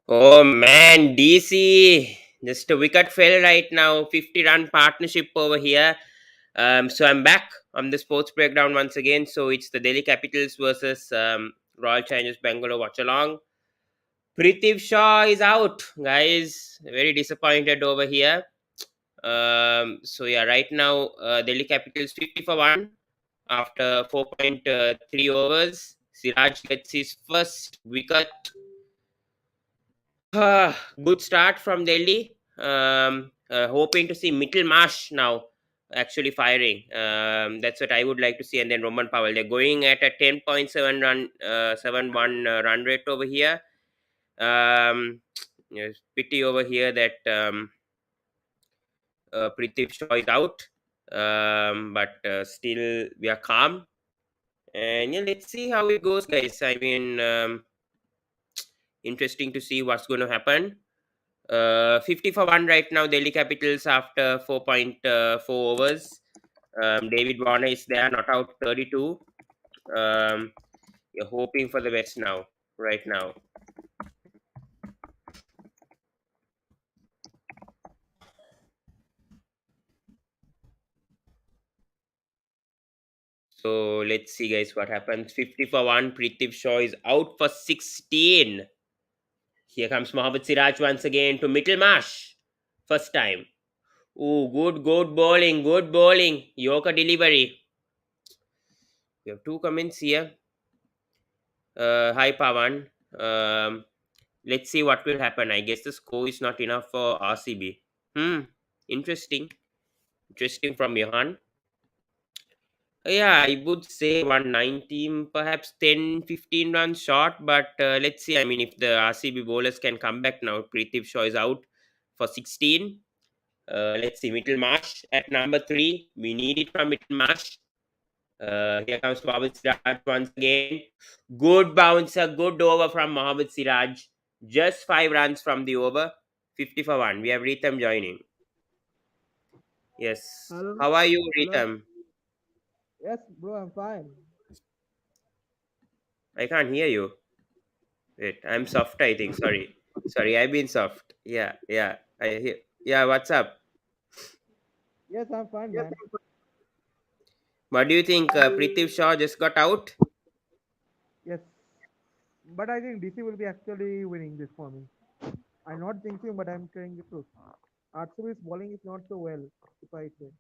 Oh man, DC. Just a wicket fell right now. 50-run partnership over here. So I'm back on the sports breakdown once again. So it's the Delhi Capitals versus Royal Challengers Bangalore watch along. Prithvi Shaw is out, guys. Very disappointed over here. So yeah, right now Delhi Capitals 50 for 1 after 4.3 overs. Siraj gets his first wicket. Good start from Delhi. Hoping to see Mittelmarsh now actually firing. That's what I would like to see. And then Roman Powell. They're going at a 10.7 run, 7-1 run rate over here. Yes, pity over here that Prithvi Shaw is out. But still, we are calm. And yeah, let's see how it goes, guys. I mean, interesting to see what's going to happen. 50 for 1 right now, Delhi Capitals after 4.4 overs. David Warner is there, not out 32. You're hoping for the best now, right now. So let's see, guys, what happens. 50 for 1. Prithvi Shaw is out for 16. Here comes Mohammad Siraj once again to Mittelmarsh. First time. Ooh, good bowling, good bowling. Yorker delivery. We have two comments here. Hi, Pawan. Let's see what will happen. I guess the score is not enough for RCB. Interesting. Interesting from Johan. Yeah, I would say 119, perhaps 10, 15 runs short, but let's see. I mean, if the RCB bowlers can come back now, Prithvi Shaw is out for 16. Let's see, Mittelmarsh at number 3. We need it from Mittelmarsh. Here comes Mohammad Siraj once again. Good bouncer, good over from Mohammad Siraj. Just 5 runs from the over. 50 for 1. We have Ritham joining. Yes. Hello, How are you, hello. Ritham? Yes, bro, I'm fine. I can't hear you. Wait, I'm soft, I think. Sorry, I've been soft. Yeah. I hear. Yeah, what's up? Yes, I'm fine, man. What do you think? Prithvi Shaw just got out? Yes, but I think DC will be actually winning this for me. I'm not thinking, but I'm telling the truth. RCB's bowling is not so well, if I say.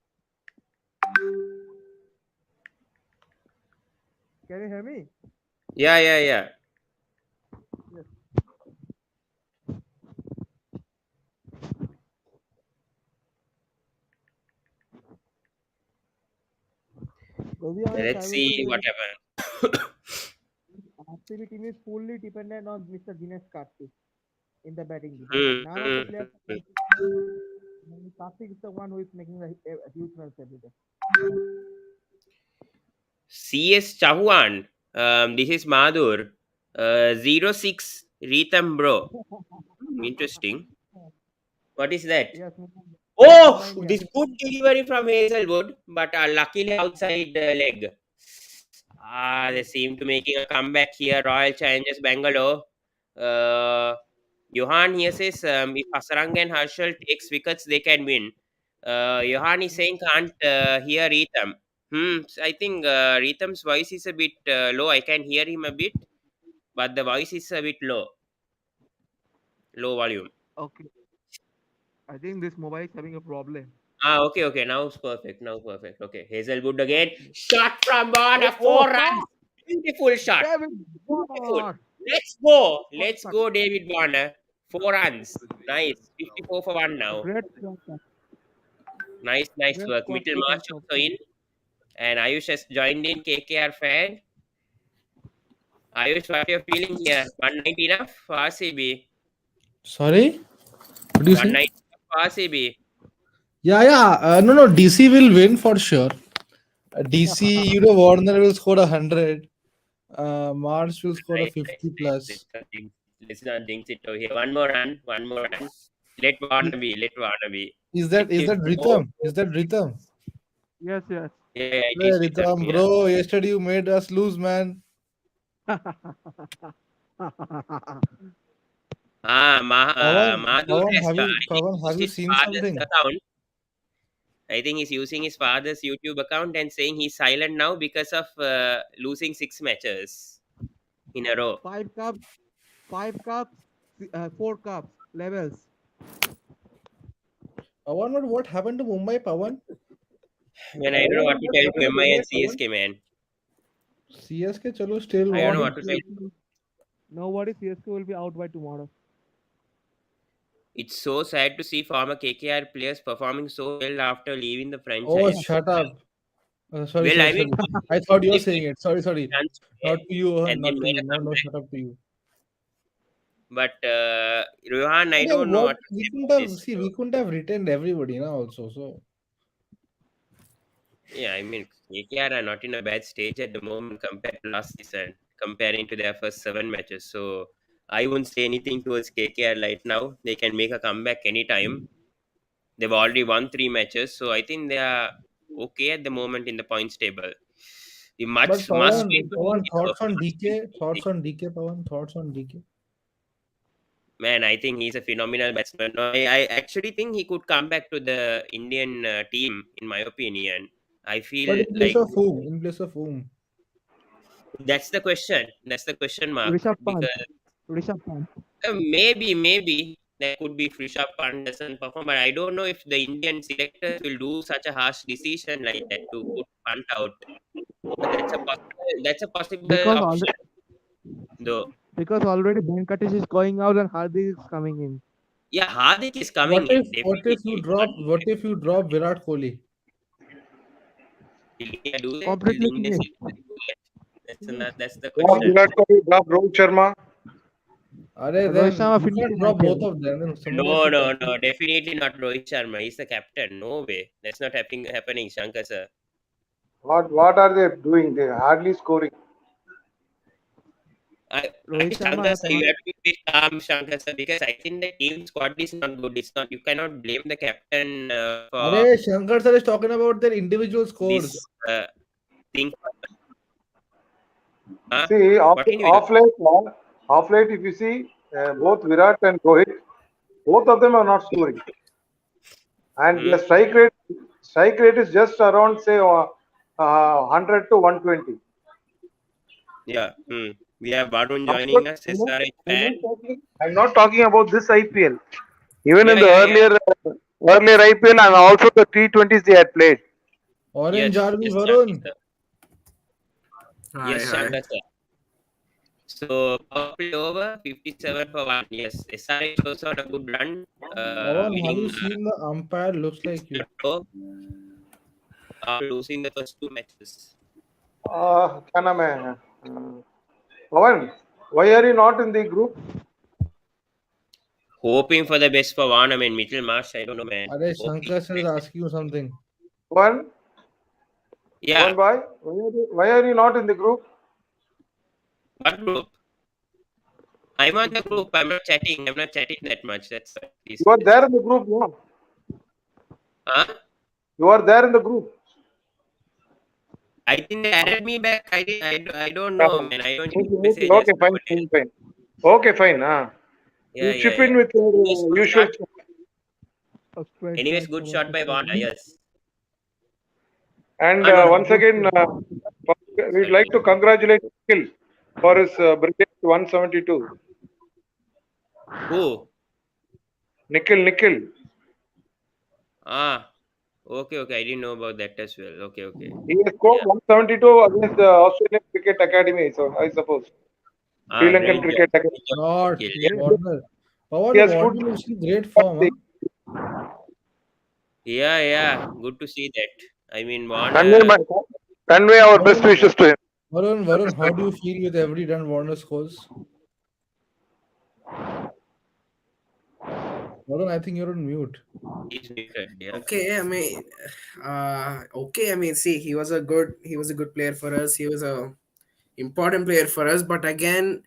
Can you hear me? Yeah. Yes. To be honest, Let's I will see say what happens. RCB team is fully dependent on Mr. Dinesh Karthik in the batting team. Hmm, None of the hmm, players. hmm. Karthik is the one who is making a huge runs every day. CS Chahuan. This is Madhur. 06 Ritham bro. Interesting. What is that? Yes, Oh, Mumbai this Indians. good delivery from Hazelwood, but luckily outside the leg. They Yes. seem to making a comeback here. Royal Challengers Bangalore. Uh, Johan here says if Hasarang and Harshal takes wickets, they can win. Johan is saying can't hear Ritham. I think Ritham's voice is a bit low. I can hear him a bit, but the voice is a bit low volume. Okay. I think this mobile is having a problem. Okay. Now it's perfect. Now perfect. Okay. Hazelwood again. Shot from border. Oh, 4 runs. Beautiful shot. David Beautiful. Warner. Let's go. Let's Perfect. go, David Warner. 4 runs. Nice. 54 for 1 now. Great shot. Nice Great work. Mittelmarch contribution from also in. And Ayush has joined in. KKR fan. Ayush, what you're feeling here? 190 enough for RCB. Sorry, what do you say? 190 enough for RCB. Yeah. No. DC will win for sure. DC, Warner will score 100. Mars will score a 50 Nice. plus. Let's not jinx it over here. One more run. One more run. Let I- Warner be. Let Warner be. Is It that is gives that more. rhythm? Is that rhythm? Yes, yes. Yeah, it Hey, is rhythm. rhythm, Yeah. bro. Yesterday you made us lose, man. Mahadur has, I think, Pawan, used have you his seen father's something? account. I think he's using his father's YouTube account and saying he's silent now because of losing 6 matches in a row. Five cups, five cups, 4 cups, levels. Pawan, what happened to Mumbai, Pawan? Man, I don't know what to What tell to happened to MI Mumbai, and Pawan? CSK, man. CSK, chalo, still I don't know won. what to tell. Nobody CSK will be out by tomorrow. It's so sad to see former KKR players performing so well after leaving the Oh, franchise. shut up. Sorry, Well, sorry, I mean, sorry. I thought you were they saying played it. Sorry, sorry. runs Not today to you, and then not to made you. a No, no, comeback. shut up to you. But Rohan, I But then don't know what what to we say couldn't about have this. see we couldn't have retained everybody now also. So Yeah, I mean, KKR are not in a bad stage at the moment compared to last season, comparing to their first 7 matches. So I won't say anything towards KKR right now. They can make a comeback anytime. They've already won 3 matches, so I think they are okay at the moment in the points table. The but much must Pawan, win Pawan, is thoughts Must on win DK, is thoughts on DK, Pawan, thoughts on DK. Man, I think he's a phenomenal batsman. No, I actually think he could come back to the Indian team, in my opinion. I But feel in place like of whom? In place of whom? that's the question. That's the question mark. Rishabh Pant. Because Rishabh Pant. maybe there could be Rishabh Pant doesn't perform, but I don't know if the Indian selectors will do such a harsh decision like that to put Pant out. But that's a possible Because already option, though. because already Venkatesh is going out and Hardik is coming in. Yeah, Hardik is What coming if in what if you definitely. drop what if you drop Virat Kohli? Will India do that? Will the Completely Indian finished. selectors do that? That's the Drop question. Virat Kohli, drop Rohit Sharma. Are Rohit then Sharma you finished can't in drop both IPL. of them. Then somebody has No, to no, captain. no. Definitely not Rohit Sharma. He's the captain. No way. That's not happening, Shankar sir. What are they doing? They hardly scoring. Rohit Sharma Shankar has sir, one. you have to be a bit calm, Shankar sir, because I think the team squad is not good. It's not. You cannot blame the captain for Are Shankar sir is talking about their individual this scores. thing. Huh? See, What individual? off late, if you see both Virat and Rohit, both of them are not scoring, and Hmm? the strike rate is just around say 100 to 120. Yeah. Hmm. We have Varun Of course, joining us, SRH fan. I'm not talking about this IPL. Even in Yeah, the yeah, yeah. earlier IPL and also the T20s they had played. Orange Yes, Army yes, Shankar Varun. sir. Hi, Yes, hi. Shankar sir. So power play over 57 for 1. Yes, SRH also on a good run, Pawan, have you winning seen the umpire? Looks like you. Lucknow after losing the first 2 matches. क्या नाम है? Pawan, why are you not in the group? Hoping for the best for one. I mean, Middlemarch, I don't know, man. Are Hoping Shankar for sir the is best. asking you something. Pawan, Yeah, Pawan bhai, why are you not in the group? what group? I'm on the group. I'm not chatting. I'm not chatting that much. That's what he You are says. there in the group, no? Huh? You are there in the group. I think they added me back. I don't Yeah. know, man. I don't check Okay, the okay, messages okay, fine, nowadays. fine, fine. Okay, fine. Yeah, You yeah, chip yeah. in with your Anyways, good usual. shot. Anyways, good shot by Warner. Yes. And Ah, no, no. once again, we'd like to congratulate Nikhil for his brilliant 172. Who? Nikhil. Ah, okay, okay. I didn't know about that as well. Okay, okay. He has scored Yeah. 172 against the Australian Cricket Academy, so I suppose. Sri Ah, Lankan great job. Cricket Academy. Great job, Not Nikhil. He Yeah. has, Warner. he Pawan, has put Warner looks in great form, huh? Yeah, yeah. Good to see that. I mean, convey, Warner. my, convey our best Varun, wishes to him. Varun, how do you feel with every run Warner scores? Varun, I think you're on mute. He's muted. Yeah. Okay, I mean, okay, I mean, see, he was a good player for us. He was a important player for us. But again,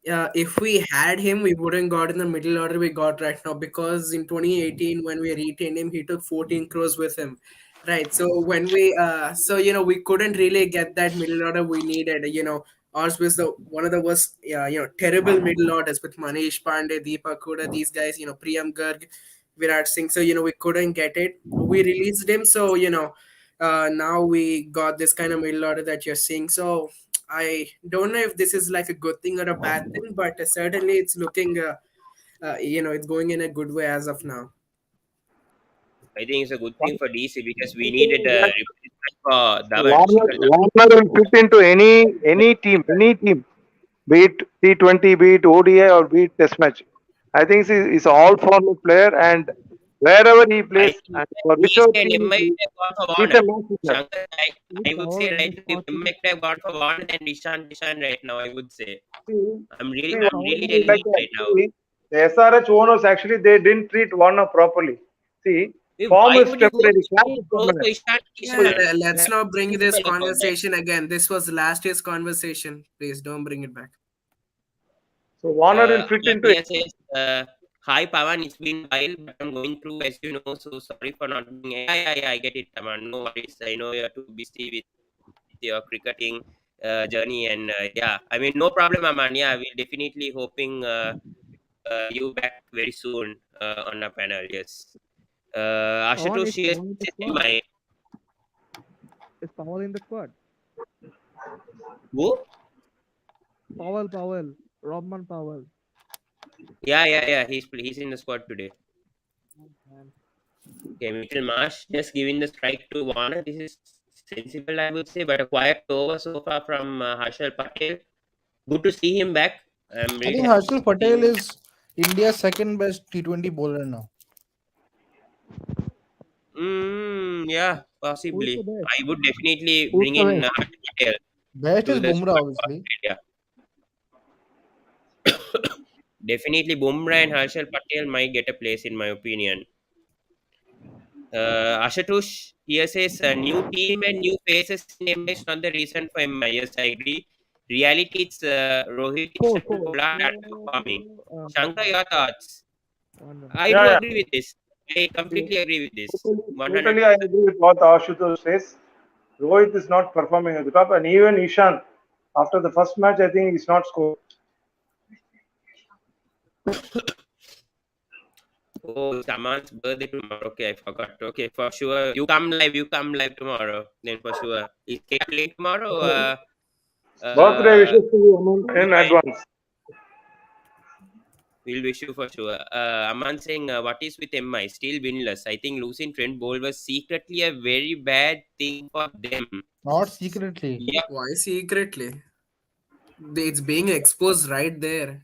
if we had him, we wouldn't got in the middle order we got right now, because in 2018 when we retained him, he took 14 crores with him, right? So when we, we couldn't really get that middle order we needed. Ours was the one of the worst, terrible middle orders with Manish Pandey, Deepak Huda, these guys, Priyam Garg, Virat Singh. So we couldn't get it. We released him, so now we got this kind of middle order that you're seeing. So I don't know if this is like a good thing or a bad thing, but certainly it's looking, it's going in a good way as of now. I think it's a good thing One for DC because we needed thing is a that replacement for Dhawan, Warner, Shikhar Dhawan. Warner will fit into any team, be it T20, be it ODI, or be it Test match. I think he's an all-format player, and wherever he I plays think and for DC whichever and team he MI plays, would have gone for he's a Warner. match winner. Shankar, Who's I would Powell say in right the now, if squad MI today? could have gone for Warner, then Ishan right now, I would say. See, see, Who's what I'm Powell really in the telling like squad? it right now. actually, the SRH owners actually they didn't treat Warner properly. See, form Why is would you go temporary, cash so is close to permanent. Yeah, Ishan? You let's have to not be bring this sensible about that. conversation again. This was last year's conversation. Please don't bring it back. So Warner will fit Aman into it. here says, "Hi Pawan, it's been a while, but I'm going through, as you know. So sorry for not being. Yeah, I get it, Aman. No worries. I know you're too busy with your cricketing journey, and yeah, I mean, no problem, Aman. Yeah, we're definitely hoping you back very soon on our panel. Yes. Pawan is Ashutosh here Powell in the says, squad. "My Is Powell in the squad? who? Powell. Robman Powell. Yeah. He's in the squad today." Man. Okay, Mitchell Marsh just giving the strike to Warner. This is sensible, I would say, but a quiet over so far from Harshal Patel. Good to see him back. I'm I really think happy Harshal to see Patel him. is India's second best T20 bowler now. Yeah, Who's the possibly. best? I would definitely Who's bring the in best? Harshal Patel Best to is the Bumrah, squad for obviously. Australia. Definitely, Bumrah and Harshal Patel might get a place, in my opinion. Ashutosh here says new team and new faces in MI is not the reason for MI. Yes, I agree. Reality, it's Rohit, So, Ishan, so, Pollard are so, performing. so, Shankar, your thoughts? one. I Yeah, do yeah. agree with this. I See, completely agree with this. Totally, I 100%. agree with what Ashutosh says. Rohit is not performing at the top, and even Ishan, after the first match, I think he's not scored. Oh, it's Aman's birthday tomorrow. Okay, I forgot. Okay, for sure. You come live tomorrow. Then for sure. Is cake playing tomorrow? Birthday Uh, wishes to you Aman, we'll in find. advance. We'll wish you for sure. Aman saying, what is with MI? Still winless. I think losing Trent Bolt was secretly a very bad thing for them. Not secretly. Yeah, Why secretly? It's being exposed right there.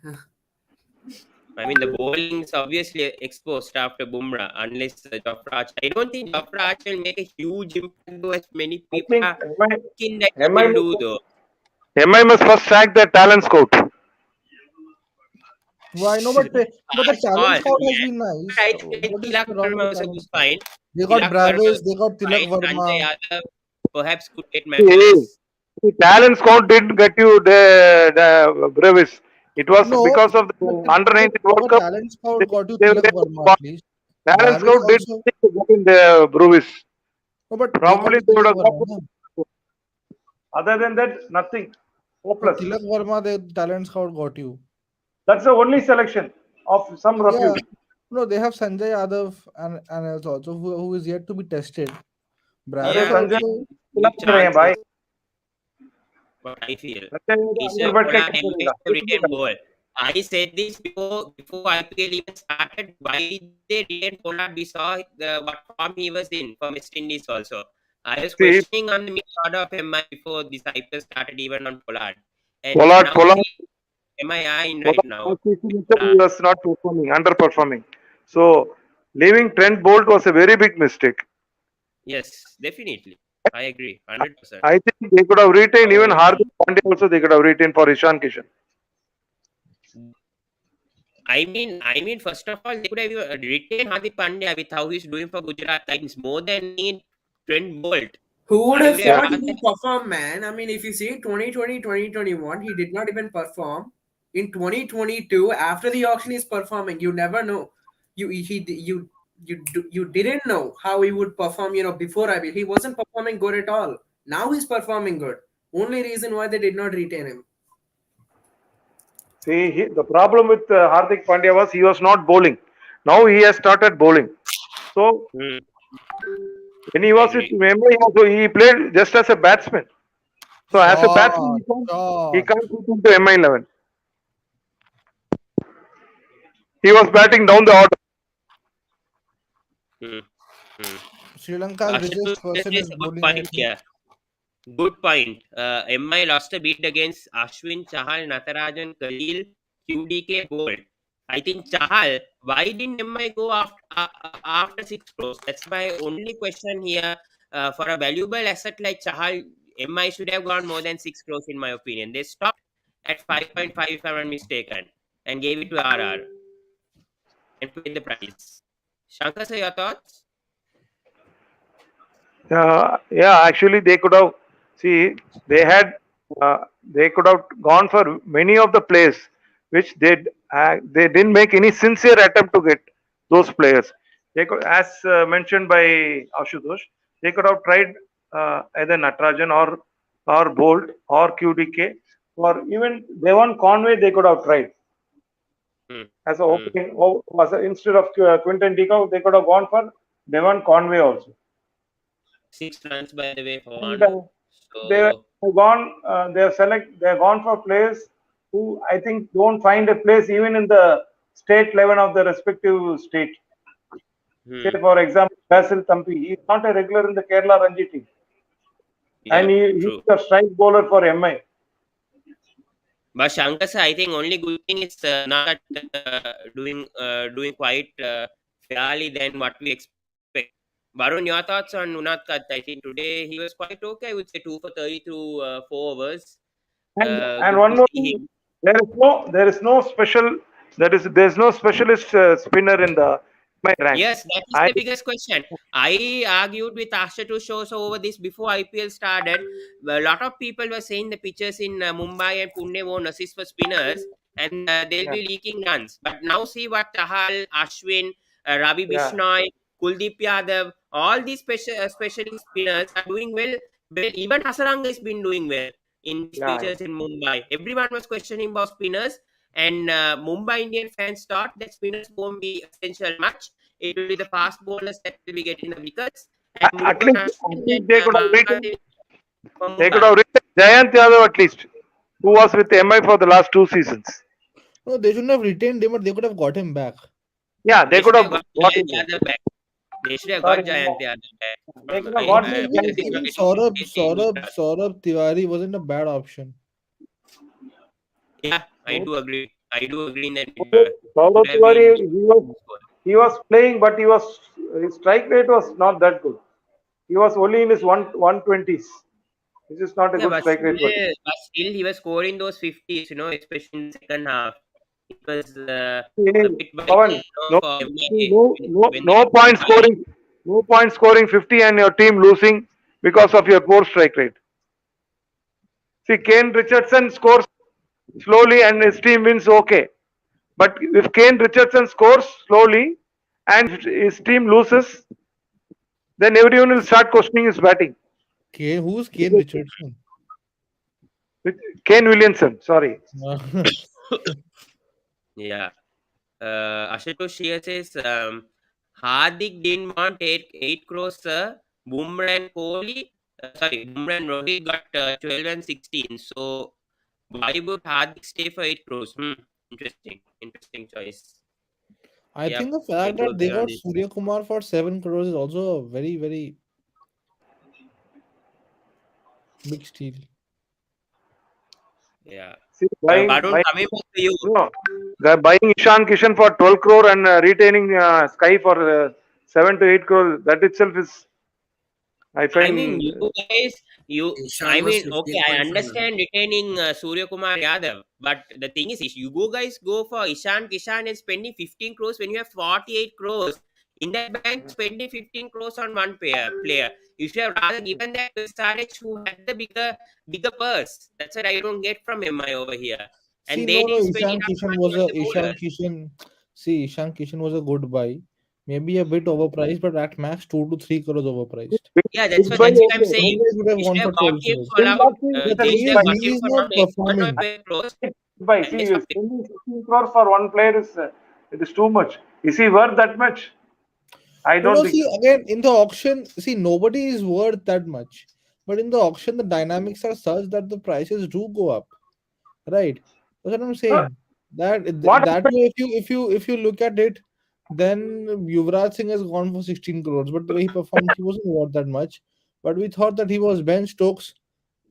I mean, the bowling is obviously exposed after Bumrah, unless Jofra Archer. I don't think Jofra Archer will make a huge impact, though, as many I people think are thinking that he MI, will do, though. MI must first sack the talent scout. Why no? But the Harsh talent call, scout has man. been But nice. I think What is Tilak wrong with Verma the also talent was scout? fine. They got Tilak Verma Bravis, was they got Tilak fine. Sanjay Verma. Yadav perhaps could get See, matches. the talent scout didn't get you the brevis. It was No, because of but, the under 19 World but Cup. talent They, scout got you they were Tilak able to Verma at pass. least. Talent Bravis scout did also. nothing to get in the brevis. No, but they got Probably you they would Tilak have got. Verma. No? Other than that, nothing. No, Hopeless. Tilak Verma, the talent scout got you. That's the only selection of some Yeah. repute. No, they have Sanjay Yadav and else also who is yet to be tested. अरे Bravis Yeah, Sanjay also. give खिला रहे हैं भाई. chances. What I feel. बच्चे तो He's अंदर a बैठ के Pollard क्या MI करेगा? should have कुछ नहीं retained करेगा. ball. I said this before IPL even started. Why did they retain Pollard? We saw what form he was in for West Indies also. I was See, questioning on the middle order of MI before this IPL started, even on Pollard. And Pollard, now Pollard, see MI are in right Pollard now. last season With itself he Pollard. was not performing, underperforming. So leaving Trent Bolt was a very big mistake. Yes, definitely. I agree. 100%. I think they could have retained even So Hardik Pandya also. They could have retained for Ishan Kishan. I mean, first of all, they could have retained Hardik Pandya with how he's doing for Gujarat Titans more than need Trent Bolt. Who would I have would have Yeah. thought he rather. would perform, man? I mean, if you see 2020, 2021, he did not even perform. In 2022, after the auction, he's performing. You never know. You didn't know how he would perform, before I He wasn't performing good at all. Now he's performing good. Only reason why they did not retain him. See, the problem with Hardik Pandya was he was not bowling. Now he has started bowling. So Hmm, when he I was with agree. Mumbai, also he played just as a batsman. So as a batsman, Shot, he shot. can't put into MI11. He was batting down the order. Hmm, hmm. Sri Lanka's Ashutosh richest person is is a good bowling point right now. here. Good point. MI lost a bid against Ashwin, Chahal, Natarajan, Khalil, QDK, Bolt. I think Chahal, why didn't MI go after 6 crores? That's my only question here. For a valuable asset like Chahal, MI should have gone more than 6 crores in my opinion. They stopped at 5.5 if I'm not mistaken and gave it to RR and paid the price. Shankar, sir, your thoughts? Yeah, actually, they could have. See, they had. They could have gone for many of the players, which they didn't make any sincere attempt to get those players. They could, as mentioned by Ashutosh, they could have tried either Natarajan or Bolt or QDK or even Devon Conway. They could have tried Hmm. as a Hmm. opening. Instead of Quinton Decock, they could have gone for Devon Conway also. 6 runs by the way for And one. they have So gone they're gone for players who I think don't find a place even in the state level of the respective state. Say hmm. for example, Basil Thampi, he's not a regular in the Kerala Ranji team, and Yep, he's true. a strike bowler for MI. But Shankar, sir, I think only good thing is Unat doing quite fairly than what we expect. Varun, your thoughts on Unat Kat? I think today he was quite okay. I would say 2 for 30 through 4 overs. And Good one to more see thing, him. there is no special there's no specialist spinner in the MI ranks. Yes, that is I the biggest question. I argued with Ashutosh also over this before IPL started. A lot of people were saying the pitches in Mumbai and Pune won't assist for spinners and they'll yeah be leaking runs. But now see what Chahal, Ashwin, Ravi yeah Bishnoi, Kuldeep Yadav, all these specialist spinners are doing well. Well, even Hasaranga has been doing well in these yeah pitches in Mumbai. Everyone was questioning about spinners, and Mumbai Indian fans thought that spinners won't be essential much. It will be the fast bowlers that will be getting the wickets, and at Murgan least Ashwin and they could have written Bharat for They could Mumbai. have written Jayant Yadav at least, who was with MI for the last 2 seasons. No, they shouldn't have retained him, but they could have got him back. Yeah, they They could should have have got got Jayant him back. Yadav back. They should have got Sorry, Jayant Yadav back. they From could have got Even him even back. because they were even getting Saurabh Tiwari wasn't a bad option. Yeah, I do agree. I do agree in that Saurav could have Tiwari, been. he was playing, but his strike rate was not that good. He was only in his 120s, which is not a Yeah, good but strike rate for him. still he was scoring those 50s, especially in the second half. It was a See, bit worrying, Pawan, no, for see, MI no, no, when they no point scoring, no point scoring 50 and your team losing because of your poor strike rate. See, Kane Richardson scores slowly and his team wins, okay. But if Kane Richardson scores slowly and his team loses, then everyone will start questioning his batting. Who's Kane Richardson? With Kane Williamson, sorry. Yeah. Ashutosh here says Hardik didn't want 8 crores, sir. Bumrah and Kohli, Bumrah and Rohit got 12 and 16. So why would Hardik stay for 8 crores? Interesting choice. I Yep, think the I fact do that they agree on got this. Surya Kumar for 7 crores is also a very, very big steal. Yeah. See, buying, Varun, buying, coming back to you. no, they're buying Ishan Kishan for 12 crore and retaining Sky for 7 to 8 crore. That itself is, I I mean, find, you guys, Ishan I was mean, okay, I 15.7. understand retaining Surya Kumar Yadav, but the thing is, you guys go for Ishan Kishan and spending 15 crores when you have 48 crores. In that bank, spending 15 crores on one player. You should have rather given that to SRH who had the bigger purse. That's what I don't get from MI over here. See, And they no, didn't spend enough money on the bowlers. Ishan Kishan was a good buy. Maybe a bit overpriced, but at max 2 to 3 crores overpriced. Yeah, Big that's buy what I'm also. saying. Mumbai would have They gone should for have got 12 him crores. for Still around. not seeing The They thing should is, have satisfied. got he him is for not around one or performing. 12 crores. Buy. That See, is you something. spending 15 crores for one player it is too much. Is he worth that much? I No, don't no, think see, so. again, in the auction, see, nobody is worth that much. But in the auction, the dynamics are such that the prices do go up. Right? That's what I'm Huh? saying. That What that happened? way, if you look at it, then Yuvraj Singh has gone for 16 crores. But the way he performed, he wasn't worth that much. But we thought that he was Ben Stokes.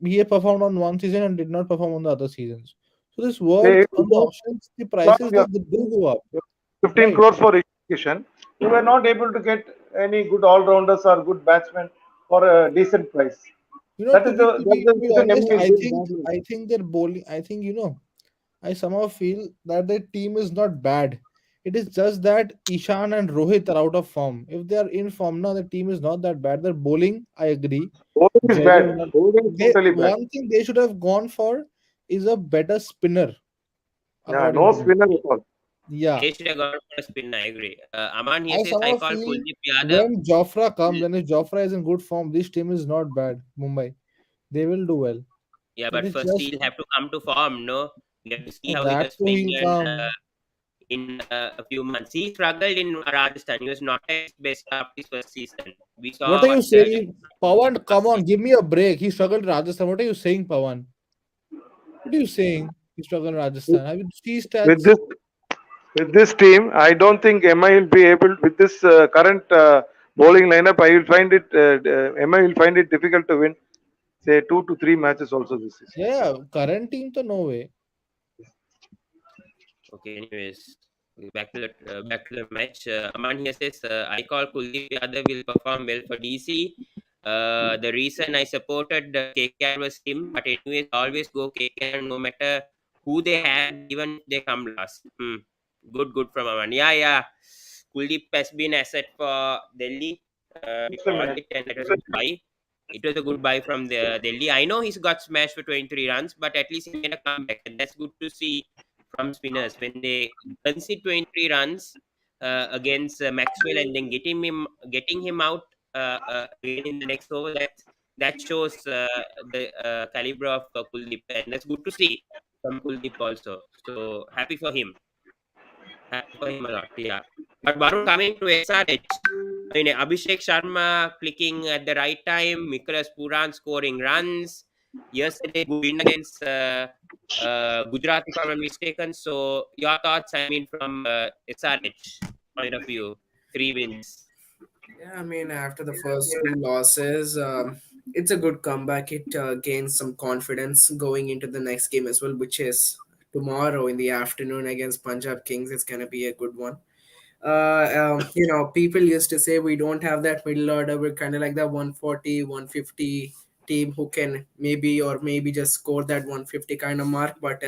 He had performed on one season and did not perform on the other seasons. So this They worth on the auctions, the prices you they do go up, 15 right? crores for education. You were not able to get any good all rounders or good batsmen for a decent price. You know, That to is be the to that's be the to be reason honest, MI is I doing think badly. I think they're bowling. I think I somehow feel that their team is not bad. It is just that Ishan and Rohit are out of form. If they are in form now, the team is not that bad. Their bowling, I agree, Bowling is very bad. well. Bowling is They totally bad. one thing they should have gone for is a better spinner, Yeah, according no to me. spinner at all. Yeah, They should have gone for a spin. I agree. Aman here I says I somehow call feel Kuldeep Yadav. when Jofra comes and if Jofra is in good form, this team is not bad. Mumbai, they will do well. Yeah, It but is first just he'll have to come to form. No, we have to see how he that was too playing he'll and come. in a few months. He struggled in Rajasthan. He was not at his best after his first season. We What saw are you what he saying? Pawan, come last on, season. give me a break. He struggled in Rajasthan. What are you saying, Pawan? What are you saying? He struggled in Rajasthan. Have you seen With stats? this with this team, I don't think MI will be able with this current bowling lineup. I will find it MI will find it difficult to win say 2 to 3 matches also this season. Yeah, current team to no way. Okay, anyways, back to the match. Aman here says I call Kuldeep Yadav will perform well for DC. The reason I supported KKR was him, but anyways, always go KKR no matter who they had, even if they come last. Good from Aman. Yeah, yeah. Kuldeep has been asset for Delhi. We Just a called minute. it, and it was a good buy. It was a good buy from the Delhi. I know he's got smashed for 23 runs, but at least he made a comeback, and that's good to see from spinners when they concede 23 runs against Maxwell and then getting him out again in the next over. That shows the caliber of Kuldeep, and that's good to see from Kuldeep also. So happy for him. Happy for him a lot. Yeah. But Varun coming to SRH. I mean, Abhishek Sharma clicking at the right time. Nicholas Puran scoring runs. Yesterday, good win against Gujarat, if I'm not mistaken. So, your thoughts, I mean, from SRH point of view, 3 wins. Yeah, I mean, after the first two losses, it's a good comeback. It gains some confidence going into the next game as well, which is tomorrow in the afternoon against Punjab Kings. It's gonna be a good one. People used to say we don't have that middle order. We're kind of like the 140, 150 team who can maybe just score that 150 kind of mark. But,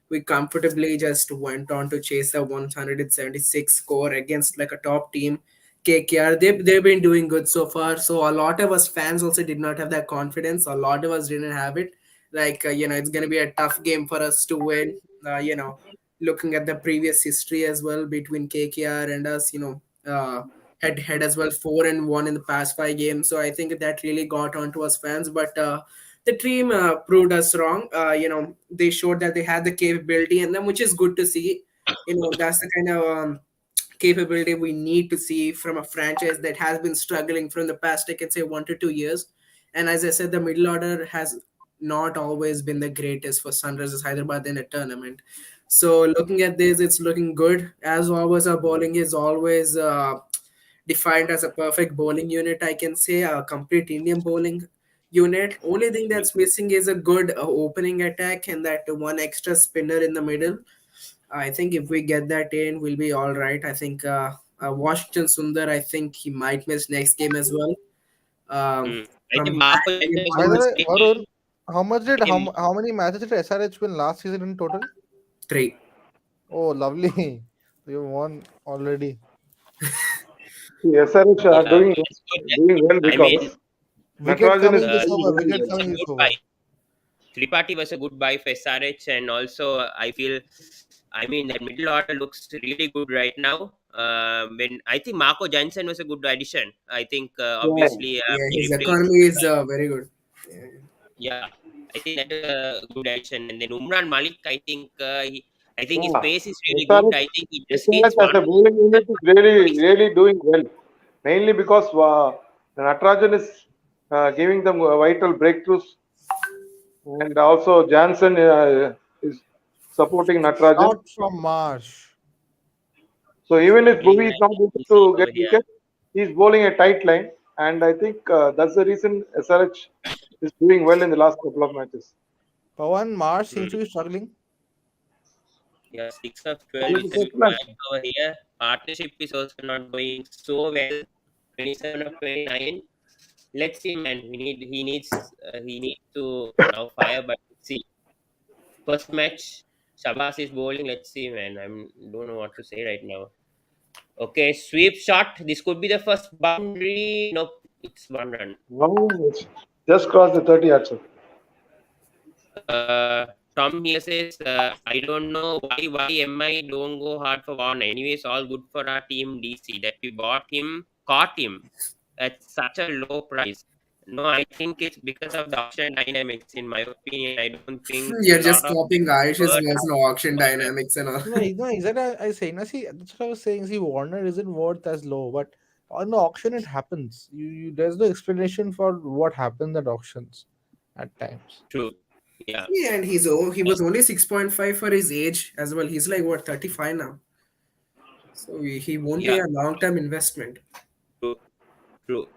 we comfortably just went on to chase a 176 score against like a top team. KKR, they've been doing good so far. So a lot of us fans also did not have that confidence. A lot of us didn't have it. Like, it's going to be a tough game for us to win. Looking at the previous history as well between KKR and us, head to head as well, 4-1 in the past 5 games. So I think that really got onto us fans. But the team proved us wrong. They showed that they had the capability in them, which is good to see. That's the kind of capability we need to see from a franchise that has been struggling from the past, I can say, 1 to 2 years. And as I said, the middle order has not always been the greatest for Sunrisers Hyderabad in a tournament. So looking at this, it's looking good. As always, our bowling is always defined as a perfect bowling unit. I can say a complete Indian bowling unit. Only thing that's missing is a good opening attack and that one extra spinner in the middle. I think if we get that in, we'll be all right. I think Washington Sundar, I think he might miss next game as well. I From think that Mahapu game By the Jansen is way, onwards, playing Varun, well. I think how many matches did SRH win last season in total? three. Oh, lovely. You won already. The SRH are yeah, doing that's good. That's doing good. well I mean, because Wicket Natarajan is coming uh, this still over. doing Wicket well. it's a coming this good over. buy. Tripathi was a good buy for SRH, and also I feel, I mean, that middle order looks really good right now. When I think Marco Jansen was a good addition. I think Yeah. obviously Yeah, he his replaced. economy is very good. Yeah. Yeah, I think that is a good addition. And then Umran Malik, I think his Yeah. pace is really good. SRH, I think he just needs SRH as one a more bowling unit is for really, his really doing well. Mainly because Natarajan is giving them vital breakthroughs, and also Jansen is supporting Natarajan. Shot from Marsh. So even if again. Bhuvi is I not think able we see to over get here. wicket, he's bowling a tight line, and I think that's the reason SRH is doing well in the last couple of matches. Pawan Marsh seems Hmm. to be struggling. Yeah, 6 of 12. He's It's a a bit settler. quiet over here. Partnership is also not going so well. 27 of 29. Let's see, man. He needs to now fire, but let's see. First match, Shabas is bowling. Let's see, man. I don't know what to say right now. Okay, sweep shot. This could be the first boundary. Nope, it's one run. No, it's just crossed the 30 yards. Tom here says, I don't know why MI don't go hard for Warner. Anyways, all good for our team DC that we caught him at such a low price. No, I think it's because of the auction dynamics. In my opinion, I don't think a You're lot just of copying Ayush's birds version of auction Warner. dynamics and all. No, no, exactly. I say, no, see, that's what I was saying. See, Warner isn't worth as low, but on the auction, it happens. There's no explanation for what happens at auctions at times. True. Yeah. See, and he was only 6.5 for his age as well. He's like what 35 now, so he won't be Yeah. a long term investment. True. True.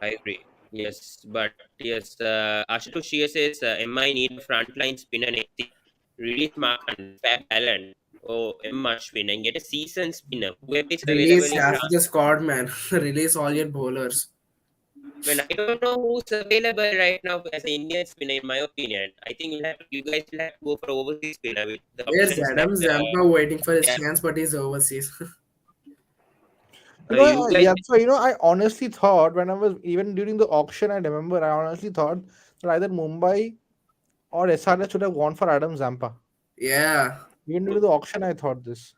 I agree. Yes, but yes, Ashutosh here says MI need a frontline spinner next year. Release Markand, fair talent. Oh, M Ashwin and get a seasoned spinner. Whoever is available Release in half last. the squad, man. Release all your bowlers. When I don't know who's available right now as an Indian spinner, in my opinion. I think you guys will have to go for overseas spinner with the There's options that Adam Zampa waiting for they his have. chance, but he's overseas. You guys, Yeah, so, I honestly thought when I was, even during the auction, I remember, I honestly thought that either Mumbai or SRH should have gone for Adam Zampa. Yeah, Even during the auction, I thought this.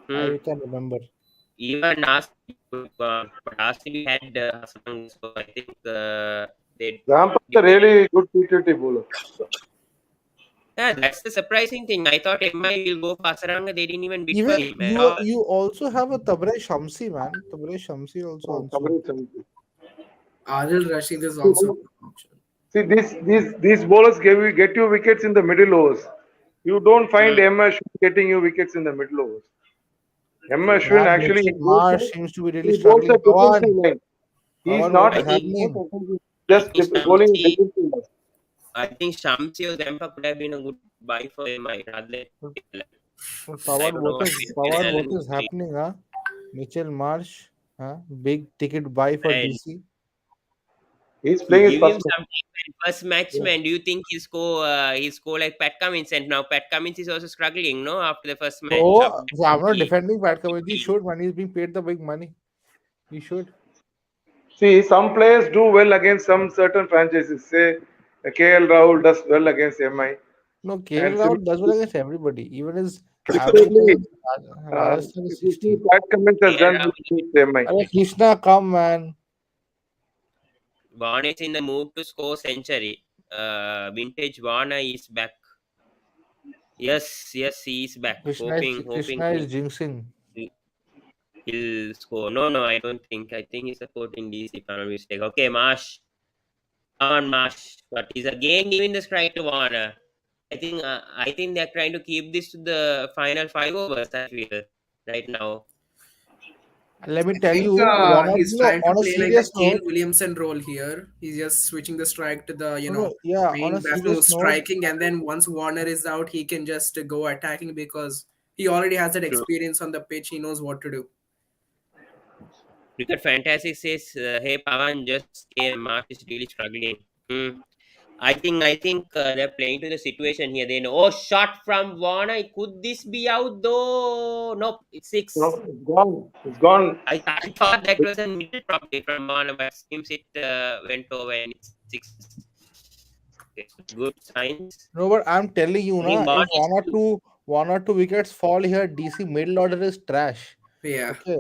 hmm, I can remember. even RCB could have gone, but RCB had Hassan, so I think they Zampa is a did. really good T20 bowler. Yeah, that's the surprising thing. I thought MI will go for Asaranga. They didn't even bid for Even him at you all. you also have a Tabre Shamsi, man. Tabre Shamsi also Oh, on sweep. Tabrez Shamsi. Adil Rashid is See, also an option. these bowlers get you wickets in the middle overs. You don't find Hmm, M. Ashwin getting you wickets in the middle overs. M. true. Ashwin Man, actually Mitchell Marsh seems to be really he bowls a struggling. defensive line. He's Pawan, what not I is think happening? I just think bowling Shamsi defensive line. I think Shamsi or Zampa could have been a good buy for MI rather than KL. I Pawan, don't know what What Allen is is doing. happening, huh? Mitchell Marsh, huh? Big ticket buy for And DC. He's you playing his give him first some time. Man. First match, match. man. Do you think he'll score like Pat Cummins? And now Pat Cummins is also struggling, no? After the first match, after So the I'm not 20. defending Pat Cummins. He should, when he's being paid the big money. He should. See, some players do well against some certain franchises. Say, KL Rahul does well against MI, No, KL and Rahul does well similarly, against everybody. Even his average similarly, against uh, Rajasthan is if you see 16. Pat Cummins has KL done Rahul well is a bit against MI. Arey Krishna, come, man. Warner is in the mood to score century. Vintage Warner is back. Yes, yes, he is back. Hoping Krishna is jinxing. he'll score. No, no, I don't think. I think he's supporting DC if I'm not mistaken. Okay, Marsh. Come on, Marsh. But he's again giving the strike to Warner. I think they're trying to keep this to the final 5 overs, I feel, right now. Let me I tell think you, he's trying to on a play like the serious Kane note, Williamson role here. He's just switching the strike to the, yeah, on a being back to serious note, striking, and then once Warner is out, he can just go attacking because he already has that True. experience on the pitch. He knows what to do. Cricket Fantasy says, hey, Pawan, just stay. Marsh is really struggling. Hmm. I think they're playing to the situation here. They know. Oh, shot from Warner. Could this be out though? Nope, it's No, 6. it's gone. It's gone. I thought that was a middle probably from Warner, but seems it went over and it's 6. Okay, so good signs. no, but I'm telling you, I think na, Warner if needs to. 1 or 2 wickets fall here. DC middle order is trash. Yeah. Okay.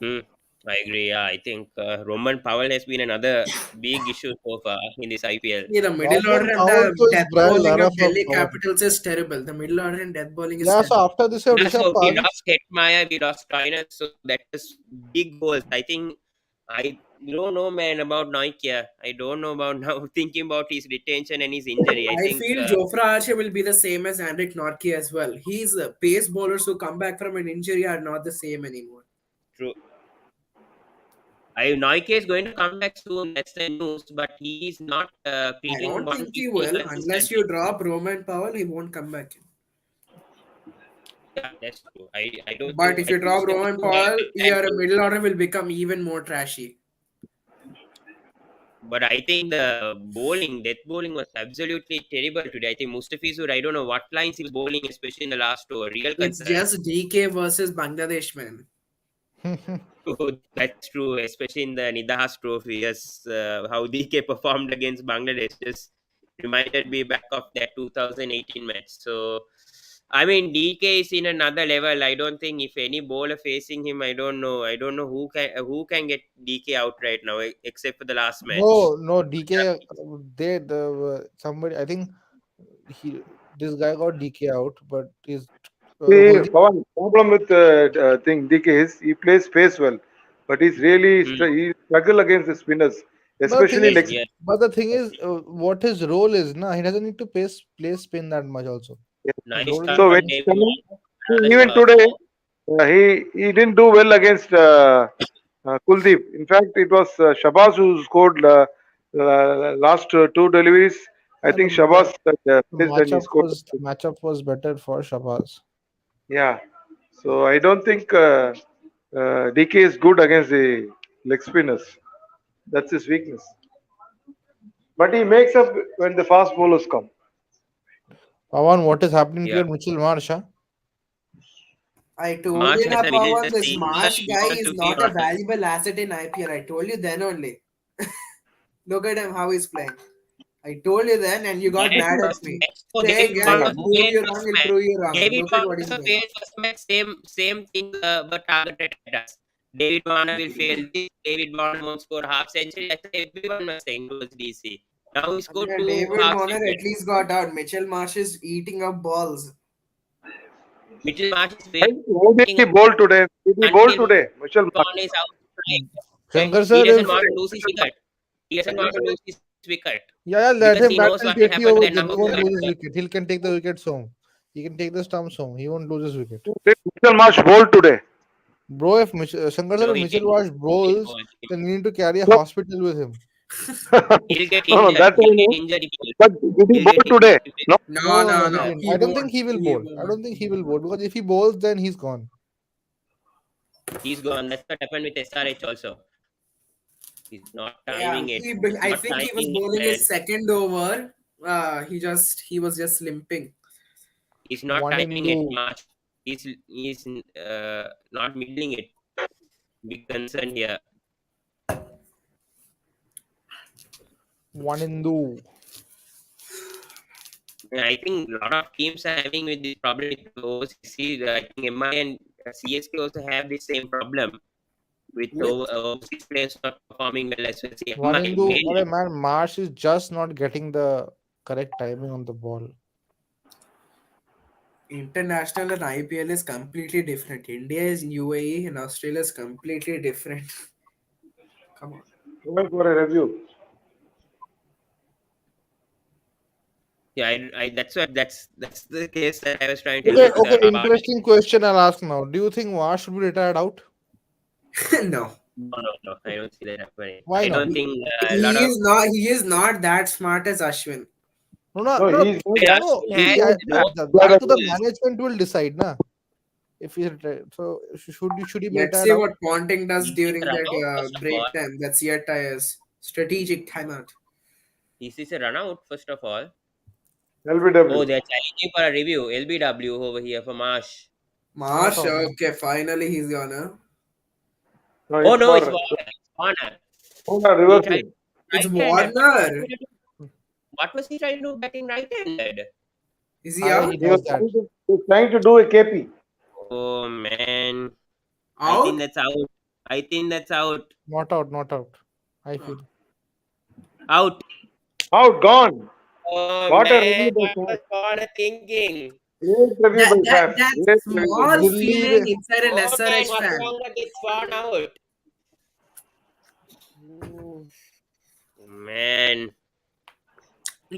Hmm. I agree. Yeah, I think Roman Powell has been another big issue so far in this IPL. See, the middle Roman order and Powell the to his death Brian bowling Lara of for Delhi cover. Capitals is terrible. The middle order and death bowling is Yeah, so terrible. after this, you have Yeah, Rishabh so we Pant. lost Hetmaya, we lost Toyner, so that was big holes. I think I don't know, man, about Nokia. I don't know about now. Thinking about his retention and his injury, I I think feel Jofra Archer will be the same as Henrik Nortje as well. He's pace bowlers who come back from an injury are not the same anymore. true. Noike is going to come back soon. That's the news, but he's not I clicking don't think he 150 will. Unless you consistently. drop Roman Powell, he won't come back. Yeah, that's true. I don't But think if you drop Mustafi Roman had Powell, that time your to. middle order will become even more trashy. But I think the bowling, death bowling was absolutely terrible today. I think Mustafizur, I don't know what lines he was bowling, especially in the last over. Real It's concern. just DK versus Bangladesh, man. Oh, that's true, especially in the Nidahas Trophy. Yes, how DK performed against Bangladesh just reminded me back of that 2018 match. So, I mean, DK is in another level. I don't think if any bowler facing him, I don't know. I don't know who can get DK out right now, except for the last match. No, DK. They the somebody. I think he this guy got DK out, but he's See, holding. Pawan, problem with thing DK is he plays pace well, but he's really Hmm. he struggle against the spinners, But the thing especially is, leg. Yeah, what his role is. Nah, he doesn't need to play spin that much. Also, his nice role is start in So from when playing he's spin. coming, David. Another even shot. today he didn't do well against Kuldeep. In fact, it was Shabazz who scored last two deliveries. I Yeah, think Shabazz placed and he scored. the matchup was better for Shabazz. Yeah. So I don't think DK is good against the leg spinners. That's his weakness. But he makes up when the fast bowlers come. Pawan, what is happening to Yeah. your Mitchell Marsh? Huh? I told Marsh you has na a villain Pawan, this saying that Marsh he guy wants is to be not a on. valuable asset in IPL. I told you then only. Look at him how he's playing. I told you then, and you got That mad at was me, best. So saying, David "Yeah, Yeah. he'll Warner prove failed you wrong. first He'll match. prove you wrong." David Look at Warner what he's also doing. failed first match. Same thing, but targeted at us. David Warner will fail this. David Warner won't score half century. That's what everyone was saying towards DC. Now he scored Yeah, two David half Warner at centuries. least got out. Mitchell Marsh is eating up balls. Mitchell Marsh is Who did waiting he bowl today? Did he bowl until today? Mitchell Mark. Pawn is out. Right? Shankar He sir, doesn't if want to lose his wicket. He doesn't want to lose his wicket yeah, let because him he bat knows till what will 20 happen to overs, that then he number four won't lose his batsman. wicket. He can take the wickets home. He can take the stumps home. He won't lose his wicket. Who did Mitchell Marsh bowl today? Bro, if Shankar sir, No, if he Mitchell didn't. Marsh He didn't bowls, bowl. then we need to carry a No, hospital with him. He'll get no, injured. that I He'll get know. injured if he But did he he'll bowl get today? injured if No. No, No, no, he no. didn't. He I don't think won't. he will He bowl. I won't. don't think he will bowl because if he bowls, then he's gone. he's gone. That's what happened with SRH also. He's not Yeah, timing it. I Not think he was timing it, bowling and his second over. He was just limping. he's not One in timing it lieu. much. He's not middling it. Big concern here. One in lieu. And I think a lot of teams are having with this problem with the OCC. I think MI and CSK also have the same problem with With overseas players not performing well as well. See, One MI in lieu. mainly. Man, Marsh is just not getting the correct timing on the ball. international and IPL is completely different. India is UAE and Australia is completely different. Come on. Going for a review. Yeah, that's the case that I was trying to Okay, allude to the okay. about. Interesting question I'll ask now. Do you think Marsh should be retired out? No. No, I don't see that happening. Why I not? don't He, think a lot he of is not he is not that smart as Ashwin. No, no, No, no, he's not. no. Ashwin See, has He's no that to the tools. management will decide, na. If he's retired. So should he be Let's retired see out? what Ponting does Is this during a run that out first of all? break time. That's yet tires. Strategic timeout. Is this a run out first of all? Oh, LBW. they're challenging for a review. LBW over here for Marsh. Not Marsh, on. okay, finally he's gonna. No, Oh it's no, it's for Warner. It's Warner. He tried reversing. It's right-handed. What was he Warner. trying to do? What was he trying to do batting right-handed? Is he I out? he does that. He was trying to do a KP. Oh man, I think Out? that's out. I think that's out. Not out, not out. I Oh, feel. Out. Out, gone. Oh What a man, review by what Fab. was Corner thinking? Great review that by that Fab. that Great review. small Delhi, feeling inside an Oh man, SRH fan. Hasranga gets one out. Ooh, man.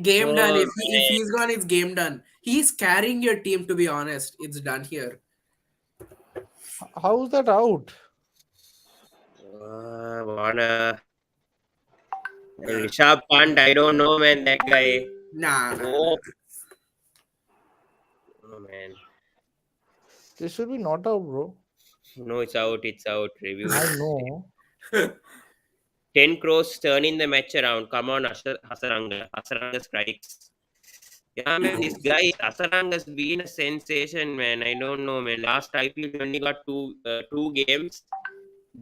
Game done. Oh If man. he's gone, it's game done. He's carrying your team. To be honest, it's done here. how's that out? Wanna Rishabh Pant, I don't know, man. That guy. Nah, nah, Oh, nah. oh man. This should be not out, bro. No, it's out. It's out. Review. I know. 10 crores turning the match around. Come on, Hasaranga. Hasaranga strikes. Yeah, man, this guy Asaranga's been a sensation, man. I don't know, man. Last IPL he only got two games.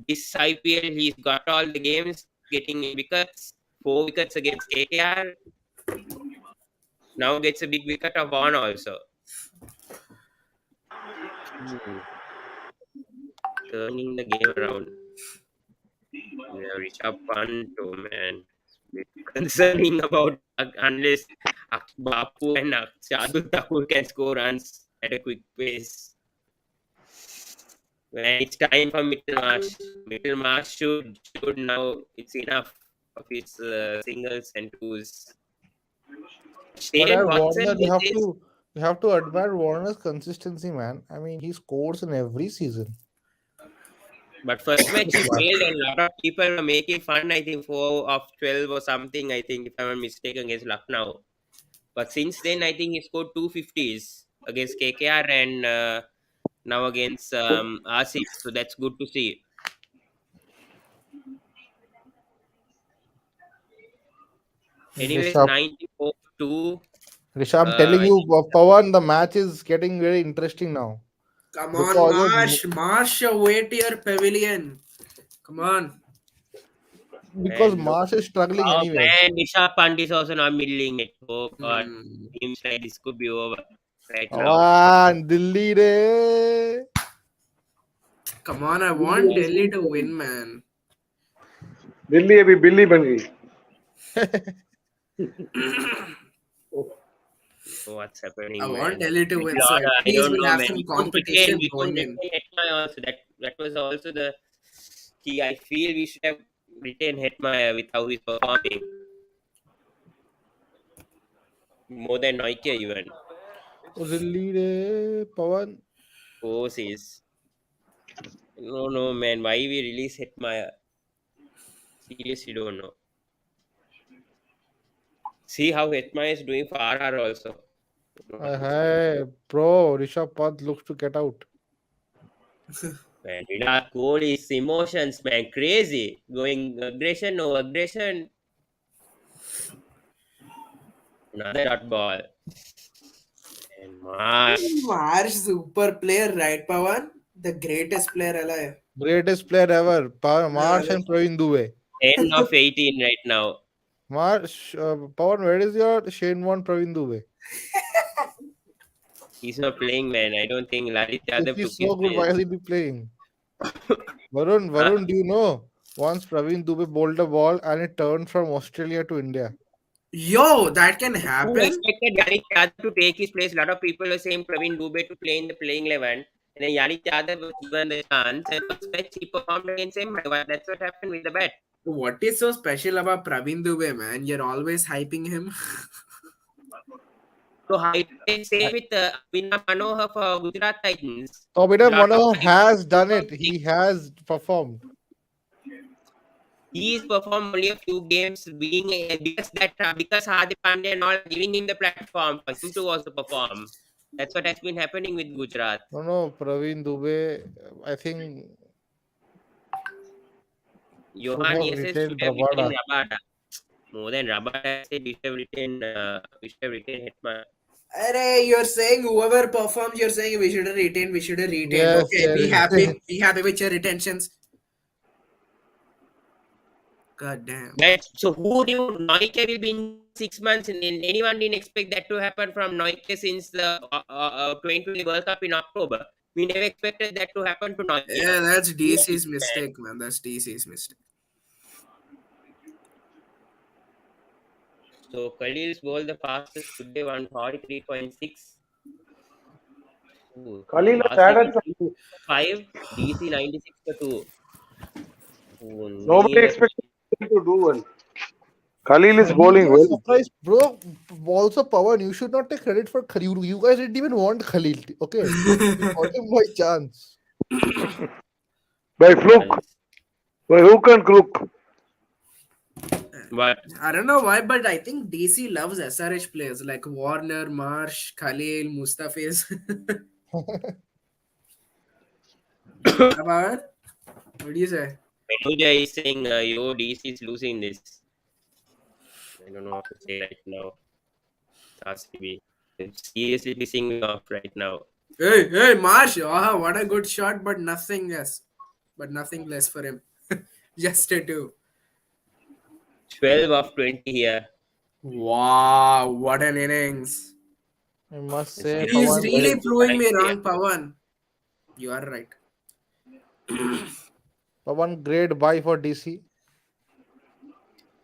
This IPL he's got all the games, getting wickets, 4 wickets against KKR. Now gets a big wicket of one also. Hmm. Turning the game around. Yeah, Rishabh Pant, oh man. Bit concerning about unless Bapu and Shardul Thakur can score runs at a quick pace. When it's time for Mittelmarsh. Mittelmarsh should now it's enough of his singles and twos. But Shane at Watson Warner, you have versus to you have to admire Warner's consistency, man. I mean, he scores in every season. but first match he Yeah. failed and a lot of people were making fun. I think 4 of 12 or something. I think if I'm not mistaken against Lucknow. But since then I think he scored 250s against KKR and now against RCB. So that's good to see. Anyways, Rishabh, 94-2. Rishabh, I'm telling I you, think Pawan, the match is getting very interesting now Come on, because Marsh. Marsh away to your pavilion. Come on. and look. Marsh is struggling Oh anyways. man, Rishabh Pant is also not middling it. Oh god, Hmm. seems like this could be over right now. Pawan, Delhi re. Come on, I want Delhi to win, man. Delhi अभी बिल्ली बन गई. What's I happening, want man? Delhi to win, Middle so at order, I least don't we'll know, have man. some competition We going couldn't in. retain Hetmyer also. That was also the key. I feel we should have retained Hetmyer with how he's performing more than Nokia even. Delhi re, Pawan. Overseas. No, man. Why we release Hetmyer? Seriously, don't know. See how Hetmyer is doing for RR also. Hey, bro, Rishabh Pant looks to get out. Man, Virat Kohli's emotions, man, crazy. Going aggression, no aggression. Another dot ball. And Marsh. Marsh, super player, right, Pawan? The greatest player alive. Greatest player ever, Yeah, Marsh and Praveen Dubey. 10 of 18 right now. Marsh, Pawan, where is your Shane Warne Praveen Dubey? He's not playing, man. I don't think Lalit If Yadav took he's his so good, why place. is he playing? Huh? Varun, do you know? Once Praveen Dubey bowled a ball and it turned from Australia to India. yo, that can Who happen. expected Yannick Yadav to take his place? A lot of people were saying Praveen Dubey to play in the playing 11. And then Yannick Yadav was given the chance. And first match he performed against him. That's what happened with the bat. What is so special about Praveen Dubey, man? You're always hyping him. So hype same with Abhinav Manohar for Gujarat Titans. Tobita Lot of Manohar hype. has done it. He has performed. He's performed only a few games, being because Hardik Pandya and all giving him the platform for him to also perform. That's what has been happening with Gujarat. No, Praveen Dubey, I think, should Johan have ESS should retained have retained Rabada. Rabada. More than Rabada, I said we should have retained Hetman. Arey, you're saying whoever performs, you're saying we should have retained, we should have retained. Yes, Okay, yes. be happy with your retentions. God damn. So who knew Noike will be injured for 6 months? And anyone didn't expect that to happen from Noike since the 2020 World Cup in October. We never expected that to happen to Noike. Yeah, that's Really, DC's man. mistake, man. That's DC's mistake. So Khalil's ball the fastest today 143.6. Ooh, Khalil has RCB added some. 5, DC 96 for 2. Ooh, Nobody neither. expected him to do well. Khalil is Khalil bowling was well. surprised, bro. Also, Pawan, you should not take credit for Khalil. You guys didn't even want Khalil. Okay, you got him by chance. By fluke. Chance. By hook and crook. But I don't know why, but I think DC loves SRH players like Warner, Marsh, Khalil, Mustafiz. About what do you say? Menuja is saying, yo, DC is losing this. I don't know what to say right now. RCB. It's seriously pissing me off right now. Hey, Marsh! Oh, what a good shot, but nothing less. But nothing less for him. Just a two. 12 of 20 here. Wow, what an innings! I must It's say, He's Pawan, really good proving me criteria. wrong, Pawan. You are right. Pawan, great buy for DC.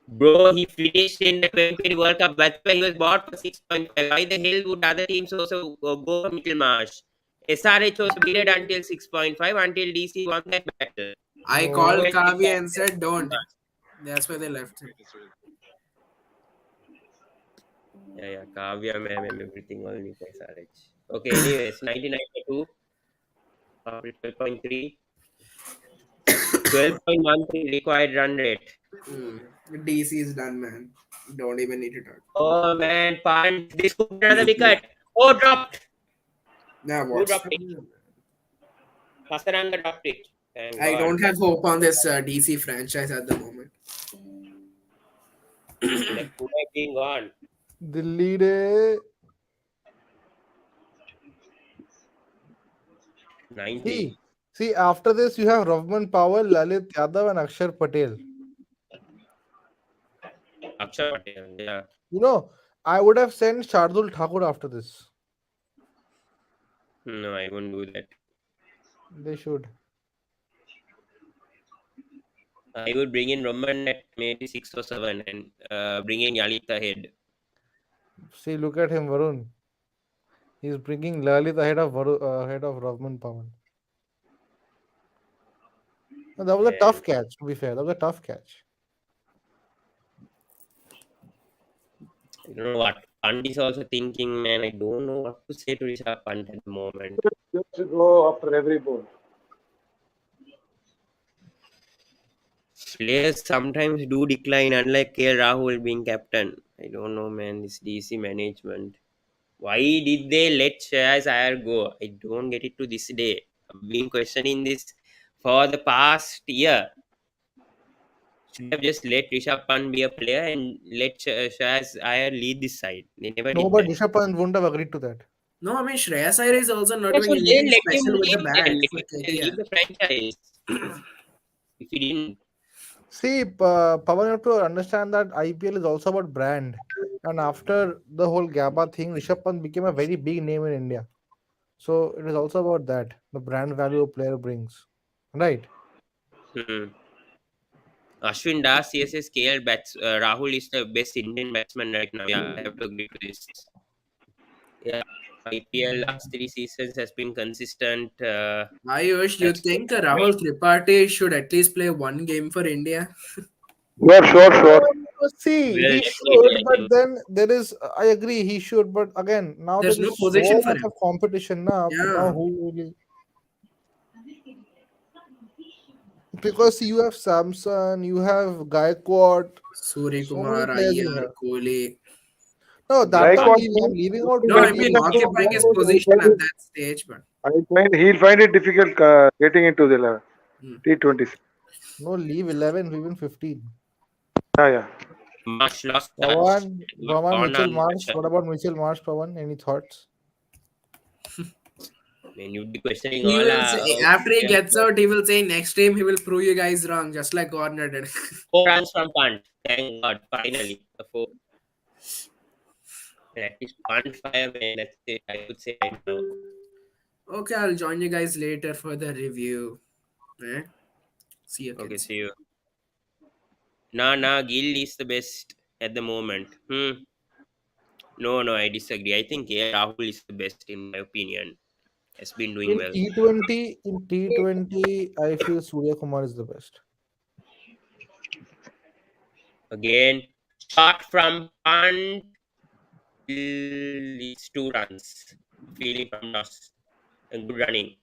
Bro, he finished in the 2020 World Cup. That's why he was bought for 6.5. Why the hell would other teams also go for Middlemarsh? SRH was bid until 6.5 until DC won that battle. I No, called Went with Kavi and that. said don't. That's why they left him. Yeah, Kavya, ma'am, and everything only for SRH. Okay, anyways, 1992, 12.3, 12.13 required run rate. Hmm. DC is done, man. Don't even need to talk. Oh man, punt. This could be another wicket. Oh, dropped. Now Who what's dropped it? Hasaranga dropped it. Thank I God. don't have hope on this DC franchise at the moment. That could have been gone. Delhi de. 90. See, after this, you have Ravman Powell, Lalit Yadav, and Akshar Patel. Akshar Patel, yeah. You know, I would have sent Shardul Thakur after this. No, I won't do that. They should. I would bring in Roman at maybe 6 or 7 and bring in Yalit ahead. See, look at him, Varun. He's bringing Lalit ahead of Ravman Powell. Now, that was a And tough catch, to be fair. That was a tough catch. I don't know what Pant is also thinking, man. I don't know what to say to Rishabh Pant at the moment. Just go after every ball. Players sometimes do decline, unlike KL Rahul being captain. I don't know, man. This DC management. Why did they let Shreyas Iyer go? I don't get it to this day. I've been questioning this for the past year. Should have just let Rishabh Pant be a player and let Shreyas Iyer lead this side. They never No, did but that. Rishabh Pant wouldn't have agreed to that. No, I mean Shreyas Iyer is also not Yeah, so doing then anything let him special with the leave bat then. for Leave KKR. the franchise. If he didn't. See, Pawan, you have to understand that IPL is also about brand. And after the whole GABA thing, Rishabh Pant became a very big name in India. So it is also about that, the brand value a player brings. Right? Hmm. Ashwin Das, CSS, KL Rahul is the best Indian batsman right now. Yeah, I have to agree to this. Yeah, IPL last 3 seasons has been consistent. Ayush, you That's think Rahul Tripathi should at least play one game for India? Yeah, sure, sure. See, well, he definitely, should, I but think. then there is, I agree, he should, but again, now There's there no is position so for much him. of competition now. Now Yeah. who really. Because you have Samson, you have Gaikwad, Surya so many Kumar, players you Iyer, have. Kohli. No, that I'm Gaikwad, leaving. I'm leaving out No, I Kohli mean and Samson. occupying his position at that stage, but he'll find it difficult getting into the hmm. T20s. No, leave 11, even 15. Yeah, yeah. Marsh lost touch. Pawan, Gone Mitchell on Marsh. touch. What about Mitchell Marsh, Pawan? Any thoughts? Man, you'd be questioning He all will our say after he players. gets out, he will say next time he will prove you guys wrong, just like Gardner did. 4 runs from punt. Thank God, finally. The four. At least one fire, man. That's it. I would say right now. Okay, I'll join you guys later for the review. Eh? See you, Okay, kids. see you. Nah, Gill is the best at the moment. No, I disagree. I think Rahul is the best in my opinion. Has been doing In well. T20, I feel Surya Kumar is the best. Again, shot from punt leads 2 runs. Feeling from loss and good running.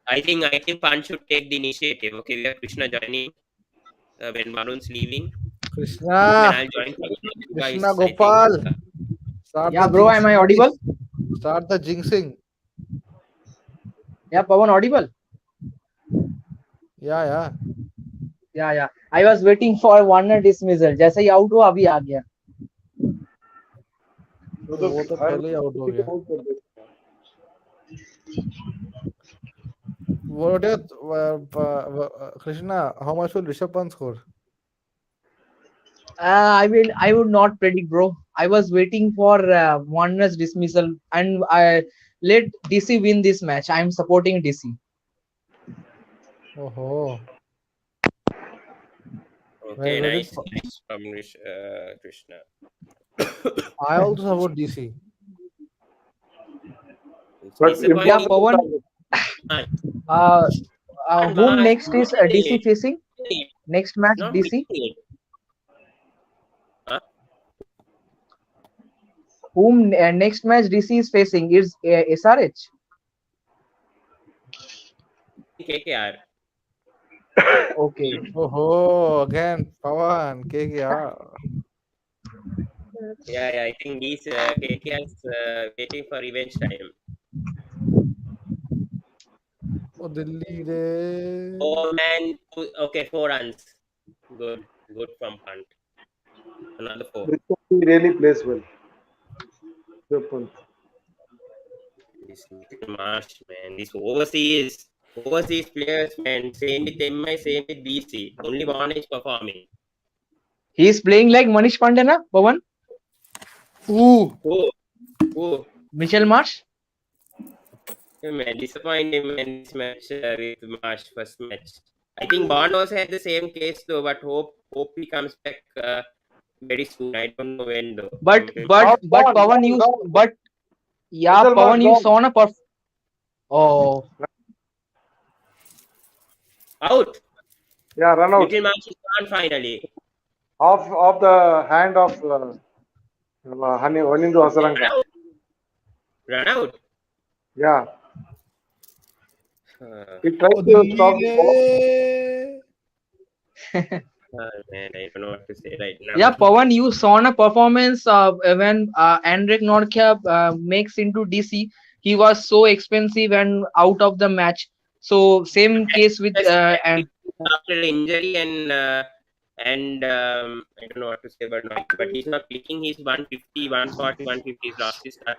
I think punt should take the initiative. Okay, we have Krishna joining when Varun's leaving. Then Krishna, I'll join for you Krishna guys. I think. Gopal, start Yeah, the bro, am I jinxing, audible? please. Start the jinxing. Yeah, Pawan audible? Yeah. Yeah. I was waiting for Warner dismissal. जैसे ही out हुआ अभी आ गया. वो तो पहले ही out हो गया. What is Krishna? How much will Rishabh Pant score? I would not predict, bro. I was waiting for Warner's dismissal and I let DC win this match. I am supporting DC. Oh, Okay, where nice, is? nice from Krishna. I also support DC. It's But disappointing. Yeah, impossible Pawan. target. Uh, And whom Marsh next is beating DC it. facing? Next match Not DC. beating it. Huh? Whom next match DC is facing is SRH. KKR. Okay. Oh, again, Pawan, KKR. Yeah, I think these KKR's waiting for revenge time. Oh, Delhi re. Oh man, okay, 4 runs. Good from punt. Another 4. This company really plays well. Good. This little Marsh, man. These overseas players, man. Same with MI, same with BC. Only one is performing. He is playing like Manish Pandey, Pawan. Ooh, Oh, Mitchell Marsh. man, disappointing man this match with Marsh first match. I think Bond also had the same case though, but hope he comes back very soon. I don't know when though. But Pawan you but yeah, Mitchell Marsh Pawan you gone. saw na Oh, Out. Yeah, run out. Little Marsh is gone finally. Off the hand of Hanindu Run Hasaranka. out. Run out. Yeah, Uh, he tried oh, to Delhi stop the ball. re. man, I don't know what to say right now. yeah, Pawan, you saw a performance when Andrik Nortje makes into DC. He was so expensive and out of the match. So same case with Just and after the injury and I don't know what to say about Noik, but he's not clicking. He's 150, 140, 150. He's lost his touch.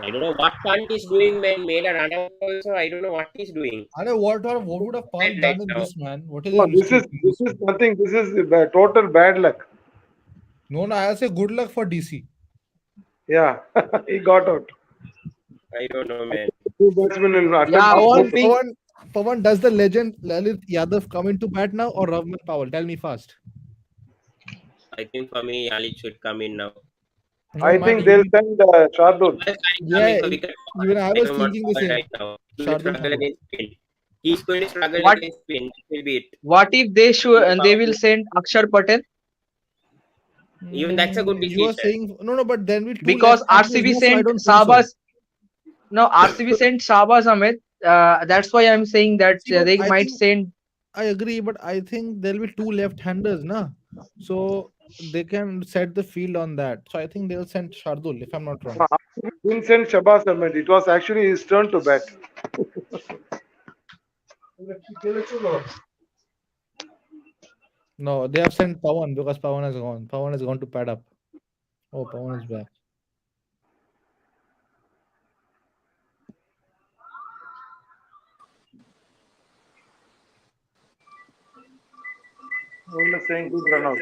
I don't know what punt he's doing, man. Made a run out also. I don't know what he's doing. What would have Pant Right done in now. this, man? What is No, his this mistake in is this? nothing. This is total bad luck. No, I say good luck for DC. Yeah, he got out. I don't know, man. Two batsmen will attempt. yeah, hoping Pawan, does the legend Lalit Yadav come into bat now or Ravman Powell? Tell me fast. I think for me, Ali should come in now. No, I man, think they'll send Shardul. yeah, Coming for wicket. even I I was don't want thinking the Power same. right now. He will Shardul struggle Thakur. against spin. He's going to struggle what against spin. That will be it. what if they should and they will send Akshar Patel Even that's a good You are decision. saying no, but then we two because left-handers, RCB no, so I sent don't think so. Sabas. No, RCB sent Sabas Ahmed. That's why I'm saying that See, but they I might think send. I agree, but I think there'll be two left-handers, na? So they can set the field on that. So I think they'll send Shardul, if I'm not wrong. Didn't send Shabazz Ahmed. It was actually his turn to bat. No, they have sent Pawan because Pawan has gone. Pawan has gone to pad up. Oh, Pawan is back. Everyone is saying good run out.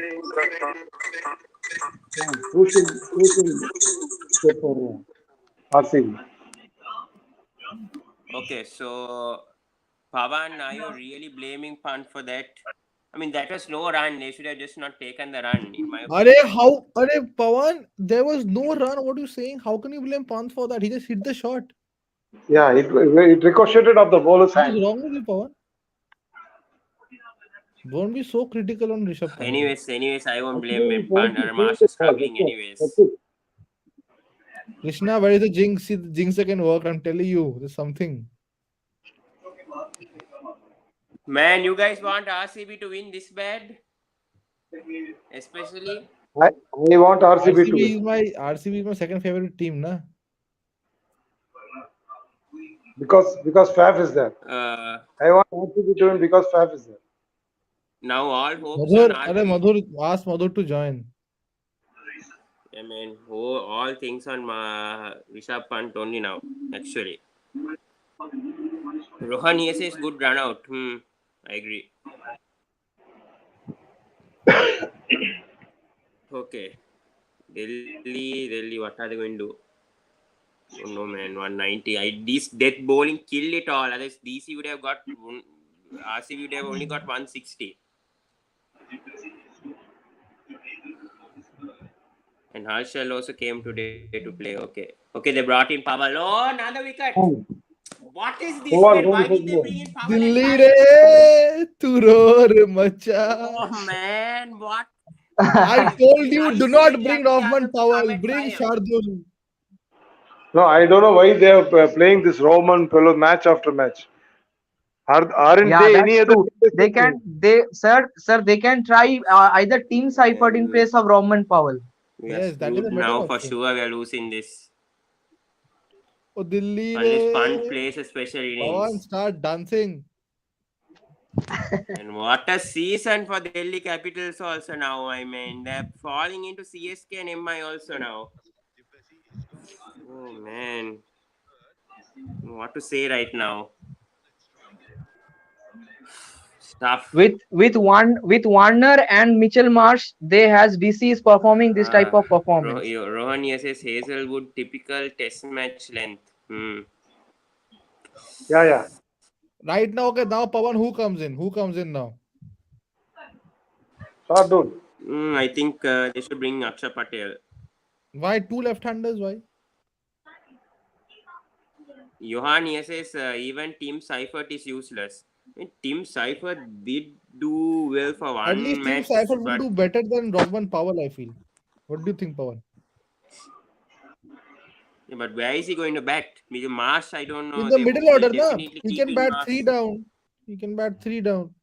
Yeah, crucial step for RCB. Okay, so Pavan, are you really blaming Pant for that? I mean, that was no run. They should have just not taken the run, in my opinion. Are Pawan, there was no run. What are you saying? How can you blame Pant for that? He just hit the shot. Yeah, it ricocheted off the bowler's What is hand. wrong with you, Pawan? Don't be so critical on Rishabh Pant. Anyways, I won't blame Actually, when he wanted Pant to or change Marsh the is ball. struggling. That's Anyways, it. Krishna, where is the jinx? See, the jinx that can work. I'm telling you, there's something. man, you guys want RCB to win this bad, especially. I want RCB to win RCB is my second favorite team, na. because Faf is there. Uh, I want RCB to win because Faf is there. now all hopes on RCB. Madhur, ask Madhur to join. I mean, all things on Rishabh Pant only now. Actually, Rohan yes is good run out. I agree. Okay, Delhi, what are they going to do? Oh no, man, 190. This death bowling killed it all. Otherwise, DC would have got RCB would have only got 160. And Harshal also came today to play. Okay, they brought in Paval. Oh, another wicket. Oh, What is this, Pawar man? going Why for did they more. bring in Paval at Delhi 5? re, tu ro re macha. Oh man, what? I told you, do Nice not idea bring to Rahman Yadav to come Powell, at bring 5. Shardul. No, I don't know why they are playing this Roman fellow match after match. Aren't Yeah, they that's any other true. team they They can can, play? they can try either Team Seifert in Man, place of Roman Powell. we are Yes, that is a screwed better now for option. sure. We are losing this. Oh, Delhi Unless Pant re. plays a special Pawan, innings. start dancing. And what a season for Delhi Capitals also now. I mean, they're falling into CSK and MI also now. Oh man, what to say right now? Stuff. With Warner and Mitchell Marsh, they has DC is performing this type of performance. Rohan yes, Hazelwood typical test match length. Yeah, yeah. Right now, okay, now Pawan, who comes in? Who comes in now? Shardul. I think they should bring Akshay Patel. Why two left-handers? Why? Johan yes, even Team Seifert is useless. I mean, Team Seifert did do well for At least one Team match, Seifert will but do better than Rahman Powell, I feel. What do you think, Pawan? but where is he going to bat? With Marsh, I don't In know. the They middle they're order, na? definitely He can keeping bat Marsh. three down. He can bat three down.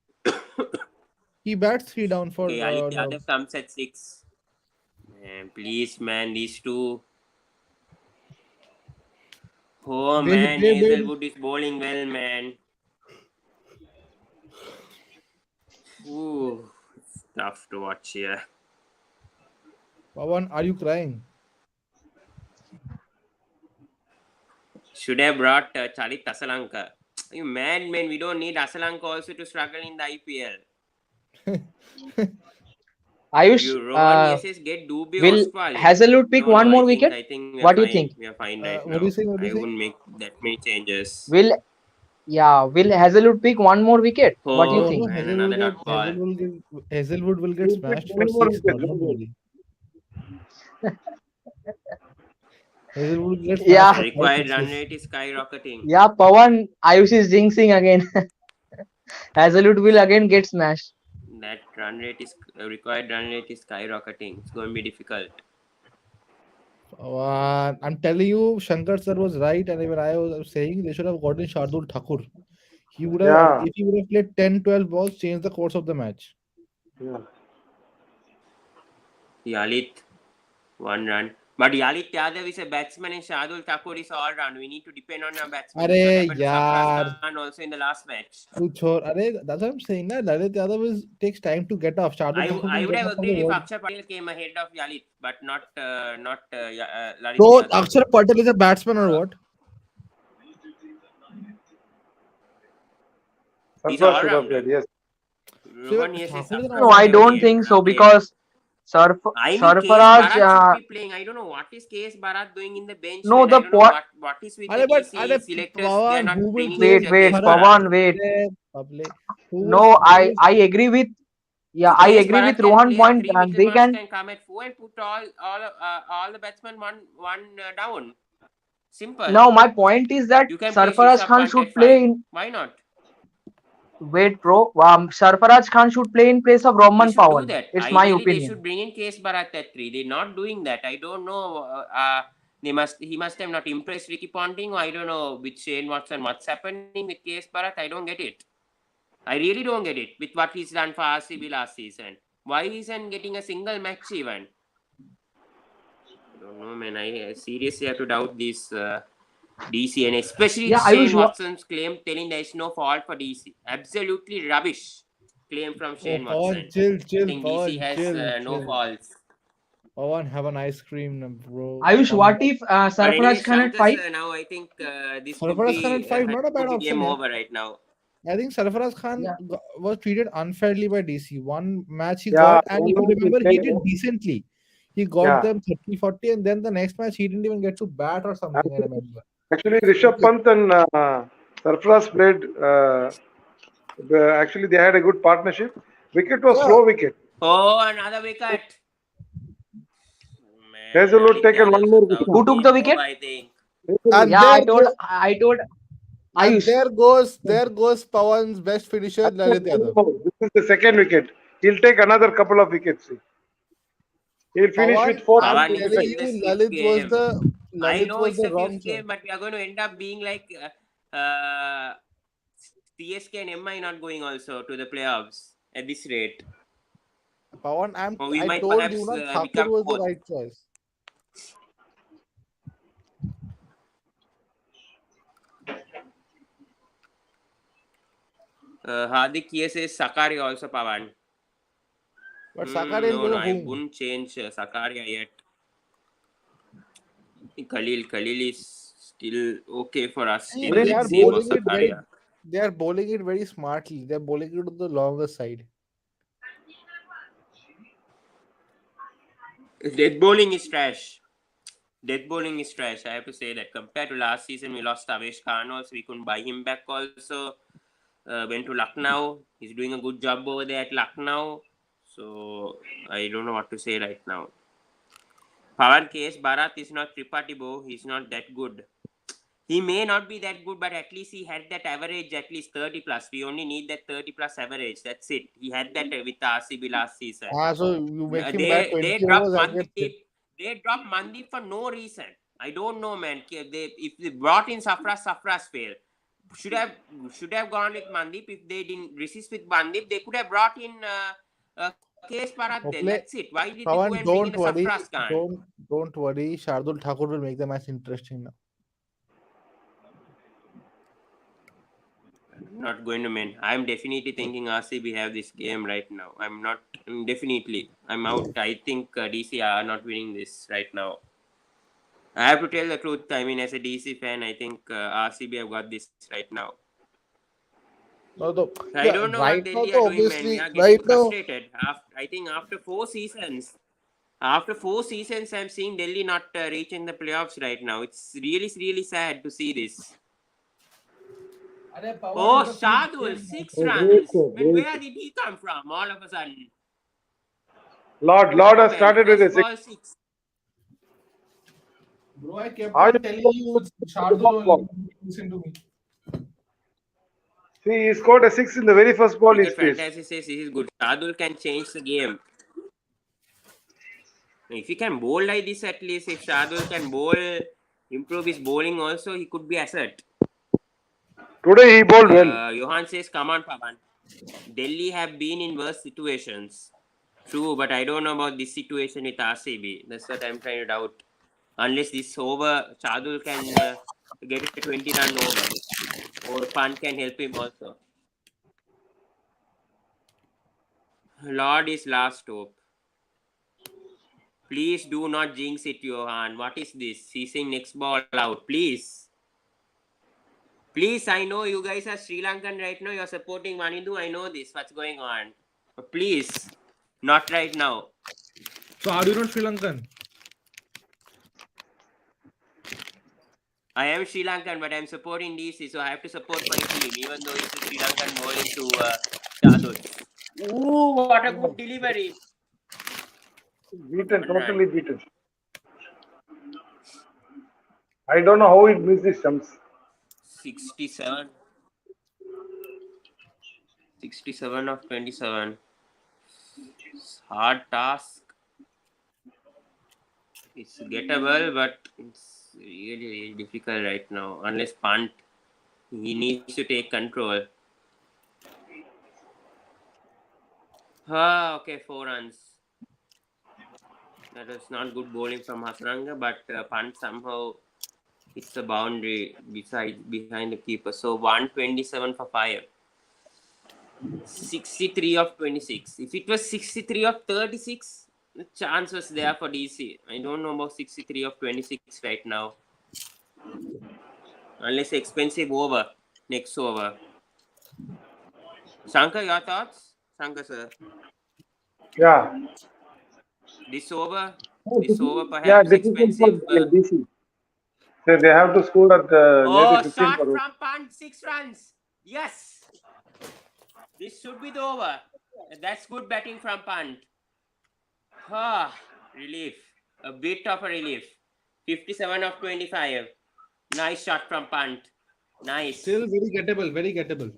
He bats three down for Okay, Yalik now. Yadav comes at 6. Man, please, man, these two. Oh man, They will. Hazelwood is bowling well, man. Ooh, it's tough to watch here. Pawan, are you crying? Should have brought Chalit Asalanka. You man, we don't need Asalanka also to struggle in the IPL. Ayush, You Rohan yes, get Dubey or will Australia. Hazelwood pick one more wicket? I think we are What do you fine. think? We are fine right What do you now. saying? What do you I saying? wouldn't make that many changes. Will will Hazelwood pick one more wicket? What do you Oh No, think? no. man, another duck ball. Hazelwood will get He'll pick smashed for many more six. wickets. Not Don't worry. worry. Hazelwood will get smashed Yeah, for five Required run sixes. rate is skyrocketing. yeah, Pawan, Ayush is jinxing again. Hazelwood will again get smashed. That run rate is required run rate is skyrocketing. It's going to be difficult. I'm telling you, Shankar sir was right, and even I was saying they should have gotten Shardul Thakur. He would have, Yeah, if he would have played 10, 12 balls, changed the course of the match. yeah. Yalit, 1 run. But Yalit Yadav is a batsman and Shardul Thakur is all round. We need to depend on our batsmen. That's what Arey happened to Sarfraz yaar, Khan also in the last match. that's what I'm saying. Na, Lalit Yadav takes time to get off. Shardul Thakur I can would get have off from the agreed if wall. Akshay Patel came ahead of Yalit, but not Lalit So Yadav. Akshar Patel is a batsman or what? He's an Sarfraz should have all-rounder. played. Yes. So Rohan, yes, yes, Thakur is an No, all I rounder. don't okay, think so okay. because I mean, KS Sarfaraj. Bharat should be playing. I don't know what is KS Bharat doing in the bench No, when I the don't know point. what is with the Are DC selectors. They are Pawan, not who will bringing play in Wait, the wait, KS Bharat? Bharat. Pawan, wait. Public. No, Who will I agree with. Yeah, See, I KS agree with Bharat can Rohan play at point, three. and they Middlemarch can. can come at four and put all the batsmen one down. Simple. Now, my point is that You can play Sarfaraj Srisha Khan Pant should at play five. in. Why not? Wait, bro. Sarfaraj Khan should play in place of They Roman should do Pawan. that. It's my Ideally, they opinion. should bring in KS Bharat at three. They're not doing that. I don't know. He must have not impressed Ricky Ponting, or I don't know with Shane Watson. What's happening with KS Bharat? I don't get it. I really don't get it with what he's done for RCB last season. Why isn't getting a single match even? I don't know, man. I seriously have to doubt this DC, and especially Yeah, Shane Watson's claim telling there is no fault for DC. Absolutely rubbish claim from Oh, Shane Pawan, Watson. chill, chill, Saying DC Pawan, has chill, no chill. faults. Pawan, have an ice cream, bro. Ayush, Calm what down. if But anyway, Sarfaraj Khan at Shankar 5? sir, now I think this Sarfaraz Khan at 5, not a bad could be option game here. over right now. I think Sarfaraz Khan Yeah, was treated unfairly by DC. One match he Yeah, got, and one if you match he remember, he played. did decently. He got Yeah, them 30, 40, and then the next match he didn't even get to bat or something, I actually, remember. actually Rishabh Okay. Pant and Sarfaraz played. Actually, they had a good partnership. Wicket was Yeah. slow wicket. Oh, another wicket. Man, Hazelwood Malik taken Yadav one is more out. who wicket. took the Game over, wicket? I think. Hazelwood. And Yeah, there go, I told and Ayush. there goes Pawan's best finisher, Lalit No, Yadav. no, this is the second wicket. He'll take another couple of wickets. See. He'll finish Pawan, with four I'm Pawan, to this is telling in you, the six. fifth game. I Lalit know was it's the the wrong fifth choice. game, but we are going to end up being like CSK and MI not going also to the playoffs at this rate. Pawan, Or we I might told you, perhaps na, Thakur become was the fourth. right choice. Hardik yes is Sakari also Pawan. But Sakaria is No, going no, to I whom? wouldn't change Sakaria yet. Khalil is still okay for us. See, Still Very they the are same good. as bowling it very, Sakaria. they are bowling it very smartly. They're bowling it to the longer side. Death bowling is trash. Death bowling is trash. I have to say that. Compared to last season, we lost Avesh Khan also. We couldn't buy him back also. Went to Lucknow. He's doing a good job over there at Lucknow. So I don't know what to say right now. Pawan case Bharat is not Tripathi Bo. He's not that good. He may not be that good, but at least he had that average, at least 30 plus. We only need that 30 plus average. That's it. He had that with the RCB last season. So you make him bat They 20 dropped overs and get Mandip. They dropped Mandip for no reason. I don't know, man. If they brought in Safras failed. Should have gone with Mandip. If they didn't resist with Mandip, they could have brought in KS Parat then. That's it. Why did they go and Pawan, bring in a Safras Khan? don't worry. Shardul Thakur will make the match interesting now. Not going to win. I'm definitely thinking RCB have this game right now. I'm not. Definitely. I'm out. I think DC are not winning this right now. I have to tell the truth. I mean, as a DC fan, I think RCB have got this right now. I don't know what Right now, Delhi are though, doing, man. We obviously, are right getting now, frustrated. I think after 4 seasons, I'm seeing Delhi not reaching the playoffs right now. It's really sad to see this. Oh, Shadul, 6 runs. Man, Great. where did he come from all of a sudden? Lord No, has man. started with a First six. ball, six. bro, I kept Are on telling you it's you Shardul only. ball? Listen to me. See, he scored a six in the very first ball he Cricket faced. Fantasy says he is good. Shadul can change the game. If he can bowl like this, at least if Shadul can bowl, improve his bowling also, he could be asset. Today he bowled well. Johan says, come on, Pavan. Delhi have been in worse situations. True, but I don't know about this situation with RCB. That's what I'm trying to doubt. Unless this over, Shadul can get a 20-run over. Or Pant can help him also. Lord is last hope. Please do not jinx it, Johan. What is this? He's saying next ball out. Please. Please, I know you guys are Sri Lankan right now. You're supporting Manidu. I know this. What's going on? Please, not right now. So are you not Sri Lankan? I am Sri Lankan, but I'm supporting DC, so I have to support my team, even though it's a Sri Lankan bowling to Shardul. Ooh, what a good delivery! Beaten, One run. totally beaten. I don't know how it missed the stumps. 67. 67 of 27. It's hard task. It's gettable, but it's really, really difficult right now. Unless punt, he needs to take control. Okay, 4 runs. That was not good bowling from Hasranga, but punt somehow hits the boundary behind the keeper. So 127 for 5. 63 of 26. If it was 63 of 36, the chance was there for DC. I don't know about 63 of 26 right now. Unless expensive over, next over. Shankar, your thoughts? Shankar, sir. Yeah. This over? Oh, This over yeah, perhaps difficult for expensive. DC. So they have to score at nearly Oh, 15 shot crores. from punt, 6 runs. Yes. This should be the over. That's good batting from punt. Relief. A bit of a relief. 57 of 25. Nice shot from punt. Nice. Still very gettable, very gettable.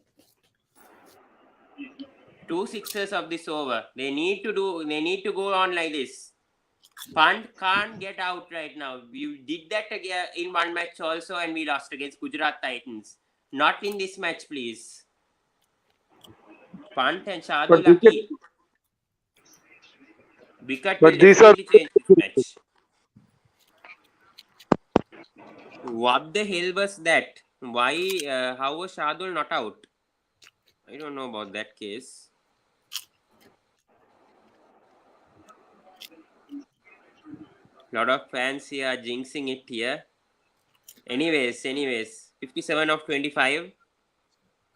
2 sixes of this over. They need to go on like this. Punt can't get out right now. We did that again in one match also, and we lost against Gujarat Titans. Not in this match, please. Punt and Shadu But wicket, lucky. Wicket will but these are definitely change this match. What the hell was that? Why? How was Shardul not out? I don't know about that case. Lot of fans here are jinxing it here. Anyways, 57 of 25.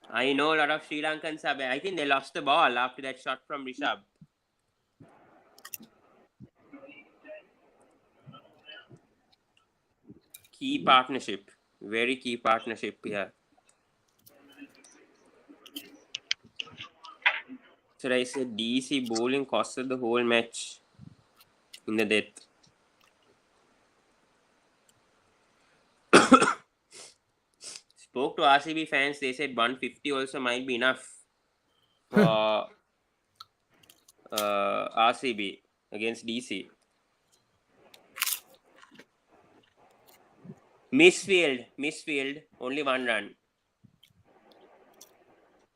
I know a lot of Sri Lankans are bad. I think they lost the ball after that shot from Rishabh. Key partnership. Very key partnership here. So I said DC bowling costed the whole match in the death. Spoke to RCB fans, they said 150 also might be enough for RCB against DC. Misfield, only 1 run.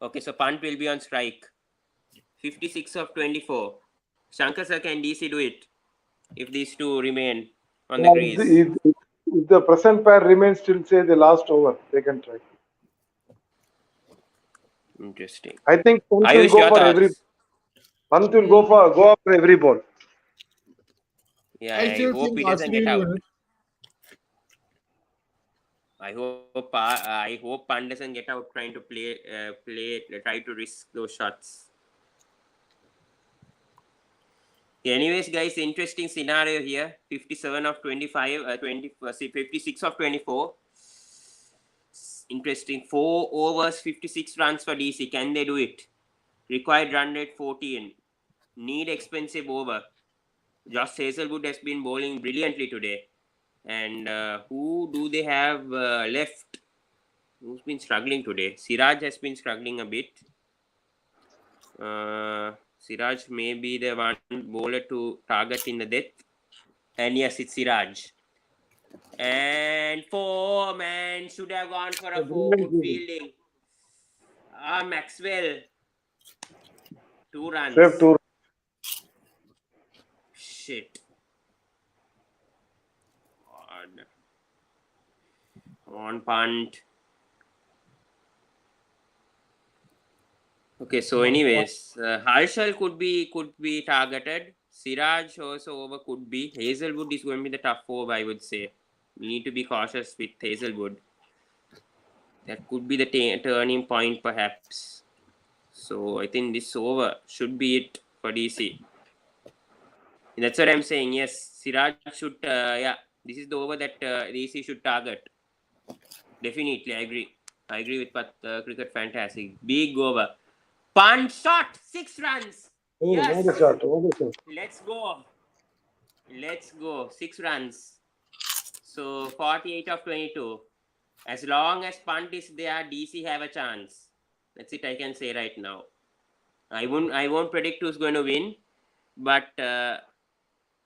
Okay, so punt will be on strike. 56 of 24. Shankar sir, can DC do it if these two remain on the crease? if the present pair remains till say the last over, they can try. Interesting. I think Pant will Ayush, go your for every. thoughts? Pant will go up for every ball. Yeah, I I still hope think he doesn't RCB get will out. win it. I hope Pan doesn't get out trying to try to risk those shots. Anyways, guys, interesting scenario here. 57 of 25, 56 of 24. Interesting. 4 overs, 56 runs for DC. Can they do it? Required run rate 14. Need expensive over. Josh Hazelwood has been bowling brilliantly today. And who do they have left? Who's been struggling today? Siraj has been struggling a bit. Siraj may be the one bowler to target in the death. And yes, it's Siraj. And 4, man, should have gone for a 4. Good fielding. Maxwell. 2 Save runs. two. Shit. God. On punt. Okay, so anyways, Harshal could be targeted. Siraj also over could be. Hazelwood is going to be the tough over, I would say. We need to be cautious with Hazelwood. That could be the turning point, perhaps. So I think this over should be it for DC. That's what I'm saying. Yes, Siraj should. Yeah, this is the over that DC should target. Definitely, I agree. I agree with cricket. Fantastic, big over. Punt shot, 6 runs. Oh, Yes, what a shot! What a shot! let's go. Let's go. 6 runs. So 48 of 22. As long as punt is there, DC have a chance. That's it. I can say right now. I won't predict who's going to win, but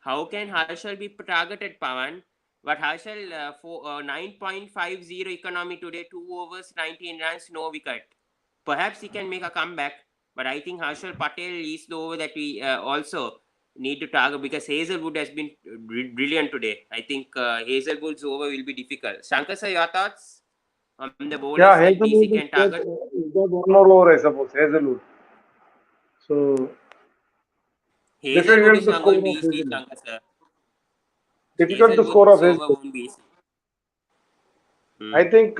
how can Harshal be targeted, Pawan? But Harshal for 9.50 economy today, 2 overs, 19 runs, no wicket. Perhaps he can make a comeback, but I think Harshal Patel is the over that we also need to target because Hazelwood has been brilliant today. I think Hazelwood's over will be difficult. Shankar sir, your thoughts on the bowlers Yeah, that DC Hazelwood can is got, target? he's got one more over, I suppose. Hazelwood. So Hazelwood difficult is to not going to score be off easy, Hazelwood. Shankar sir. Difficult to score Hazelwood's off over Hazelwood. won't be easy. I Hmm. think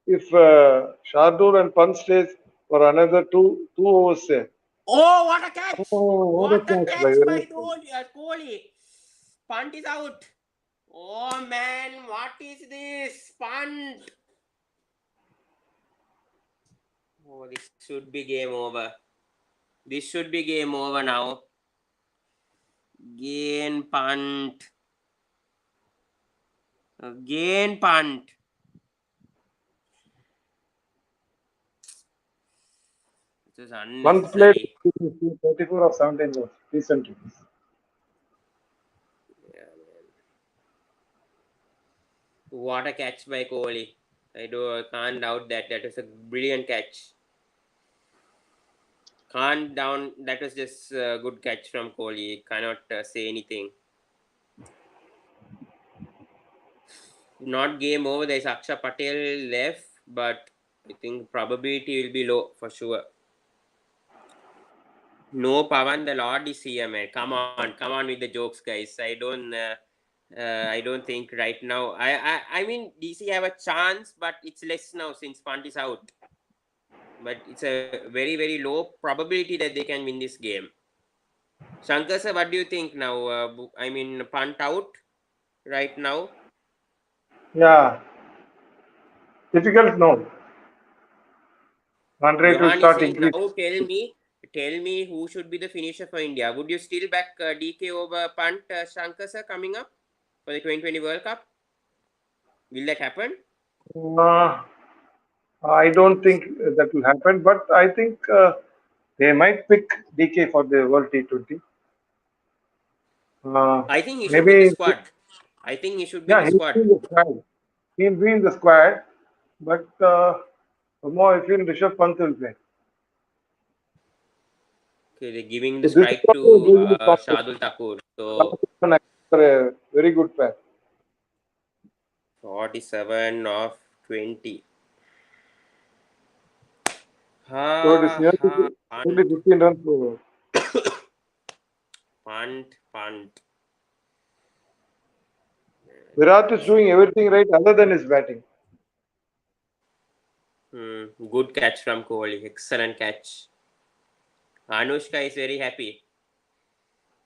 if Shardul and Pant stays for another two overs, say. Oh, what a catch! Oh, what a What a catch by catch by Virat Kohli. Kohli! Punt is out. Oh man, what is this? Punt! Oh, this should be game over. This should be game over now. Again punt. Again punt. This is Pant played unnecessary. 34 of 17 balls. Decent. Yeah, man. What a catch by Kohli. I can't doubt that. That was a brilliant catch. Can't down. That was just a good catch from Kohli. Cannot say anything. Not game over. There's Aksha Patel left, but I think probability will be low for sure. No, Pavan, the Lord is here, man. Come on with the jokes, guys. I don't think right now. I mean, DC have a chance, but it's less now since Punt is out. But it's a very low probability that they can win this game. Shankar sir, what do you think now? I mean, Punt out right now. Yeah, difficult no. Run rate will Johan is start saying increase. now. Tell me who should be the finisher for India. Would you still back DK over Punt, Shankar sir, coming up for the 2020 World Cup? Will that happen? Uh, I don't think that will happen, but I think they might pick DK for the World T20. Uh, I think he should be in the maybe, squad. I think he should be in yeah, the he'll be squad. in the squad. He'll be in the squad, but more I feel Rishabh Pant will play. Okay, they're giving the So this is strike what we're to doing in the Shardul Thakur. So competition. A very good pair. 47 of 20. So it is Ha ha. nearly Punt, 15 runs per over. punt. Virat is doing everything right other than his batting. Good catch from Kohli. Excellent catch. Anushka is very happy.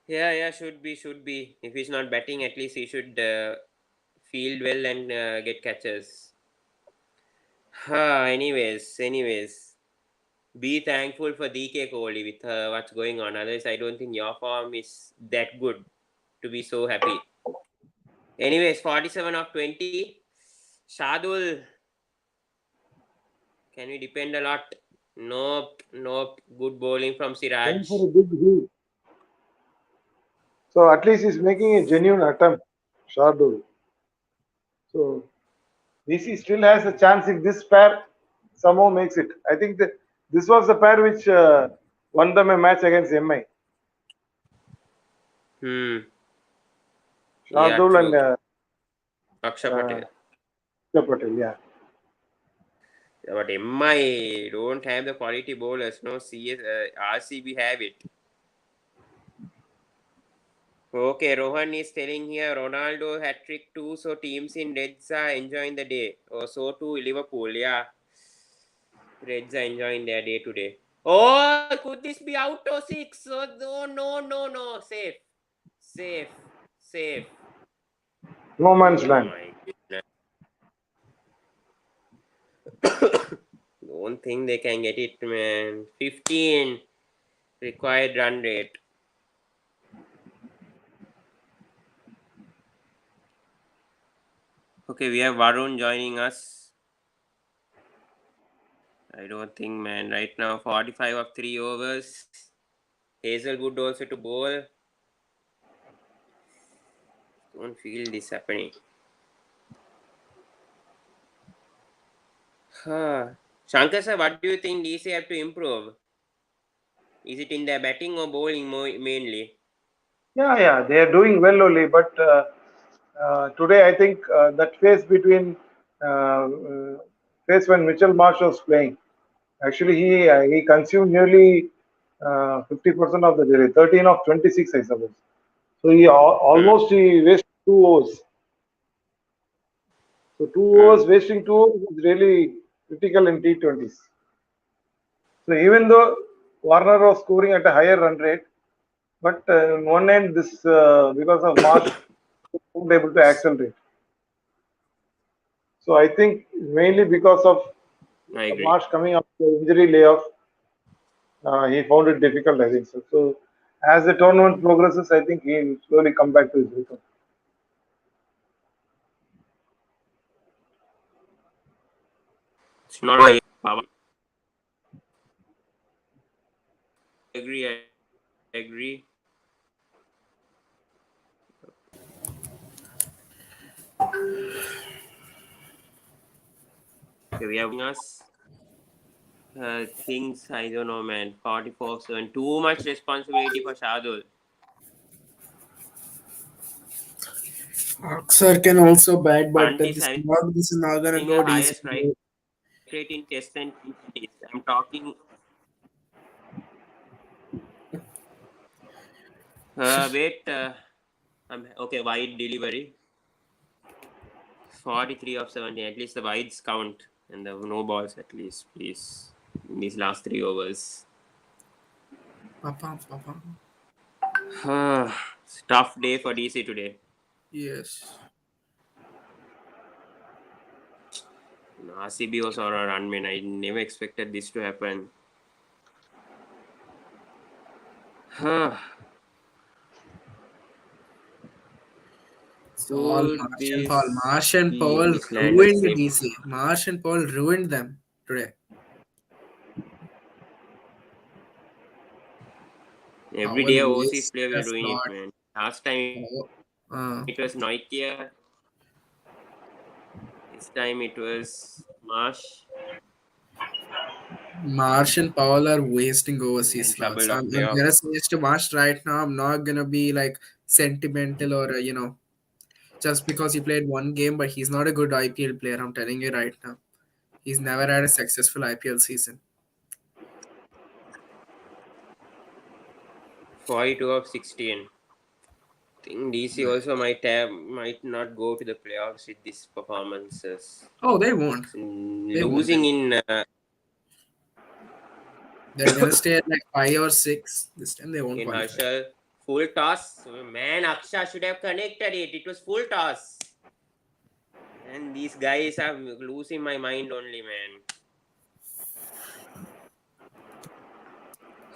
Yeah, should be. If he's not batting, at least he should field well and get catches. Anyways. Be thankful for DK Kohli with what's going on. Otherwise, I don't think your form is that good to be so happy. Anyways, 47 of 20. Shadul, can we depend a lot? Nope. Good bowling from Going Siraj. for a big hit. So at least he's making a genuine attempt. Shardul. So DC still has a chance if this pair somehow makes it. I think that this was the pair which won them a match against MI. Hmm. Yeah, Shardul and true. Aksha uh, Patel. Patel. Yeah. But MI don't have the quality bowlers. No, RCB have it. Okay, Rohan is telling here Ronaldo hat trick too, so teams in Reds are enjoying the day. Oh, so too Liverpool, yeah. Reds are enjoying their day today. Oh, could this be out or six? Oh, no. Safe. Safe. Safe. No man's Oh land. my goodness. Don't think they can get it, man. 15 required run rate. Okay, we have Varun joining us. I don't think, man. Right now, 45 of 3 overs. Hazelwood also to bowl. Don't feel this happening. Shankar sir, what do you think DC have to improve? Is it in their batting or bowling mainly? Yeah, they are doing well only. But today, I think that phase between phase when Mitchell Marsh was playing, actually he consumed nearly 50% of the day, 13 of 26, I suppose. So Hmm. almost he wasted 2 overs. So two Hmm. overs, wasting 2 overs is really critical in T20s. So even though Warner was scoring at a higher run rate, but on one end, this because of Marsh, wasn't able to accelerate. So I think mainly because of I agree. Marsh coming up the injury layoff, he found it difficult. I think so. So as the tournament progresses, I think he will slowly come back to his rhythm. It's not my power. I agree. Okay, we have us. Things I don't know, man. 44-7. Too much responsibility for Shadul. Aksar can also bat, but Hunt is this is not gonna having a go higher DC. strike rate in Test and T20s. I'm talking. Wait. Okay. Wide delivery. 43 of 70. At least the wides count and the no balls at least, please. In these last 3 overs. Papa. It's a tough day for DC today. Yes. RCB was on a run, man. I never expected this to happen. It's all Could Marsh and Paul. this Marsh and be in Paul this land of ruined safe? DC. Marsh and Paul ruined them today. Every Powell day, overseas wasted player we a are doing it, slot. man. Last time Uh, it was Noikia. This time it was Marsh. Marsh and Powell are wasting And overseas then slots. trouble of I'm gonna playoffs. say it's to Marsh right now. I'm not gonna be like sentimental or just because he played one game, but he's not a good IPL player. I'm telling you right now. He's never had a successful IPL season. 42 of 16. Think DC also might not go to the playoffs with these performances. Oh, they won't. They won't. They Losing won't. in They're gonna stay at like 5 or 6 this time. They won't in qualify. Herschel. Full toss. Man, Aksha should have connected it. It was full toss. And these guys are losing my mind only, man.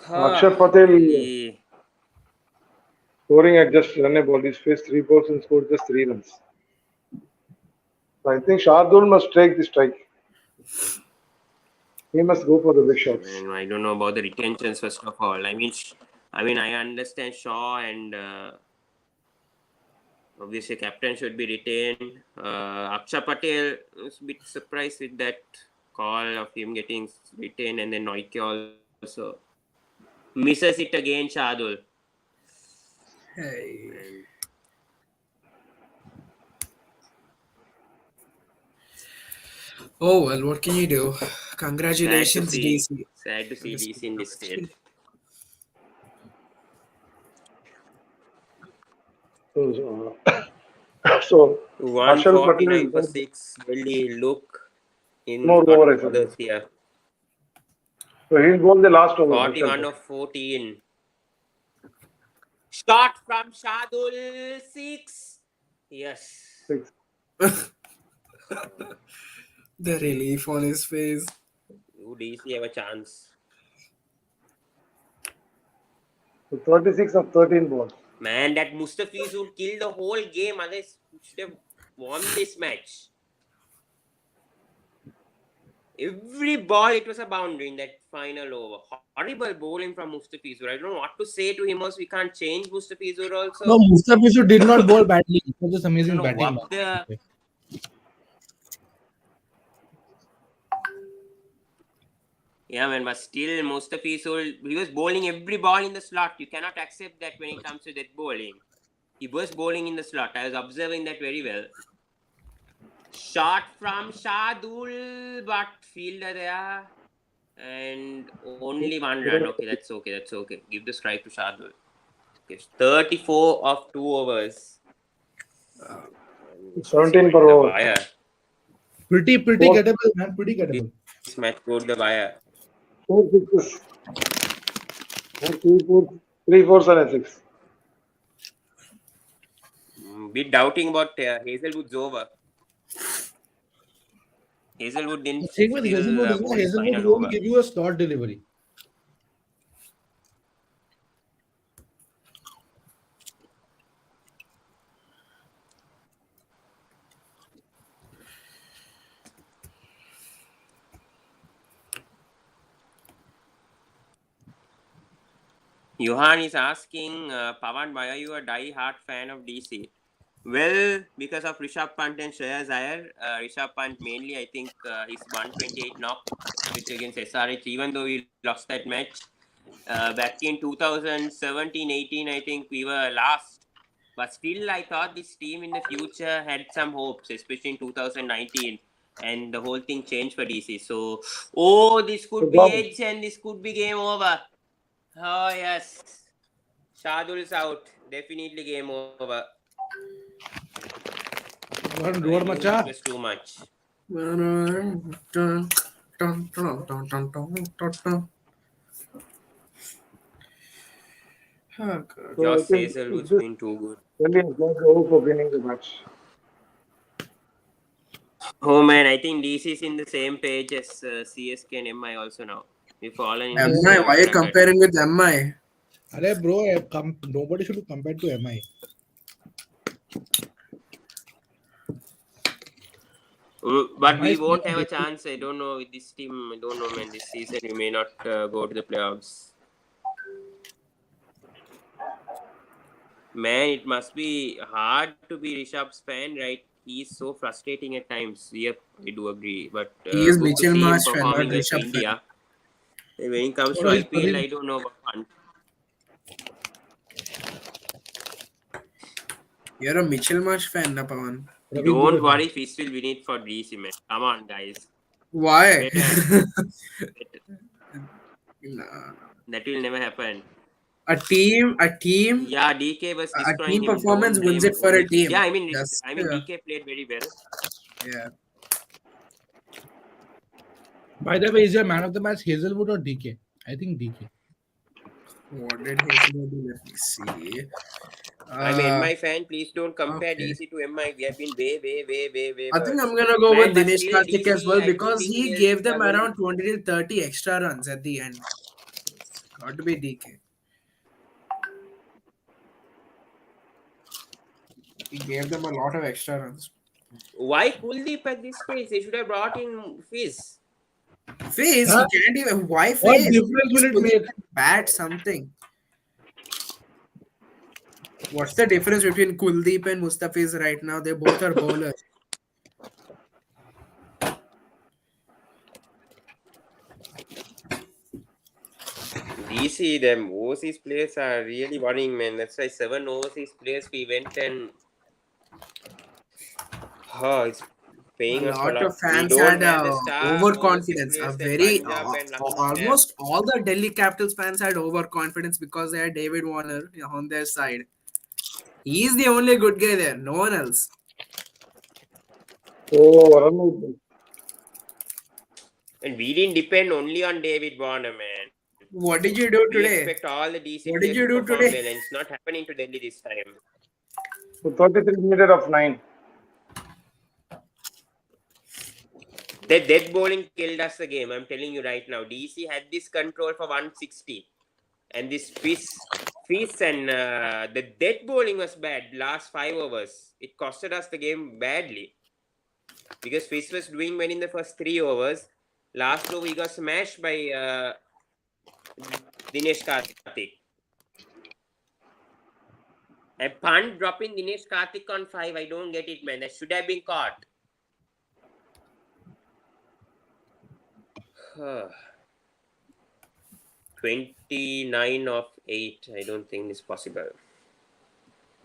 Akshar Patel Really. scoring at just runnable. He's faced 3 balls and scored just 3 runs. So I think Shardul must take the strike. He must go for the big shots. Man, I don't know about the retentions first of all. I understand Shaw and obviously captain should be retained. Aksha Patel was a bit surprised with that call of him getting retained, and then Noikia also misses it again. Shadul. Hey. Man. Oh well, what can you do? Sad to Congratulations, see. DC. Sad to On see this DC in this state. So, so Harshal Patel is 149 for one 6. Will he look in more hot over, I suppose. waters here? So he'll bowl the last over. 41 of 14. Shot from Shadul. 6. Yes. 6. The relief on his face. You DC have a chance. So 36 of 13 balls. Man, that Mustafiz would kill the whole game. Otherwise, we should have won this match. Every ball, it was a boundary in that final over. Horrible bowling from Mustafizur. I don't know what to say to him. Also, we can't change Mustafizur also. No, Mustafizu did not bowl badly. It was just I amazing don't know batting. what the... Yeah, man, but still, Mustafizur, he was bowling every ball in the slot. You cannot accept that when it comes to that bowling. He was bowling in the slot. I was observing that very well. Shot from Shadul, but fielder there. And only one run. Okay, that's okay. That's okay. Give the strike to Shadul. Okay, 34 of 2 overs. 17 per over. Wire. Pretty gettable, man. Pretty gettable. This match scored the wire. 4 sixes. 3 fours and a 6. Bit doubting about Hazelwood's over. Hazelwood didn't The thing with feel, Hazelwood is bowl that his Hazelwood final won't over. give you a slot delivery. Johan is asking, Pawan, why are you a die-hard fan of DC? Well, because of Rishabh Pant and Shreyas Iyer. Rishabh Pant mainly, I think he's 128 knock, which against SRH, even though we lost that match. Back in 2017-18, I think we were last. But still, I thought this team in the future had some hopes, especially in 2019. And the whole thing changed for DC. So, this could be edge and this could be game over. Oh, yes. Shadul is out. Definitely game over. Roar macha. It was too much. Oh, God. So Josh I think Hazelwood's this been too good. really is going to over for winning the match. Oh man, I think DC is in the same page as CSK and MI also now. We've fallen in this MI, why are you bracket. comparing with MI? Arey bro, nobody should compare to MI. But we MI is won't not have a good. chance. I don't know with this team. I don't know, man. This season we may not go to the playoffs. Man, it must be hard to be Rishabh's fan, right? He's so frustrating at times. Yep, I do agree. But He is good to Mitchell see him Marsh fan, not performing well for Rishabh fan. India. And when it comes What to is IPL, Praveen? I don't know about Hunt. You're a Mitchell Marsh fan, na Pawan. Praveen Don't Dubey. worry, Fist will win it for DC, man. Come on, guys. Why? Better. Nah. That will never happen. A team, Yeah, DK was a destroying team him. performance Don't wins blame it for a only. team. Yeah, I mean, Just, DK played very well. yeah. By the way, is your man of the match Hazelwood or DK? I think DK. What did Hazelwood do? Let me see. I'm an MI fan. Please don't compare Okay. DC to MI. We have been way I think worse. I'm gonna go Man, with but Dinesh still, Karthik as DC, well I do because think he they'll gave them struggle. around 20 to 30 extra runs at the end. Got to be DK. He gave them a lot of extra runs. Why Kuldeep at this stage? They should have brought in Fizz. Face, Huh? he can't even. Why What face? difference will it make? Bat something. What's the difference between Kuldeep and Mustafiz right now? They both are bowlers. DC, them overseas players are really worrying, man. That's why 7 overseas players we went and it's paying A us a lot lot. of We fans don't had have the star overseas overconfidence. A players that very Punjab and Lucknow have. almost all the Delhi Capitals fans had overconfidence because they had David Warner on their side. He is the only good guy there. No one else. Oh, run out. And we didn't depend only on David Warner, man. What did you do We today? expect all the DC What did players you to do perform today? well, and it's not happening to Delhi this time. So 33 minutes of 9. That dead bowling killed us the game. I'm telling you right now. DC had this control for 160, and this Fizz and the dead bowling was bad. Last 5 overs, it costed us the game badly because Fizz was doing well in the first 3 overs. Last over, he got smashed by Dinesh Karthik. A punt dropping Dinesh Karthik on 5. I don't get it, man. That should have been caught. 29 of 8. I don't think it's possible.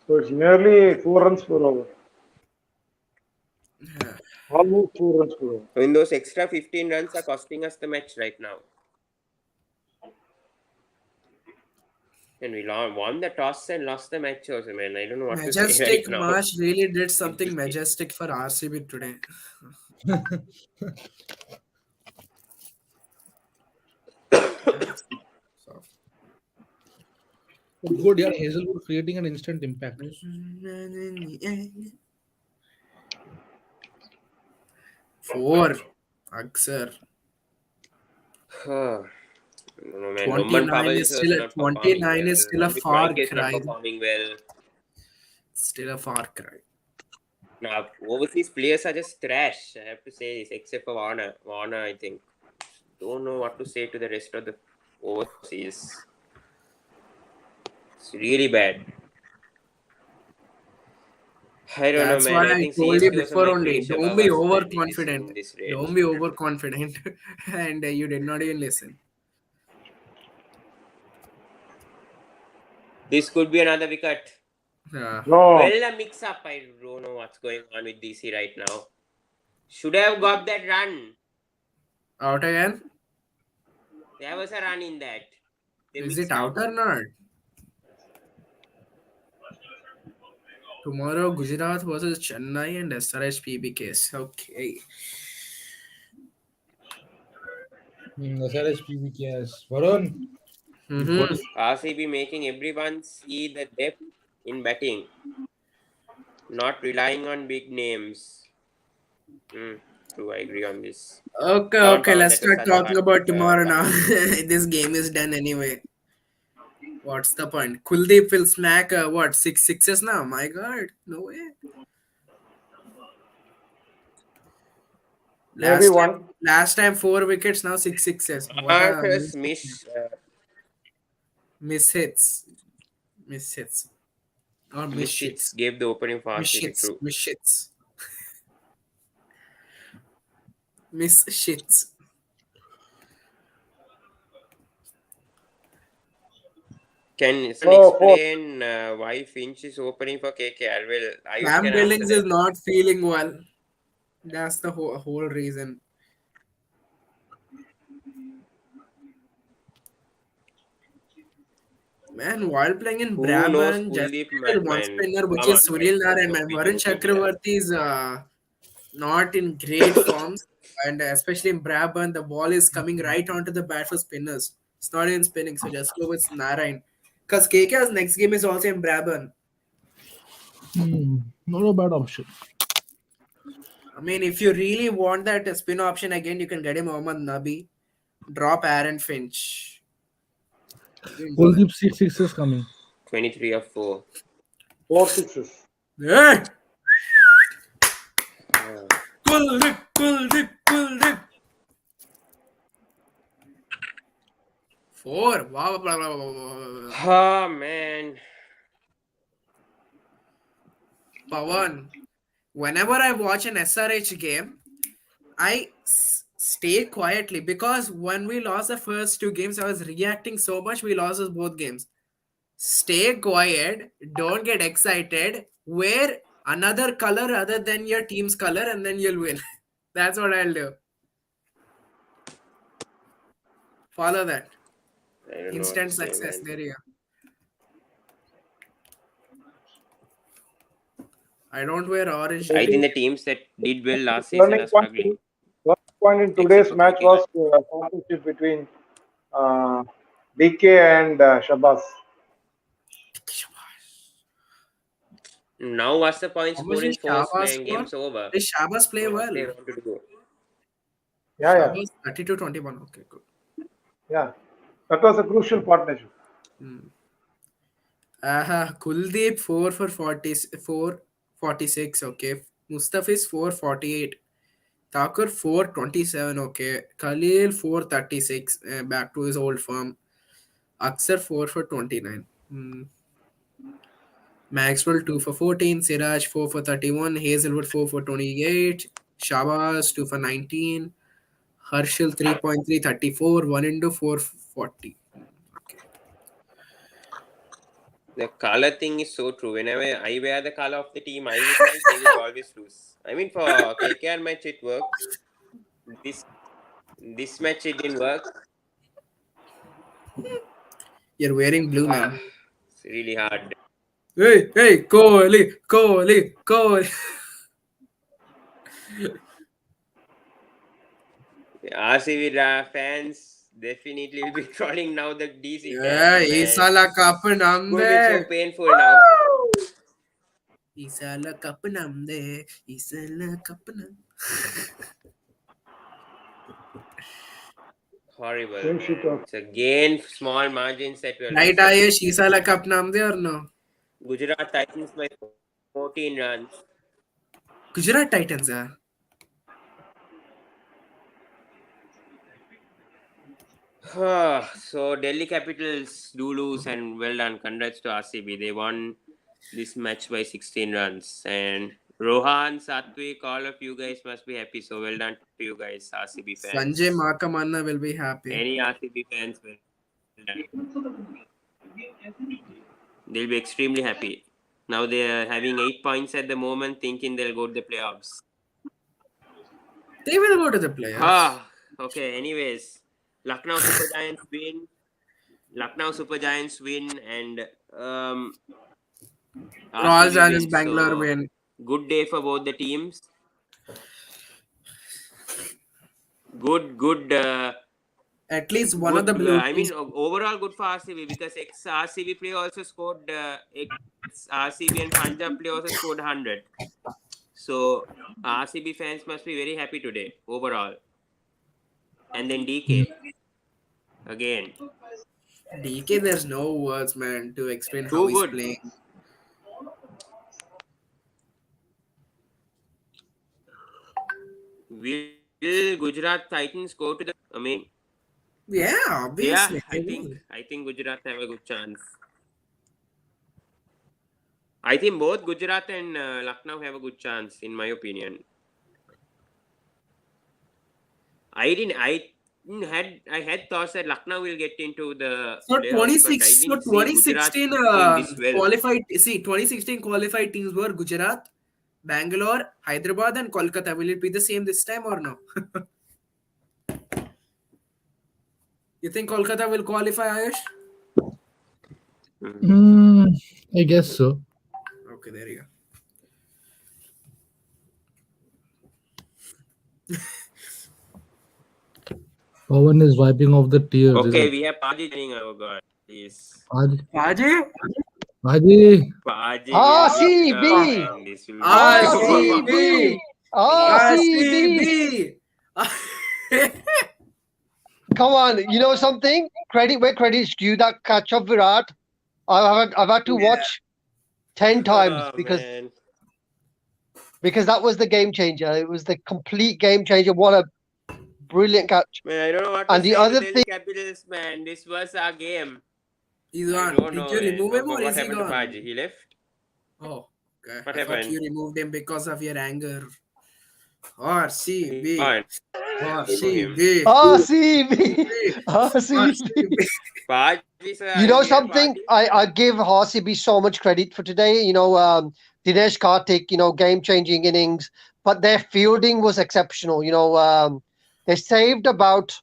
So it's nearly 4 runs per over. Almost 4 runs per over. I mean, those extra 15 runs are costing us the match right now. And we won the toss and lost the match also, man. I don't know what to say Majestic right now. March really did something majestic for RCB today. Good, yeah. Hazelwood creating an instant impact. 4. Aksar. No, man. 29 Roman Powell is was still not 29 is still a performing well. far Mike is not cry. performing well. Still a far cry. Now, overseas players are just trash. I have to say this, except for Warner. Warner, I think. Don't know what to say to the rest of the overseas. It's really bad. I don't That's know, man. why I I think told you CSK was a before might only. finish Don't above be us, man, overconfident. in this range. Don't be overconfident. And you did not even listen. This could be another wicket. Yeah. No. Well, a mix-up. I don't know what's going on with DC right now. Should have got that run. Out again? There was a run in that. They Is mixed it out up. or not? Tomorrow, Gujarat versus Chennai and SRH PB case. Okay. SRH PBKS. Varun. Mm-hmm. RCB making everyone see the depth in batting. Not relying on big names. True, I agree on this. Okay. Let's That was start such a talking hard about tomorrow cut. now. This game is done anyway. What's the point? Kuldeep will smack what 6 sixes now? My God, no way. Maybe one. Last time 4 wickets, now 6 sixes. What a Marcus miss. miss hits or miss Miss hits. gave the opening for RCB. True. Miss shits. Can someone explain why Finch is opening for KKR? Well, Ayush Cam can Billings answer is that. not feeling well. That's the whole reason. Man, while playing in Who knows Brabant, just Kuldeep, with one man? spinner, which Come on, is Sunil man. What's Narayan, your man. opinion Varun on KKR? Chakravarti is not in great forms, and especially in Brabant, the ball is coming right onto the bat for spinners. It's not even spinning, so just go with Narayan. Because KKR's next game is also in Brabant. Not a bad option. I mean, if you really want that spin option again, you can get him Mohammad Nabi. Drop Aaron Finch. Kuldeep 6 sixes coming. 23 of 4. 4 sixes. Hey! Kuldeep. 4. Wow. Oh, man. Pawan. Whenever I watch an SRH game, I stay quietly because when we lost the first 2 games, I was reacting so much. We lost both games. Stay quiet. Don't get excited. Wear another color other than your team's color and then you'll win. That's what I'll do. Follow that. I don't know Instant what to say, success. man. There you go. I don't wear orange. I think the teams that did well last season are struggling. point in except today's for match KKR. was partnership between uh, DK and Shabazz. Now, what's the point How much score in did fourth, Shabazz man? score? Game's over. Did Shabazz play What well? they wanted to do. Yeah, yeah, Shabazz 32-21. Okay, good. yeah. That was a crucial partnership. Hmm. Kuldeep 4 for 40, 446. Okay. Mustafiz 448. Thakur 427. Okay. Khalil 436. Back to his old form. Aksar 4 for 29. Maxwell 2 for 14. Siraj 4 for 31. Hazelwood 4 for 28. Shabazz 2 for 19. Harshal 3.3 34. 1 into 440. Okay. The color thing is so true. Whenever I wear the color of the team I would like, they will always lose. I mean, for KKR match it works. This match it didn't work. You're wearing blue, man. It's really hard. Hey, Kohli. RCB fans definitely will be trolling now the DC Yeah, fans, man. Isala Cup It's going to be so namde. painful now. Isala Cup namde. Isala Cup nam. Horrible, Finish it man. off. It's again small margins that we are Right, losing. Ayush, Isala Cup namde or no? Gujarat Titans by 14 runs. Gujarat Titans, yeah. So Delhi Capitals do lose, and well done. Congrats to RCB. They won this match by 16 runs. And Rohan, Satwik, all of you guys must be happy. So well done to you guys, RCB Sanjay fans. Makamanna will be happy. Any RCB fans will they'll be extremely happy. Now they are having 8 points at the moment, thinking they'll go to the playoffs. They will go to the playoffs. Okay. Anyways, Lucknow Super Giants win. And Royal RCB Challengers wins. Bangalore So win. good day for both the teams. Good. At least one of the blue I teams. mean, overall good for RCB because ex RCB player also scored. Ex RCB and Punjab player also scored 100. So RCB fans must be very happy today overall. And then DK again. DK, there's no words, man, to explain how Too he's good. playing. Will Gujarat Titans go to the? I mean, Yeah, obviously. I think Gujarat have a good chance. I think both Gujarat and Lucknow have a good chance, in my opinion. I had thoughts that Lucknow will get into the So playoffs, but I didn't see Gujarat 2016 doing this well. qualified. See, 2016 qualified teams were Gujarat, Bangalore, Hyderabad, and Kolkata. Will it be the same this time or no? You think Kolkata will qualify, Ayush? I guess so. Okay, there you go. Pawan is wiping off the tears. Okay, we have Paji joining. Oh God, please. Ajay? Haji, Paji RCB! man. This will be RCB! RCB! RCB! Come on, you know something? Credit where credit's due. That catch of Virat, I've had to watch 10 times man. because that was the game changer. It was the complete game changer. What a brilliant catch! Man, I don't know what to And say the to other Delhi thing, Capitals, man. This was our game. He's I gone. don't Did know, you man. remove him or What is he happened to gone? Paji? He left? Oh, okay. What I thought happened? you removed him because of your anger. RCB. Fine. RCB. RCB, RCB. Paji, sir. You know are here, something? Paji? I give RCB so much credit for today. You know, Dinesh Karthik, game-changing innings, but their fielding was exceptional. They saved about,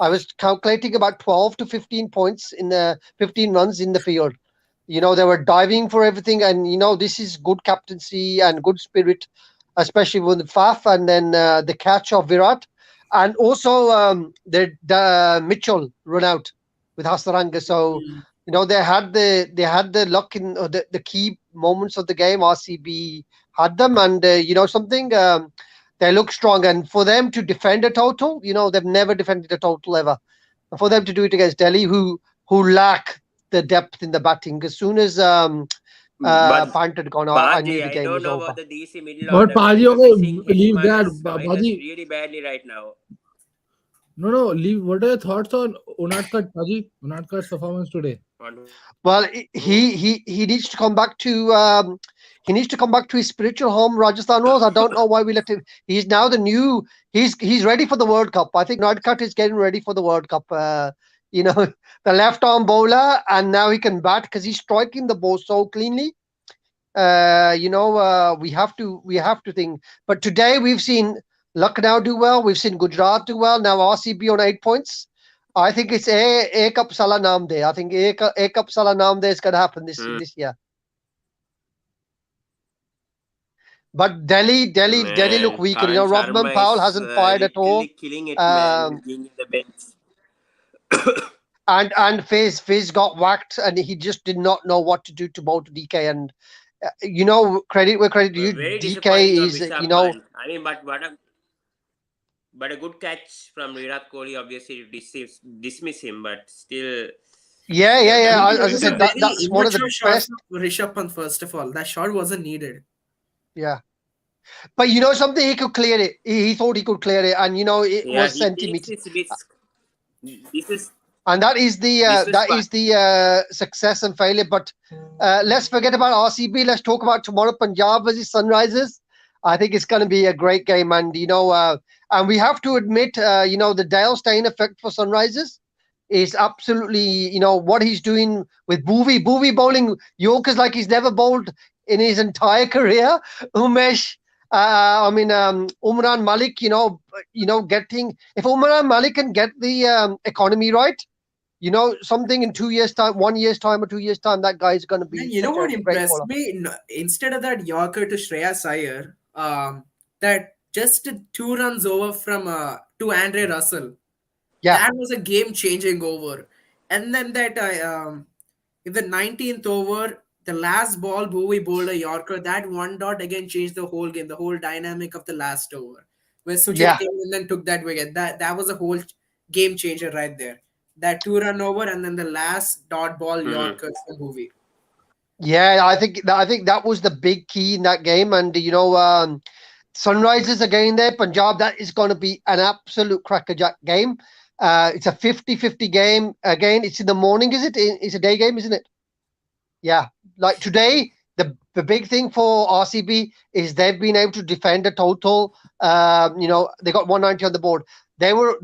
I was calculating about 12 to 15 points in the 15 runs in the field. They were diving for everything, and this is good captaincy and good spirit, especially with Faf and then the catch of Virat. and also the Mitchell run out with Hasaranga. So they had the luck in the key moments of the game. RCB had them, and something. They look strong, and for them to defend a total, they've never defended a total ever. And for them to do it against Delhi, who lack the depth in the batting, as soon as But Pant had gone, I knew Paji, the I game don't was know over. about the DC middle But order, man. Paji, We're missing okay, leave that. Minus Paji, really badly right now. no, leave. What are your thoughts on Unadkat, Paji? Unadkat's performance today? On Well, who? he needs to come back to his spiritual home, Rajasthan Royals. I don't know why we let him. He's now the new. He's ready for the World Cup. I think Unadkat is getting ready for the World Cup. The left arm bowler, and now he can bat because he's striking the ball so cleanly. We have to think. But today we've seen Lucknow do well. We've seen Gujarat do well. Now RCB on 8 points. I think it's a Cup Salah Naam Day. I think a Cup Salah Naam Day is going to happen this year. But Delhi look Man, weak. Karan Rodman Sharma Powell is hasn't fired at all. literally killing it, man. Um, Being in the bench. and Fizz got whacked, and he just did not know what to do to bowl to DK. And credit where credit We're due. very DK disappointing on is Rishabh Pant. I mean, but a good catch from Virat Kohli. Obviously, dismiss him, but still. yeah. It As I was a said, very that's one of the immature shot best. from Rishabh Pant. First of all, that shot wasn't needed. Yeah. But something, he could clear it. He thought he could clear it, and it Yeah, was he takes centimeter. his risk. This is And that is the success and failure. But let's forget about RCB. Let's talk about tomorrow, Punjab versus Sunrisers. I think it's going to be a great game, and and we have to admit, the Dale Steyn effect for Sunrisers is absolutely, what he's doing with Bhuvi bowling Yorkers like he's never bowled in his entire career. Umesh, Umran Malik, getting, if Umran Malik can get the economy right, something in 2 years' time, 1 year's time or 2 years' time, that guy is going to be And you know such what a great impressed bowler. me? Instead of that Yorker to Shreyas Iyer, that just 2 runs over from to Andre Russell. Yeah. That was a game-changing over. And then that in the 19th over, the last ball, Bowie bowled a Yorker. That one dot again changed the whole game, the whole dynamic of the last over. Where Sujit Yeah. came in and took that wicket. That was a whole game changer right there. That 2-run over and then the last dot ball Yorker from Bowie. Yeah, I think that was the big key in that game. And Sunrisers again there, Punjab, that is going to be an absolute crackerjack game. It's a 50-50 game. Again, it's in the morning, is it? It's a day game, isn't it? Yeah. Like today, the big thing for RCB is they've been able to defend a total. They got 190 on the board. They were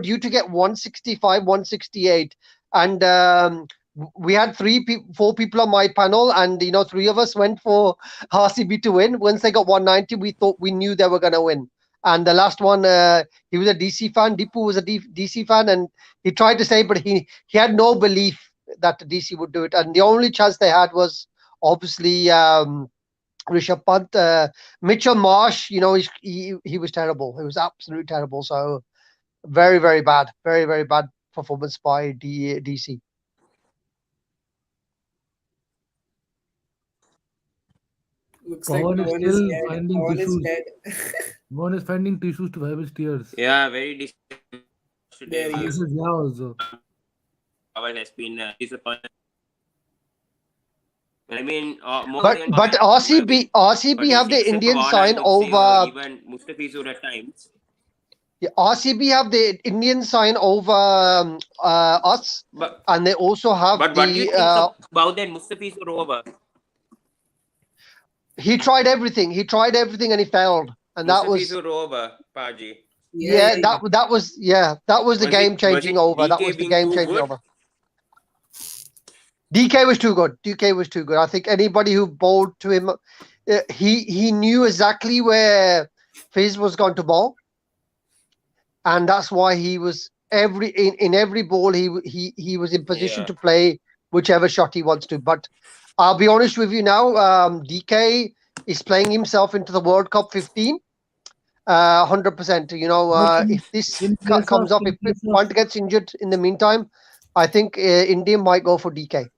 due to get 165, 168, and we had 4 people on my panel, and 3 of us went for RCB to win. Once they got 190, we knew they were going to win. And the last one, he was a DC fan. Deepu was a DC fan, and he tried to say, but he had no belief that the DC would do it. And the only chance they had was obviously Rishabh Pant. Mitchell Marsh, he was terrible. It was absolutely terrible. So very, very bad. Very, very bad performance by DC. Looks Pawan like is Pawan is still dead. finding Pawan is tissues. dead. Pawan is finding tissues to wipe his tears. Yeah, very disappointed There he He is. says yeah also. Pawan has been disappointed. I mean, more But than but RCB but have the except for Indian Vaughan, I sign would say, or over. even Mustafizur at times. RCB have the Indian sign over us, But and they also have what do you the. think about that Mustafizur over? He tried everything. He tried everything, and he failed. And that was Mustafizur over, Paji. that was the Was game changing it over. That DK was the being game too changing good? over. DK was too good. DK was too good. I think anybody who bowled to him, he knew exactly where Fizz was going to bowl, and that's why he was in every ball he was in position Yeah. to play whichever shot he wants to. But I'll be honest with you now, DK is playing himself into the World Cup 15, 100%. You know, But if this in case of comes up, if Pant gets injured in the meantime, I think India might go for DK.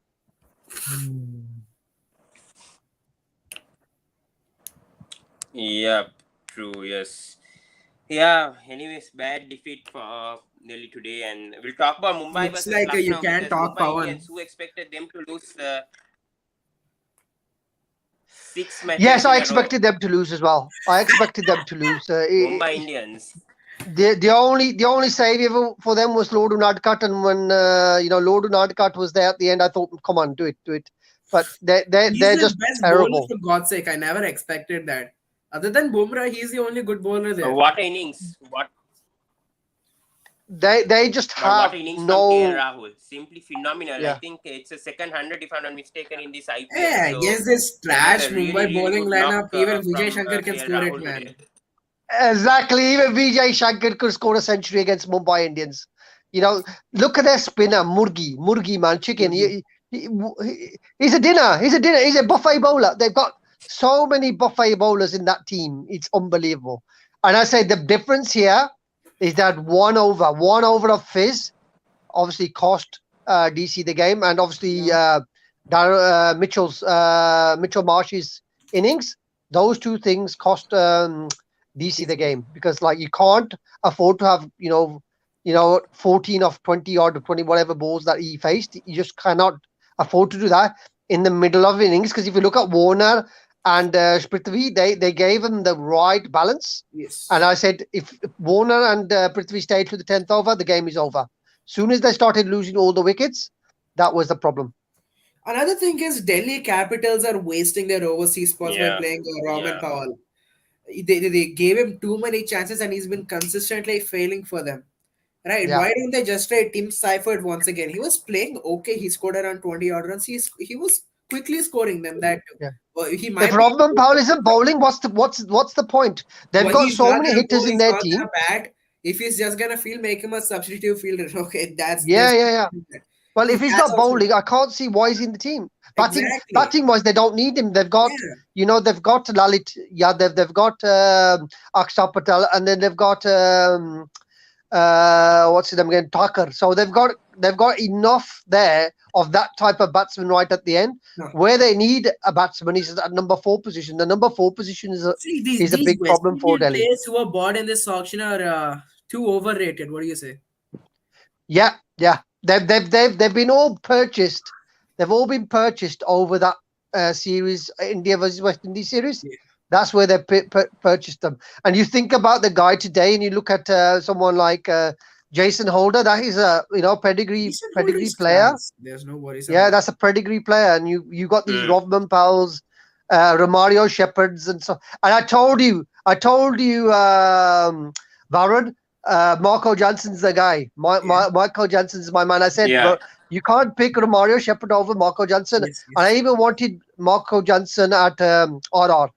Yeah, true. Yes. Yeah. Anyways, bad defeat for Delhi today, and we'll talk about Mumbai Looks versus like you Lucknow can because talk, Mumbai Pawan. Indians, who expected them to lose 6 matches Yes, in I a row. expected them to lose as well. I expected them to lose. Mumbai Indians. The only savior for them was Lord Unadkat, and when Lord Unadkat was there at the end, I thought, come on, do it. But He's they're the just best bowler, terrible. for God's sake. I never expected that. Other than Bumrah, he's the only good bowler there. What innings? They just But what have innings from KL no. Rahul? Simply phenomenal. I Yeah. think it's a second hundred, if I'm not mistaken, in this IPL. Yeah, So against this that was trash a really, Mumbai really bowling good knock lineup, even Vijay from Shankar can KL score it, Rahul man. today. Exactly. Even Vijay Shankar could score a century against Mumbai Indians. You know, look at their spinner, Murgi man, chicken. He's a dinner. He's a dinner. He's a buffet bowler. They've got so many buffet bowlers in that team. It's unbelievable. And I say the difference here is that one over of Fizz obviously cost DC the game, and obviously Mitchell Marsh's innings. Those two things cost DC the game, because like you can't afford to have 14 of 20 or 20 whatever balls that he faced. You just cannot afford to do that in the middle of innings, because if you look at Warner and Prithvi, they gave him the right balance. Yes. And I said, if Warner and Prithvi stayed to the 10th over, the game is over. Soon as they started losing all the wickets, that was the problem. Another thing is Delhi Capitals are wasting their overseas spots by Yeah, playing Roman yeah. Powell. They gave him too many chances and he's been consistently failing for them. Right? Yeah. Why don't they just try Tim Seifert once again? He was playing okay. He scored around 20 odd runs. He was quickly scoring them that too. Yeah. Well, he If might be Robin Powell isn't bowling, what's the point? They've well, got he's so not many gonna hitters bowl, in he's their not team. gonna bat. If he's just gonna field, make him a substitute fielder. Okay, Yeah, there's yeah, yeah. Well, if he's that's not also bowling, I can't see why he's in the team. Batting, exactly. batting wise, they don't need him. They've got, Yeah. they've got Lalit Yadav, they've got Akshar Patel, and then they've got what's his name again, Thakur. So they've got enough there of that type of batsman right at the end. No. Where they need a batsman is at number 4 position. The number 4 position See, is a these big West problem for Indian Delhi. players who are bought in this auction are too overrated. What do you say? Yeah, yeah. They've been all purchased. They've all been purchased over that series, India versus West Indies series. Yeah. That's where they purchased them. And you think about the guy today, and you look at someone like Jason Holder. That is a pedigree Jason Holder is player. class. There's no worries Yeah, about that's a pedigree player. And you got these Mm. Rodman Powells, Romario Shepherds, and so. And I told you, Varun, Marco Johnson's the guy. Marco Johnson's my man. I said, Yeah. bro, you can't pick Romario Shepherd over Marco Johnson. Yes, And I yes. even wanted Marco Johnson at RR.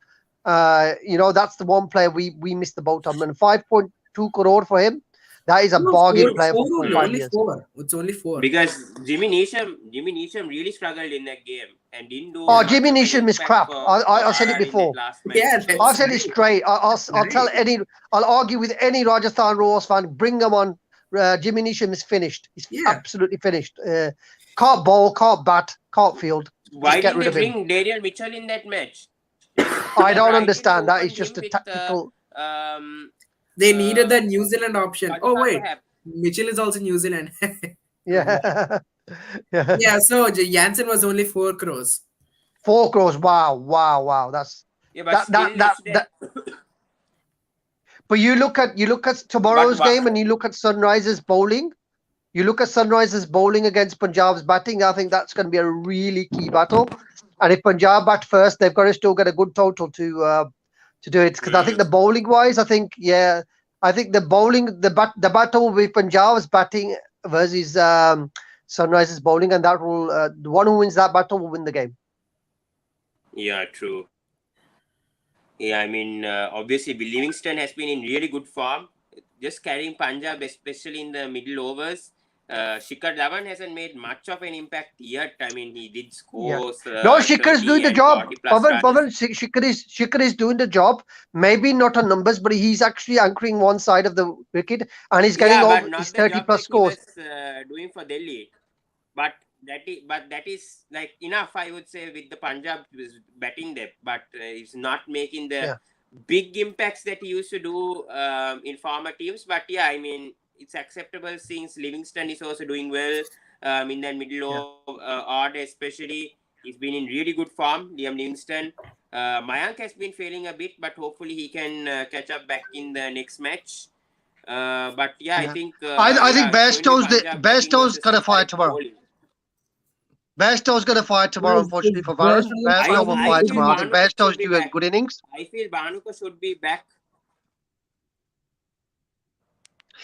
That's the one player we missed the boat on. And 5.2 crore for him. That is a No, bargain four, player four for only, 5 only years. four. It's only four. Because Jimmy Neesham really struggled in that game and didn't do Oh, much Jimmy of an Neesham is impact crap. for I said it RR in that before. last match. Yeah, So I've said it straight. I'll tell I'll argue with any Rajasthan Royals fan. Bring them on. Jimmy Neesham is finished. He's absolutely finished. Can't bowl, can't bat, can't field. why Just get didn't rid they of him. bring Daniel Mitchell in that match? I don't Rightly understand. That is opened just him a with tactical. They needed the New Zealand option. Oh Rajasthan wait, perhaps. Mitchell is also New Zealand. Yeah. Yeah. Yeah, so Jansen was only 4 crores. 4 crores. Wow. That's Yeah, but still that. But you look at tomorrow's game, and you look at Sunrisers bowling. You look at Sunrisers bowling against Punjab's batting. I think that's going to be a really key battle. And if Punjab bat first, they've got to still get a good total to do it. Because I think the bowling wise, I think the bowling the battle with Punjab's batting versus Sunrisers bowling, and that will the one who wins that battle will win the game. Yeah, true. Yeah, I mean, obviously, Livingston has been in really good form, just carrying Punjab, especially in the middle overs. Shikhar Dhawan hasn't made much of an impact yet. I mean, he did Yeah. score No, Shikhar is 30 doing the and job. 40 plus runs. Shikhar is doing the job. Maybe not on numbers, but he's actually anchoring one side of the wicket, and he's getting Yeah, but over not his the 30 job plus that he scores. was doing for Delhi. But that is like enough, I would say, with the Punjab batting depth. But he's not making the Yeah. big impacts that he used to do in former teams. But yeah, I mean, it's acceptable since Livingston is also doing well in the middle Yeah. of order, especially. He's been in really good form, Liam Livingston. Mayank has been failing a bit, but hopefully he can catch up back in the next match. But yeah, I Yeah. think I think yeah, it's going to be Punjab batting Bairstow's versus gonna fire SRH tomorrow. bowling. Bairstow's gonna fire tomorrow, unfortunately If for Bairstow Varun. is I Bairstow will I fire feel tomorrow. I think performing, Bhanuka Bairstow's should be doing back. good innings. I feel Bhanuka should be back.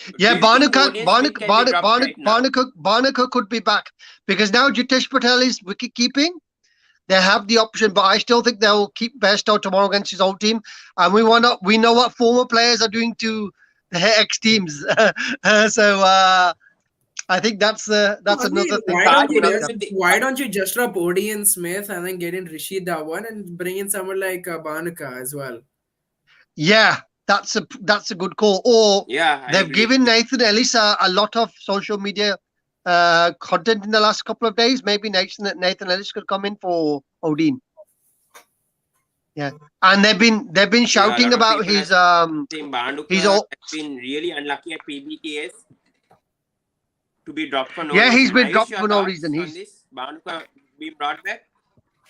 Do Yeah, you think Odion Smith can be dropped right now? Barnacle could be back because now Jitesh Patel is wicket keeping. They have the option, but I still think they'll keep Bairstow tomorrow against his old team. And we know what former players are doing to the ex teams. So I think that's I mean, another thing that could happen. why don't you just drop Odion Smith and then get in Rishi Dhawan and bring in someone like Banuka as well? Yeah, that's a good call. Or Yeah, I they've agree. given Nathan Ellis a lot of social media content in the last couple of days. Maybe Nathan Ellis could come in for Odin. Yeah, and they've been Yeah, a shouting lot of about people his are saying Bhanuka his has all. been really unlucky at PBKS to be dropped for no Yeah, he's reason. been Ayush, dropped your for no thoughts reason. on He's this? Bhanuka being brought back?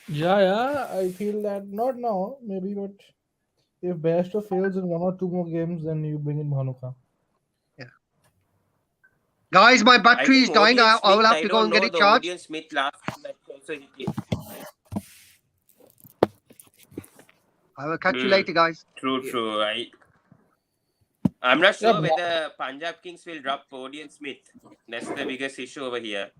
yeah, I feel that not now, maybe, but if Bairstow fails in one or two more games, then you bring in Bhanuka. yeah. Guys, my I battery think is dying. Odion I Smith, will have I to go don't and get know it the charged. Odion Smith last match also he did. I will catch you later, guys. True. I'm not Yeah, sure whether Punjab Kings will drop Odion Smith. That's the biggest issue over here.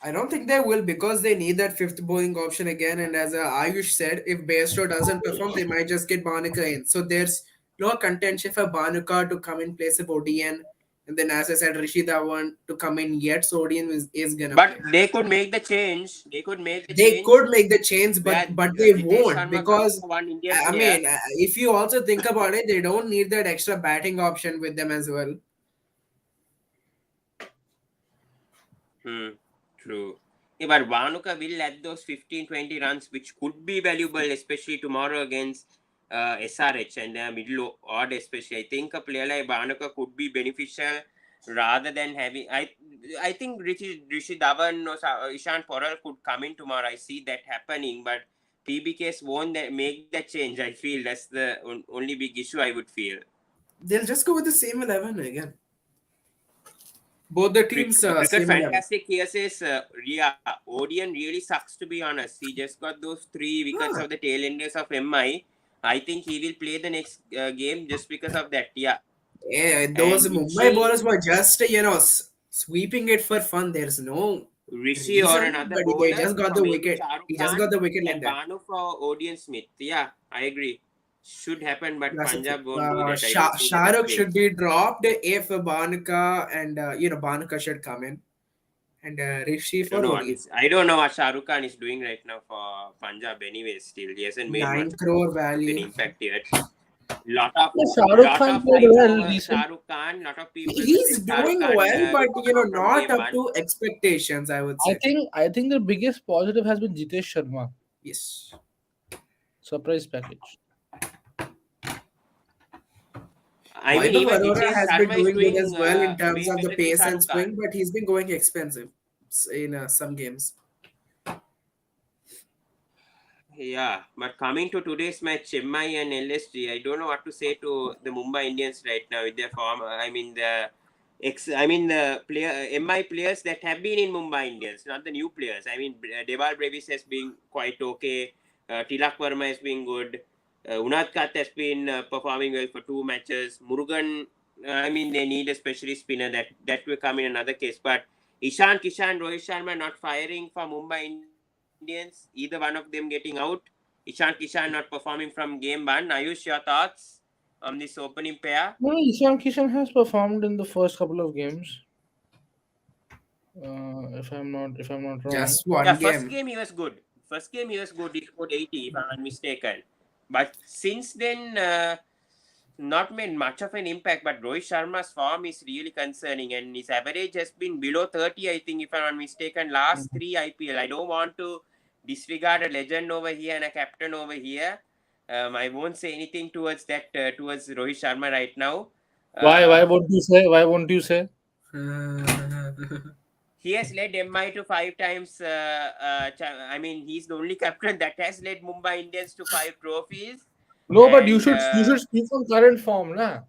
I don't think they will because they need that fifth bowling option again. And as Ayush said, if Bairstow doesn't perform, they might just get Bhanuka in. So there's no contention for Bhanuka to come in place of Odion. And then, as I said, Rishi Dhawan to come in yet. So Odion is going to But play. they could make the change. They could make the They change could make the change, where but they Jitesh won't Sharma comes because for one Indian I player. mean, if you also think about it, they don't need that extra batting option with them as well. True. Yeah, but Vanuka will add those 15-20 runs, which could be valuable, especially tomorrow against SRH and middle order, especially. I think a player like Vanuka could be beneficial rather than having. I think Rishi Dhawan or Ishan Poral could come in tomorrow. I see that happening, but PBKs won't make that change. I feel that's the only big issue I would feel. They'll just go with the same 11 again. Both the teams Cricket same 11. Fantastic here says Ria Odion really sucks, to be honest. He just got those 3 wickets of the tail enders of MI. I think he will play the next game just because of that. Yeah. Yeah, those And Mumbai bowlers were just sweeping it for fun. There's no Rishi or reason, another but they bowler, just got so the maybe wicket. Shahrukh He just Khan got the wicket like and that. Banu for Odion Smith. Yeah, I agree. Should happen, but That's Punjab won't do that. I don't see that Shahrukh happening. should be dropped if Banuka and Banuka should come in, and Rishi for Odion. I don't know what Shahrukh Khan is doing right now for Punjab. Anyway, still he hasn't made 9 much crore of an value. impact yet. Lot of Shahrukh Khan played hype well over recently. Shahrukh Khan. Lot of people He's saying Shahrukh doing Khan well, but will perform from not game up one. to expectations. I would say. I think the biggest positive has been Jitesh Sharma. Yes. Surprise package. I mean, Vaibhav even Arora Jitesh has been Sharma is doing good as well in terms way of the better than pace and Shahrukh Khan. swing, but he's been going expensive in some games. Yeah, but coming to today's match, MI and LSG, I don't know what to say to the Mumbai Indians right now with their form. I mean the MI players that have been in Mumbai Indians, not the new players. I mean Deval Brevis has been quite okay. Tilak Verma has been good. Unad Kat has been performing well for 2 matches. Murugan, I mean they need a specialist spinner that will come in another case. But Ishan Kishan, Rohit Sharma not firing for Mumbai Indians, either one of them getting out. Ishan Kishan not performing from game 1. Ayush, your thoughts on this opening pair? No, Ishan Kishan has performed in the first couple of games. If I'm not wrong. Just Yeah, one first game. game he was good. First game he was good. He scored 80, if I'm not mistaken. But since then, not made much of an impact. But Rohit Sharma's form is really concerning, and his average has been below 30, I think, if I'm not mistaken, last three IPL. I don't want to disregard a legend over here and a captain over here. I won't say anything towards that, towards Rohit Sharma right now. Why? Uh, Why won't you say? Why won't you say? he has led MI to five times. I mean, he's the only captain that has led Mumbai Indians to five trophies. No, but you And should speak on current form, na.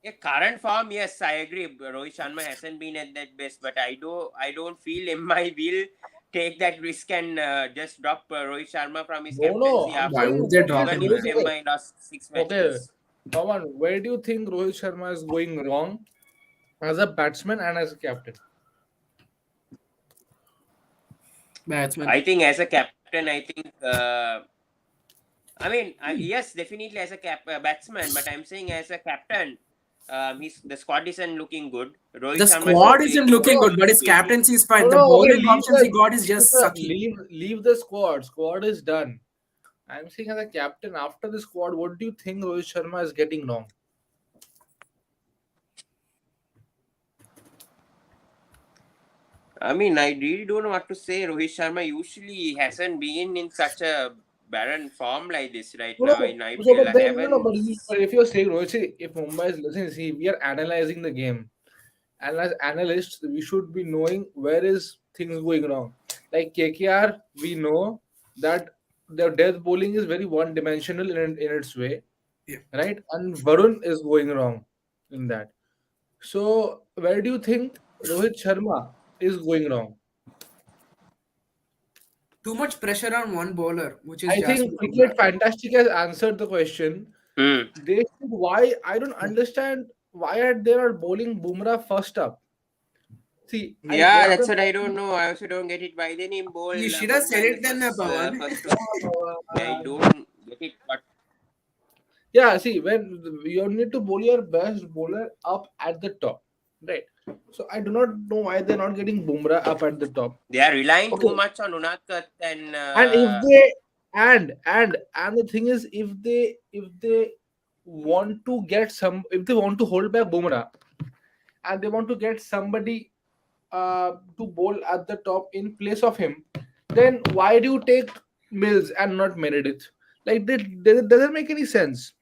yeah, current form, yes, I agree. Rohit Sharma hasn't been at that best, but I don't feel MI will take that risk and just drop Rohit Sharma from his No, no. captaincy I'm Why after, would saying, they okay, drop even him, if man? okay, MI lost six okay. matches. Pawan, where do you think Rohit Sharma is going wrong as a batsman and as a captain? Batsman. I think as a captain, I think. I mean, yes, definitely as a batsman, but I'm saying as a captain, the squad isn't looking good. The Rohit Sharma is squad also isn't No, looking no, good, but his 80. captaincy is no, fine. The no. Okay, bowling options he got is just sucky. leave the squad. Squad is done. I'm saying as a captain after the squad, what do you think Rohit Sharma is getting wrong? I mean, I really don't know what to say. Rohit Sharma usually hasn't been in such a barren form like this right No, now no. in So, IPL. but I then, no, no. haven't. But if you're saying, Rohit, see, if Mumbai is listening, see, we are analyzing the game, and as analysts, we should be knowing where is things going wrong. Like KKR, we know that their death bowling is very one-dimensional in its way, Yeah. right? And Varun is going wrong in that. So, where do you think Rohit Sharma is going wrong? Too much pressure on one bowler, which is I think Jasmine Cricket Bumrah. Fantastic has answered the question. Hmm. They should, why I don't understand why are they not bowling Bumrah first up. See, I Yeah, get that's the what I don't know. I also don't get it. Why they name bowl You should have Bumrah said in the it then, first Pawan. first two. I don't get it. But yeah. See, when you need to bowl your best bowler up at the top, right? So I do not know why they're not getting Bumrah up at the top. they are relying too Okay, much on Unakat and and if they and the thing is, if they want to get some, if they want to hold back Bumrah and they want to get somebody to bowl at the top in place of him, then why do you take Mills and not Meredith? Like that doesn't make any sense.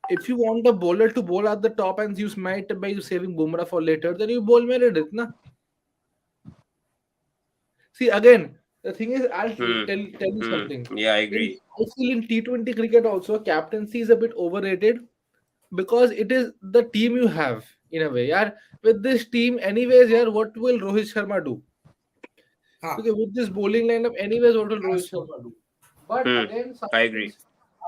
If you want a bowler to bowl at the top and you might by saving Bumrah for later, then you bowl Meredith, na? See again, the thing is, I'll hmm, tell you something. yeah, I In agree. I feel in T20 cricket also, captaincy is a bit overrated because it is the team you have in a way. Yeah, with this team, anyways, yeah, what will Rohit Sharma do? Ah, Okay, with this bowling lineup, anyways, what will Rohit that's true. Sharma do? But Hmm, again, I agree.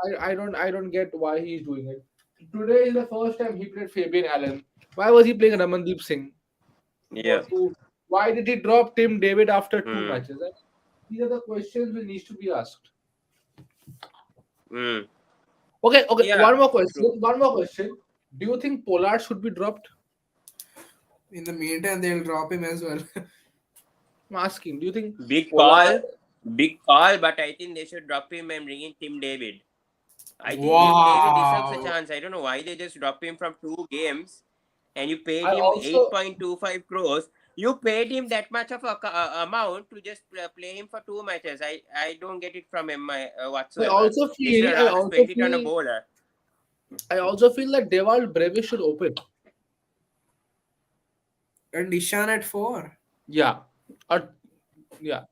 sometimes I don't get why he's doing it. Today is the first time he played Fabian Allen. Why was he playing Ramandeep Singh Yeah. for two? Why did he drop Tim David after two Hmm. matches? And these are the questions which needs to be asked. Hmm. Okay, okay. Yeah. True. One more question. Do you think Pollard should be dropped? In the meantime, they'll drop him as well. I'm asking. Do you think Big Pollard? call. Big call, but I think they should drop him and bring in Tim David. I think Tim David deserves a Wow. chance. I don't know why they just dropped him from two games and you paid I him also 8.25 crores. You paid him that much of a amount to just play him for two matches. I don't get it from him I whatsoever. also They should feel have I rather also spent it on a feel bowler. I also feel that Dewald Brevis should open. And Ishan at 4. Yeah. Or yeah.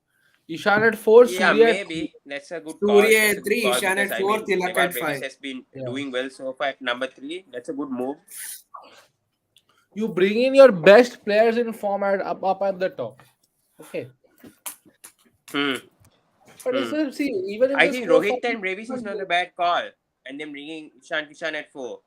Ishan at four, Yeah, Surya at three. maybe that's a good call. Surya That's a at good 3, call Ishan because at I 4, mean Tilak Deval at Brevis 5. has been Yeah. doing well so far at number three. That's a good move. You bring in your best players in form up at the top. Okay. Hmm. But Hmm. it's see, even if I they think score Rohit 40, and Brevis is not a bad call, and then bringing Ishan Kishan at four,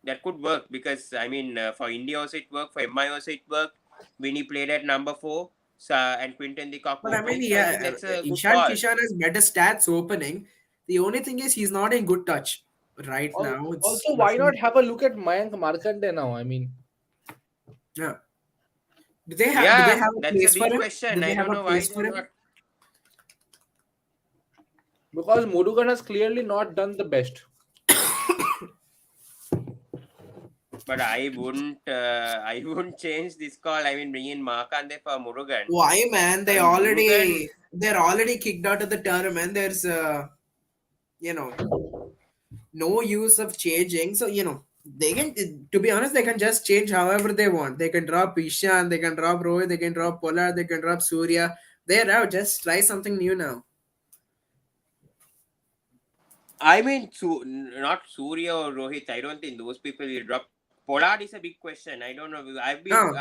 that could work because I mean for India also it worked, for MI also it worked when he played at number four, so, and Quinton de Kock But I mean, opening. So I think yeah, that's a good Ishan call. Kishan has better stats opening. The only thing is he's not in good touch right now. It's also, why nothing. not have a look at Mayank Markande now? I mean, Yeah. Do they Yeah, have a that's a place for big him? Do question. they I have don't a know why place they're for not. him? Because Murugan has clearly not done the best. But I wouldn't change this call. I mean, bring in Markande for Murugan. Why, man? I mean, Murugan. They're already kicked out of the tournament. There's you know, no use of changing. So, they can, to be honest, they can just change however they want. They can drop Ishan, they can drop Rohit, they can drop Pollard, they can drop Surya. They're out. Just try something new now. I mean, not Surya or Rohit. I don't think those people will drop. Pollard is a big question. I don't know. Ah,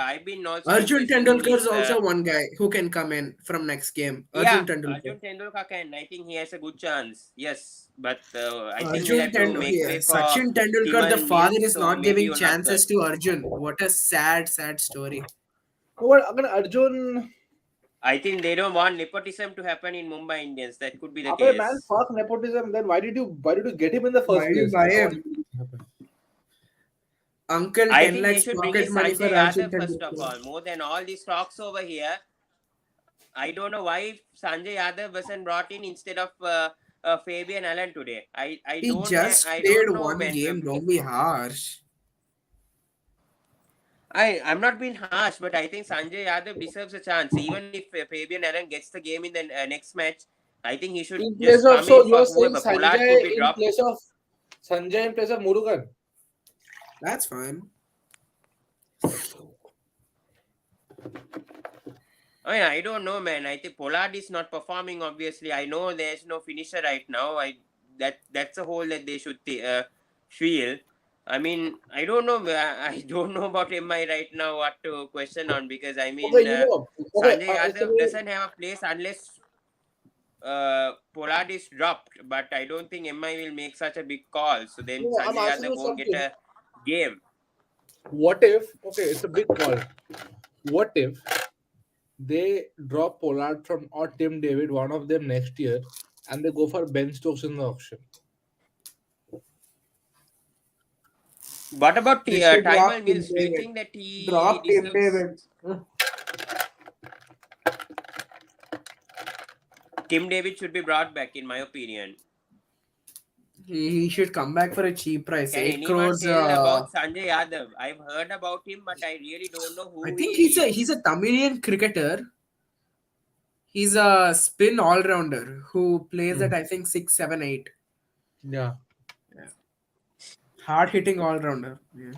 I've been also been Arjun questioning Tendulkar is this. also one guy who can come in from next game. Yeah, Arjun Tendulkar. Arjun Tendulkar can. I think he has a good chance. Yes, but I think we'll Arjun have to Tendulkar, make way yeah. for Sachin Tim Tendulkar, the and father, Mills is or not maybe giving one Arthur. chances to Arjun. What a sad, sad story. But again, Arjun, I think they don't want nepotism to happen in Mumbai Indians. That could be the okay, man, case. fuck nepotism. Then why did you get him in the Why first do you place? buy I don't him? understand what happened. Uncle I 10 think they lakhs should bring pocket in money for Sanjay Arjun Yadav first of Tendulkar. all. More than all these talks over here, I don't know why Sanjay Yadav wasn't brought in instead of Fabian Allen today. He just I played don't know, one man. game. Don't be harsh. I'm not being harsh, but I think Sanjay Yadav deserves a chance. Even if Fabian Allen gets the game in the next match, I think he should In place just of, come so in you for are saying whoever. Pollard could be dropped. Sanjay in place of Murugan. That's fine. I don't know, man. I think Pollard is not performing. Obviously, I know there's no finisher right now. That's a hole that they should feel. I mean, I don't know. I don't know about MI right now. What to question on, because I Okay, mean, okay, Sanjay it's a Yadav very, doesn't have a place unless Pollard is dropped. But I don't think MI will make such a big call. So then no, I'm Sanjay asking Yadav you won't get something. a game. What if, okay, it's a big call. What if they drop Pollard from or Tim David, one of them next year, and they go for Ben Stokes in the auction? What about They should Tymal drop Tim Mills? Do you David. think that he Drop Tim deserves? David. Tim David should be brought back, in my opinion. He should come back for a cheap price. Can 8 anyone crores. tell about Sanjay Yadav? I've heard about him, but I really don't know I who think he he's is. a Tamilian cricketer. He's a spin all rounder who plays at, I think, 6, 7, 8. Yeah. Hard hitting all rounder. Yeah.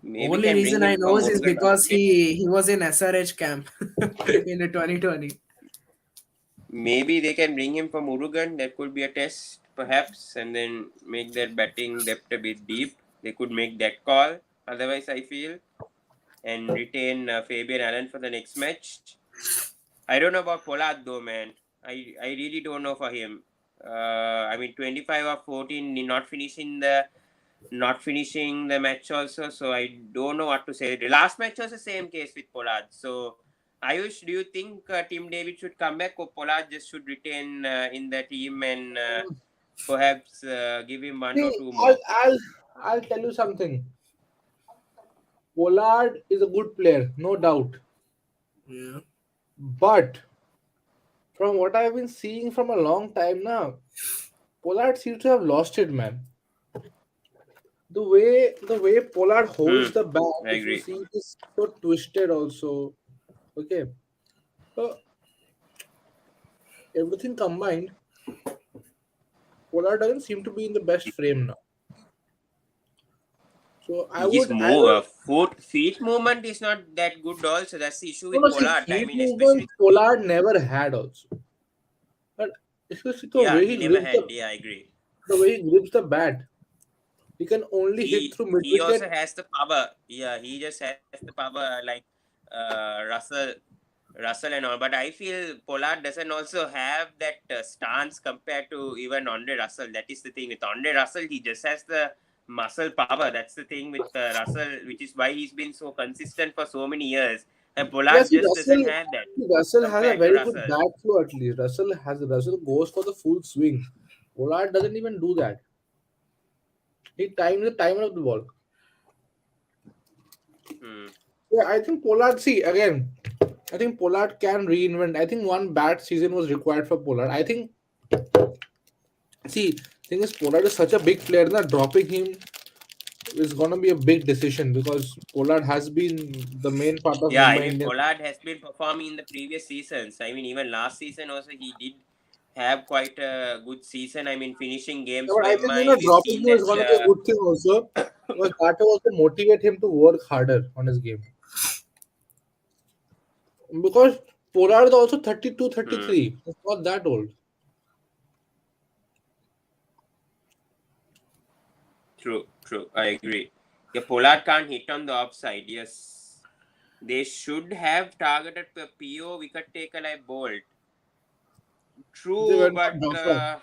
Maybe Only can bring reason I him for know is Murugan. because he was in SRH camp in the 2020. Maybe they can bring him for Murugan. That could be a test, perhaps, and then make their batting depth a bit deep. They could make that call. Otherwise, I feel, and retain Fabian Allen for the next match. I don't know about Pollard though, man. I really don't know for him. I mean, 25 or 14, not finishing the match also. So I don't know what to say. The last match was the same case with Pollard. So Ayush, do you think Tim David should come back, or Pollard just should retain in the team and perhaps give him one or See, two I'll, more? I'll, I'll tell you something. Pollard is a good player, no doubt. Yeah. But from what I've been seeing from a long time now, Pollard seems to have lost it, man. The way Pollard holds the bat, I if you agree. see, is so twisted also. Okay. So everything combined, Pollard doesn't seem to be in the best frame now. So I His would I would feet movement is not that good. Also, that's the issue no, with no, see, Pollard. I feet mean, movement especially feet. Pollard never had also. But if you see Yeah, he never had. Yeah, I agree. the way he grips the bat, he can only hit through mid He also wicket. has the power. Yeah, he just has the power like Russell and all. But I feel Pollard doesn't also have that stance compared to even Andre Russell. That is the thing with Andre Russell. He just has the muscle power. That's the thing with Russell, which is why he's been so consistent for so many years. And Pollard Yes, just doesn't have that Russell has a compared to very good Russell. bat flow at least. Russell goes for the full swing. Pollard doesn't even do that. He times the timing of the ball. Hmm. Yeah, Yeah, I think Pollard. See again. I think Pollard can reinvent. I think one bad season was required for Pollard. I think. See, thing is, Pollard is such a big player that dropping him is gonna be a big decision because Pollard has been the main part of Yeah, I Mumbai mean, Indians. Pollard has been performing in the previous seasons. I mean, even last season also he did have quite a good season. I mean, finishing Yeah, games but for I think MI. We've dropping seen him is that. gonna be a good thing also because that will also motivate him to work harder on his game. Because Pollard is also 32, Hmm, 33. It's not that old. true, true. I agree. Yeah, Pollard can't hit on the offside. Yes, they should have targeted PO wicket taker like Bolt. They True, went for but Jafra.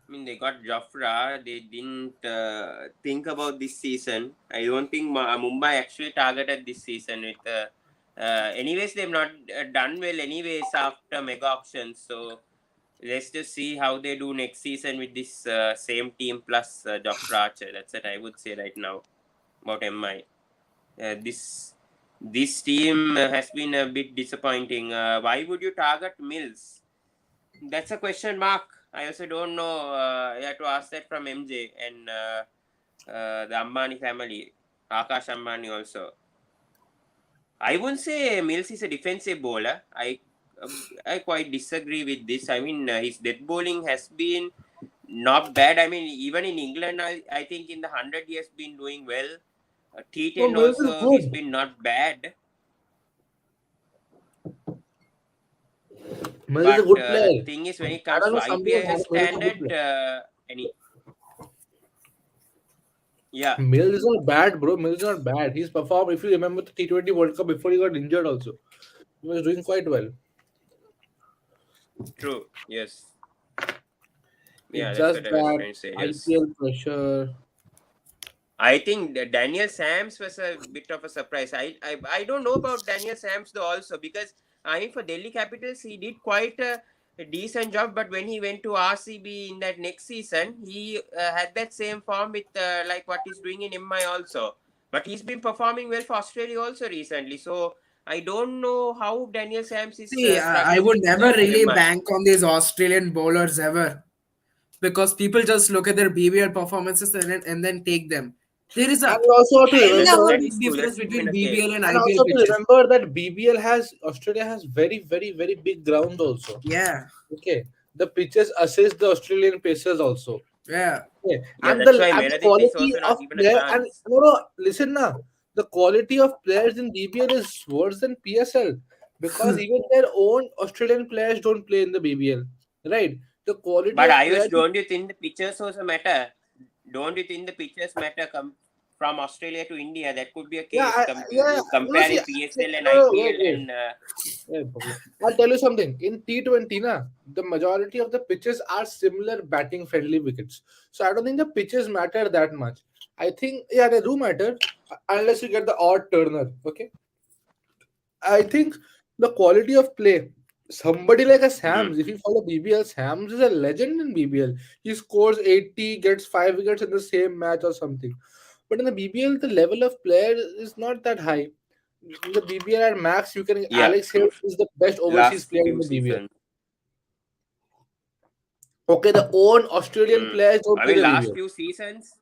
I mean, they got Jafra. They didn't think about this season. I don't think Mumbai actually targeted this season with. Anyways, they've not done well. Anyways, after mega auctions, so let's just see how they do next season with this same team plus Jafra Archer. That's what I would say right now about MI. This team has been a bit disappointing. Why would you target Mills? That's a question mark. I also don't know. You have to ask that from MJ and the Ambani family, Akash Ambani also. I wouldn't say Mills is a defensive bowler. I quite disagree with this. I mean, his death bowling has been not bad. I mean, even in England, I think in the 100 he has been doing well. No, T10 Mills is also, he's good. been not bad. Mills is a But good the player. thing is, when it I comes don't to know, some people IPL think Mills is a good standard, player. any yeah, Mills is not bad, bro. Mills is not bad. He's performed. If you remember the T20 World Cup before he got injured, also he was doing quite well. true. Yes. Yeah, It's that's just what I was that trying to say. Yes. IPL pressure. I think Daniel Sams was a bit of a surprise. I don't know about Daniel Sams though also because I mean for Delhi Capitals he did quite a decent job, but when he went to RCB in that next season he had that same form with like what he's doing in MI also. But he's been performing well for Australia also recently. So I don't know how Daniel Sams is See, I struggling would with never really MI. bank on these Australian bowlers ever because people just look at their BBL performances and then take them. There is And a we also have to Yeah, hell of remember, a that big is true. difference That's been between a case. BBL and and IPL also have to pitches. remember that Australia has very, very, very big ground also. Yeah, Okay, the pitches assist the Australian pacers also. yeah. Okay, Yeah, that's why and the Meredith is quality also of not given a player and chance. no, listen now, the quality of players in BBL is worse than PSL because even their own Australian players don't play in the BBL, right? The quality But of Ayush, players. don't you think the pictures also matter? Don't you think the pictures matter from Australia to India? That could be a Yeah, case yeah. No, see, comparing PSL and no, no, wait, IPL wait. and Yeah, okay. I'll tell you something. In T20, na, the majority of the pitches are similar batting friendly wickets. So I don't think the pitches matter that much. I think, yeah, they do matter unless you get the odd turner. Okay. I think the quality of play. Somebody like a hmm. Sams, if you follow BBL, Sams is a legend in BBL. He scores 80, gets 5 wickets in the same match or something. But in the BBL, the level of player is not that high. In the BBL at max, you can Yeah, Alex true. Hales is the best overseas Last player in few the BBL. seasons. Okay, the own Australian Hmm. players don't I play mean, the last BBL. few seasons,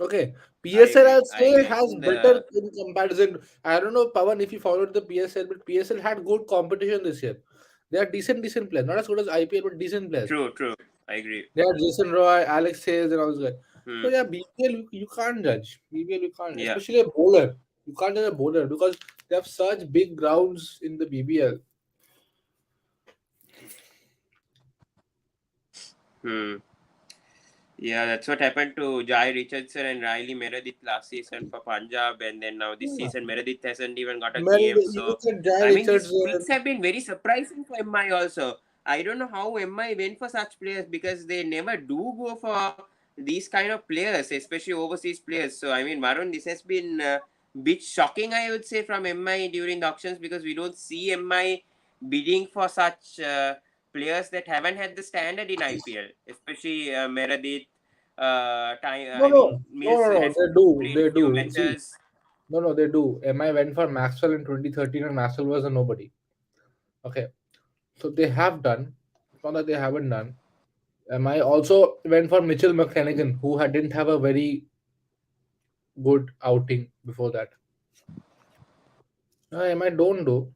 Okay, I PSL agree. I'd I say agree. I has think better the in comparison. I don't know, Pawan, if you followed the PSL, but PSL had good competition this year. They are decent players, not as good as IPL, but decent players. true, true. I agree. They had Jason Roy, Alex Hayes, and all those guys. So Hmm. yeah, BBL you can't judge. BBL you can't, Yeah. especially a bowler. You can't judge a bowler because they have such big grounds in the BBL. Hmm. Yeah, that's what happened to Jai Richardson and Riley Meredith last season for Punjab, and then now this Yeah. season Meredith hasn't even got a Man, game. you So, look at Jai I mean, these Richardson. picks have been very surprising for MI also. I don't know how MI went for such players because they never do go for these kind of players, especially overseas players. So, I mean, Varun, this has been a bit shocking, I would say, from MI during the auctions because we don't see MI bidding for such players that haven't had the standard in IPL, especially Meredith. time. No, I no, mean, no, Mills no, no. has They do. played They a few do. See, matches. no, no, they do. MI went for Maxwell in 2013, and Maxwell was a nobody. Okay, so they have done. It's not that they haven't done. MI also went for Mitchell McClenaghan, who didn't have a very good outing before that. MI don't do.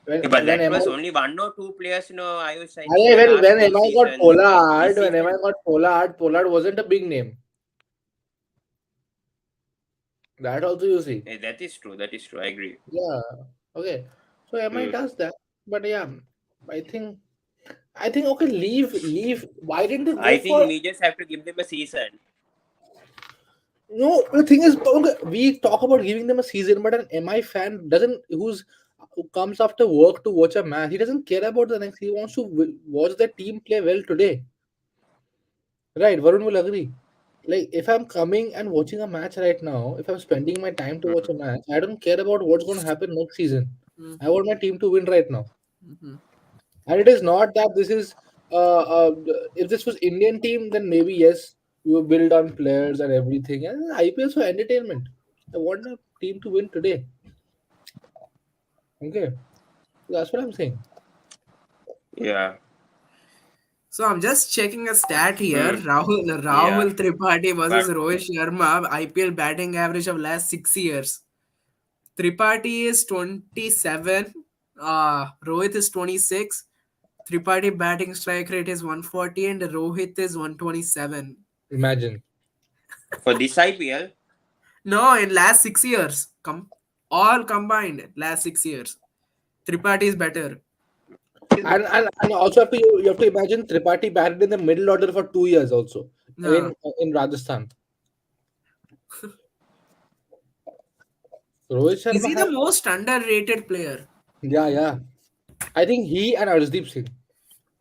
Yeah, but When that MI was only one or two players, I was signing in Aye, the last when two MI got seasons. Pollard, This when MI season, got Pollard wasn't a big name. That also you see. that is true. That is true. I agree. Yeah. Okay. So MI Mm. does that. But yeah, I think okay, leave. Why didn't they I go think for we just have to give them a season. no? The thing is, okay, we talk about giving them a season, but an MI fan doesn't who comes after work to watch a match. He doesn't care about the next. He wants to watch the team play well today. Right? Varun will agree. Like if I'm coming and watching a match right now, if I'm spending my time to watch Mhm. a match, I don't care about what's going to happen next season. Mm, I want my team to win right now. mhm. And it is not that this is if this was Indian team, then maybe yes, you build on players and everything. And IPL for entertainment. I want the team to win today. Okay, that's what I'm saying. Yeah. So I'm just checking a stat here. Hmm. Rahul Yeah. Tripathi versus But Rohit Sharma. IPL batting average of last 6 years. Tripathi is 27. Rohit is 26. Tripathi batting strike rate is 140 and Rohit is 127. Imagine. for this IPL, No, in last 6 years. All combined, last 6 years. Tripathi is better. And also you have to imagine Tripathi batted in the middle order for 2 years also. No. In Rajasthan. Rohit Is Sharma he the most underrated player? yeah. I think he and Arshdeep Singh.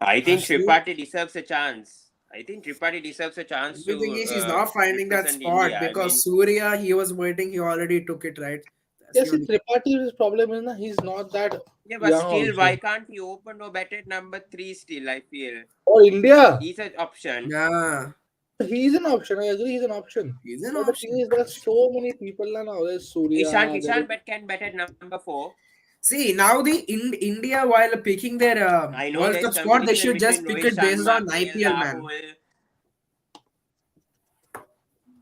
I think Harshdeep? Tripathi deserves a chance. I think Tripathi deserves a chance The thing to is, he's not finding that represent spot India. I because mean, Surya, he was waiting, he already took it, right? That's Yeah, the see, only. Tripathi's problem is that he's not that yeah, but young still, why also. can't he open or bat at number three? Still, I feel For India, he's an option. Yeah, he's an option. I agree, he's an option. he's an But the thing option. is, there's so many people now. There's Surya. There is, Ishan Bat can bat at number four. See, now the India, while picking their I know World there's Cup squad, they competition should between just pick Rohit it based Sharma, on KL IPL, man. Rahul.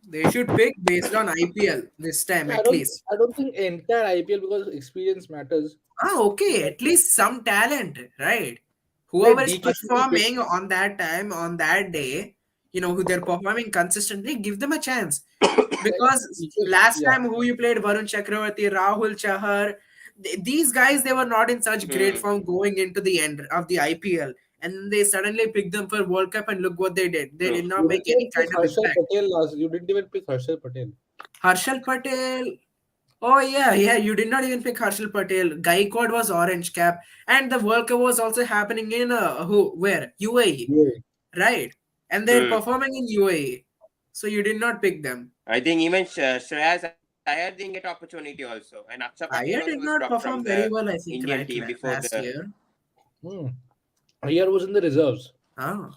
They should pick based on IPL this time, I at don't. least. I don't think entire IPL because experience matters. Ah, okay, at least some talent, right? Like Whoever is DK should be picked. performing on that time, on that day, who they're performing consistently, give them a chance. Like Because DK, last yeah. time who you played, Varun Chakravarti, Rahul Chahar, these guys, they were not in such great Hmm. form going into the end of the IPL. And they suddenly picked them for World Cup and look what they did. They True. did not You make didn't any even pick kind of Harshal impact. Patel last. You didn't even pick Harshal Patel. Harshal Patel. Oh yeah. You did not even pick Harshal Patel. Gaikwad was orange cap, and the World Cup was also happening in where UAE, Yeah. right? And they're Hmm. performing in UAE, so you did not pick them. I think even Shreyas Iyer didn't get opportunity also, and Akshar Patel also Iyer was did dropped not from perform the very well, I think, Indian right team before last the. year. Hmm. Here was in the reserves. Oh,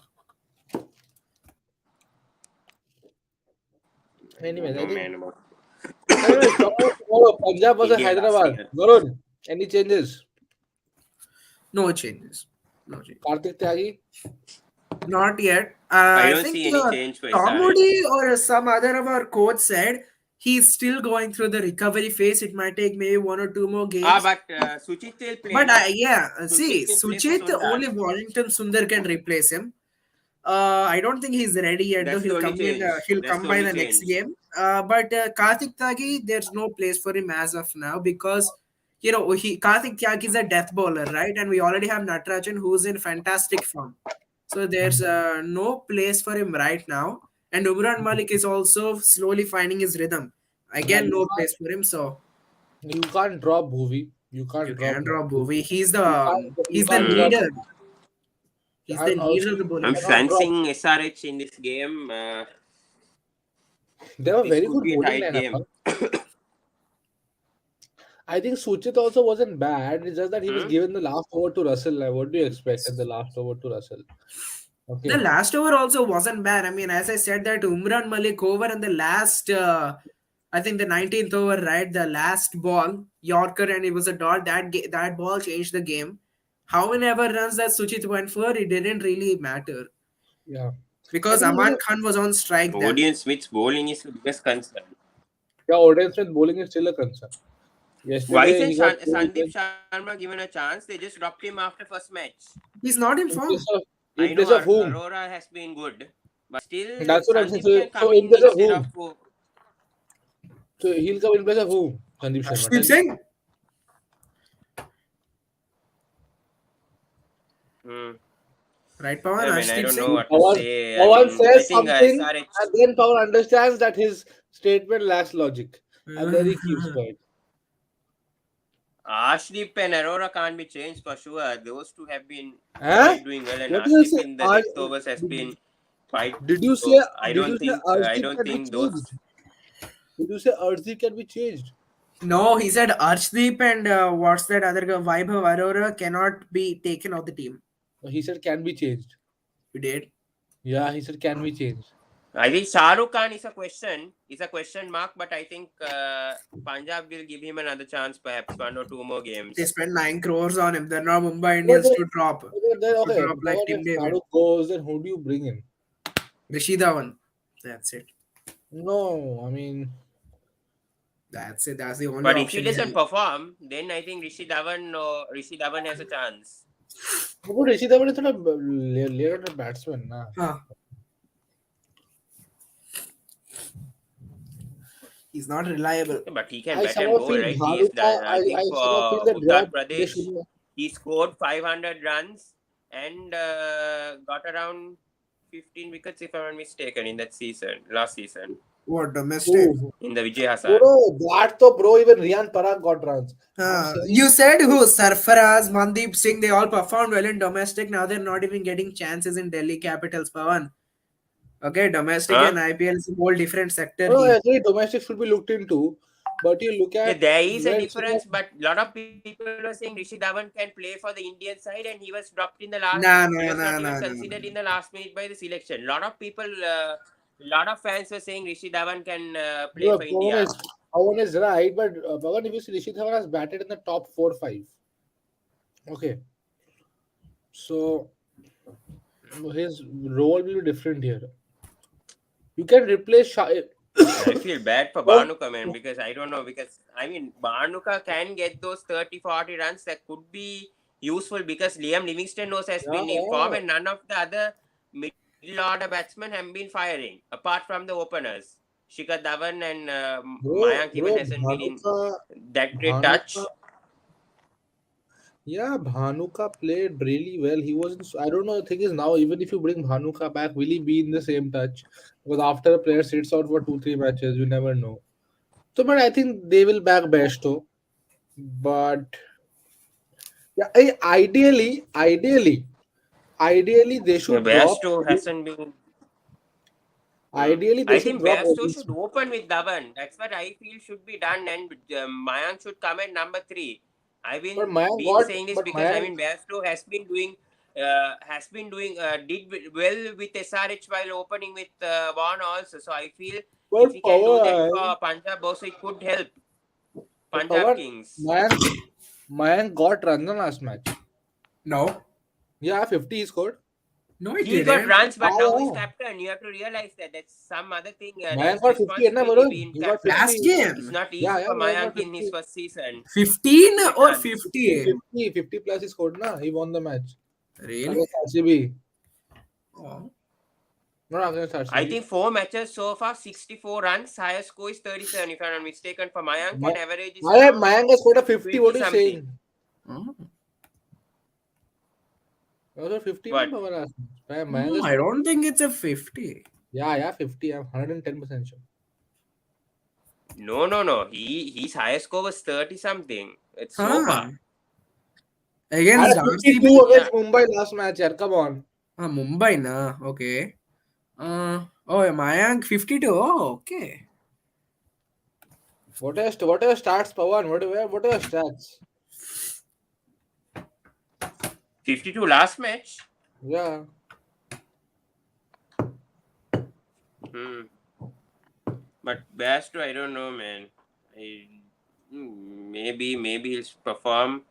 Anyways, I No think. man about Anyways, talk about tomorrow. Punjab versus India last Hyderabad. year. Varun, any changes? no changes. No change. Karthik Tyagi? Not yet. I I don't think see any change for SRH. Tomodi or some other of our coach said he's still going through the recovery phase. It might take maybe 1 or 2 more games. But Suchit will play, But no? yeah, see, Suchit will play for Suchit, Sondal. only Wallington Sundar can replace him. I don't think he's ready yet, though. That's the He'll only come in. change. He'll That's come the by only the next change. game. But Karthik Tyagi, there's no place for him as of now because Karthik Tyagi is a death bowler, right? And we already have Natarajan, who's in fantastic form. So there's no place for him right now. And Umran Malik is also slowly finding his rhythm. Yeah, Again, no place for him. So you can't drop Bhuvi. You you can't drop can drop Bhuvi. Bhuvi. You He's the can't Hmm. drop. leader. He's the And leader also, of the you I'm bowling cannot attack. drop. fancying SRH in this game. They have a This very could good be a bowling tight lineup. game. Huh? I think Suchit also wasn't bad. It's just that he was Hmm? given the last over to Russell. Like, what do you expect at the last over to Russell? Okay. The last over also wasn't bad. I mean, as I said, that Umran Malik over in the last, I think the 19th over, right? The last ball, Yorker, and it was a dot. That ball changed the game. How many ever runs that Suchit went for, it didn't really matter Yeah. I because think Aman Khan was on strike then. Odion Smith's bowling is the biggest concern. yeah, Oden Smith bowling is still a concern. Why Yesterday isn't he got two Sandeep wickets Sharma given a chance? They just dropped him after first match. He's not in in place form. of I in know place of whom? Aurora has been good, but still That's what I'm saying. Sandeep So, can so come in in place of instead whom? of. So he'll come in place of whom? Sandeep Sharma. Keep Tell me. saying. Hmm. Right, Pawan? I mean, I Arshdeep don't know Singh? what to say. I Pawan mean, I says think something, SRH. and then Pawan understands that his statement lacks logic, and then he keeps quiet. Arshdeep and Aurora can't be changed for sure. Those two have been Huh? quite doing well, and What do you Arshdeep say? in the death overs has been quite. Did you say So I did you don't say think I Arshdeep don't can be think those. changed? Did you say Arshdeep can be changed? No, he said Arshdeep and what's that other guy? Vaibhav Arora cannot be taken off the team. He said can be changed. You did. Yeah, he said can be changed. I think Shahrukh Khan is a question mark, but I think Punjab will give him another chance, perhaps 1 or 2 more They games. spent 9 crores on him. They're not Mumbai But Indians then, to drop. but then okay, Like Pawan, Tim if David. Shahrukh goes, then who do you bring in? Rishi Dhawan. That's it. No, I mean, That's it. That's the only But if he option. doesn't perform, then I think Rishi Dhawan has a chance. but Rishi Dhawan is not a later batsman, nah. Huh. He's not reliable. But he can I bat and somehow bowl, feel right? Bhanuka. I think I somehow feel for that they are Uttar they Pradesh, should. he scored 500 runs and got around 15 wickets, if I'm not mistaken, in that season, last season, What, domestic? Who? in the Vijay Hazard. Bro, that to bro, even Riyan Parag got runs. I'm saying, You said who? Sarfaraz, Mandeep Singh, they all performed well in domestic. Now they're not even getting chances in Delhi Capitals, Pawan. Okay, domestic Huh? and IPL is a whole different sector. no, I agree. Domestic should be looked into, but you look Yeah, at there is a where some of difference, but a lot of people were saying Rishi Dhawan can play for the Indian side, and he was dropped in the last. Nah, He nah, was nah, not even nah, nah, considered nah. in the last minute by the selection. Lot of fans were saying Rishi Dhawan can play bro, for India. Pawan is right, but Pawan, if you see Rishi Dhawan has batted in the top 4-5. Okay, so his role will be different here. You can replace I feel bad for Pawan, Bhanuka, man, because I don't know. Because I mean, Bhanuka can get those 30-40 runs that could be useful because Liam Livingstone has yeah, been in form, yeah. and none of the other middle order batsmen have been firing, apart from the openers. Shikhar Dhawan and Mayank even Bro, hasn't been in Bhanuka, that great Bhanuka, touch. yeah, Bhanuka played really well. He wasn't. I don't know. The thing is now, even if you bring Bhanuka back, will he be in the same touch? Because after a player sits out for 2-3 matches, you never know. So, but I think they will back Besto. But yeah, ideally, they should drop. Bairstow hasn't been. Ideally, they I should think drop Bairstow Oden should Smith. open with Dhawan. That's what I feel should be done, and Mayank should come at number 3. I've But been saying this because I Mayank, mean Bairstow did well with SRH while opening with Vaughan also. So I feel if he but can do that Pawan, for Punjab also, it could help but Punjab Pawan, Kings. Mayank got runs on last match. No. Yeah, 50 he scored. No, it He got didn't. runs, but now he's Yeah. captain. You have to realize that that's some other thing. Mayank That's got 50, isn't responsibility it? being He got captain. 50. Last It's game. not Yeah, easy yeah, for Mayank got Mayank in 50. his first season. 15 To get or runs. 50? 50 plus he scored, na? He won the match. Really? Against RCB. Oh. Not against I RCB. think 4 matches so far, 64 runs. Highest score is 37, if I'm not mistaken, for Mayank, and average is around Mayank has scored a 50. 20 What are you something. saying? Oh. Was it 50 What? Power last match? Mayank No, has I don't think it's a 50. yeah, 50. I'm 110% sure. No. His highest score was 30 something. It's so Huh. far. Against Had a RCB? 52 against Mumbai last match, yeah. Come on. Mumbai, na. Okay. Oh, Mayank 52. Oh, okay. What are your stats, Pawan? What are your stats? 52 last match. Yeah. Hmm. But Basto, I don't know, man. I, maybe he'll perform.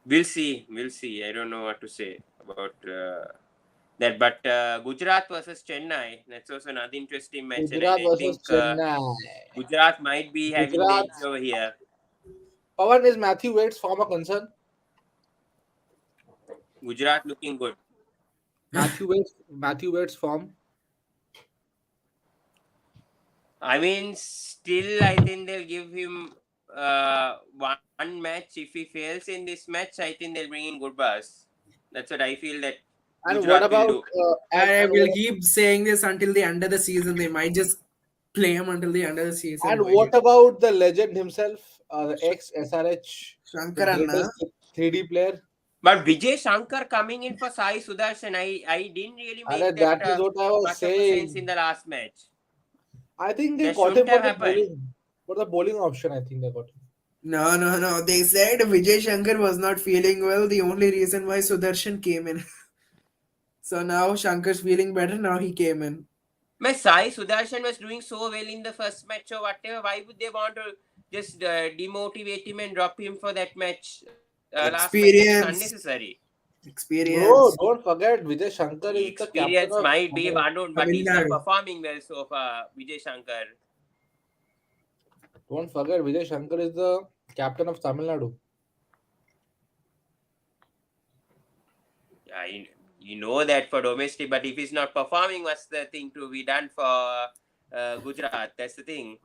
We'll see. We'll see. I don't know what to say about that. But Gujarat versus Chennai, that's also another interesting match, and Gujarat I versus think Chennai. Gujarat might be having the Gujarat. edge over here. Pawan, is Matthew Wade's form a concern? Gujarat looking good. Matthew Wade's form. I mean, still, I think they'll give him one match. If he fails in this match, I think they'll bring in Gurbaz. That's what I feel that And what Gujarat will about do. I and will what keep saying this until the end of the season. They might just play him until the end of the season. and Why what not? about the legend himself, the Sh- ex SRH, the Shankaranna. greatest 3D player? But Vijay Shankar coming in for Sai Sudarshan, I didn't really make And that that is what I was much of a sense in saying. the last match. I think they That got shouldn't him for have the happened. bowling option. I think they got him. No, no, no. They said Vijay Shankar was not feeling well. The only reason why Sudarshan came in. So now Shankar's feeling better. Now he came in. My Sai Sudarshan was doing so well in the first match or whatever. Why would they want to just demotivate him and drop him for that match? Last match, that is Experience. unnecessary. Bro, Experience. don't forget Vijay Shankar is the captain Experience of might be Tamil. one, but Tamil he's not Nadu. performing well so far. Vijay Shankar. Don't forget Vijay Shankar is the captain of Tamil Nadu. Yeah, you know that for domestic, but if he's not performing, what's the thing to be done for Gujarat? That's the thing.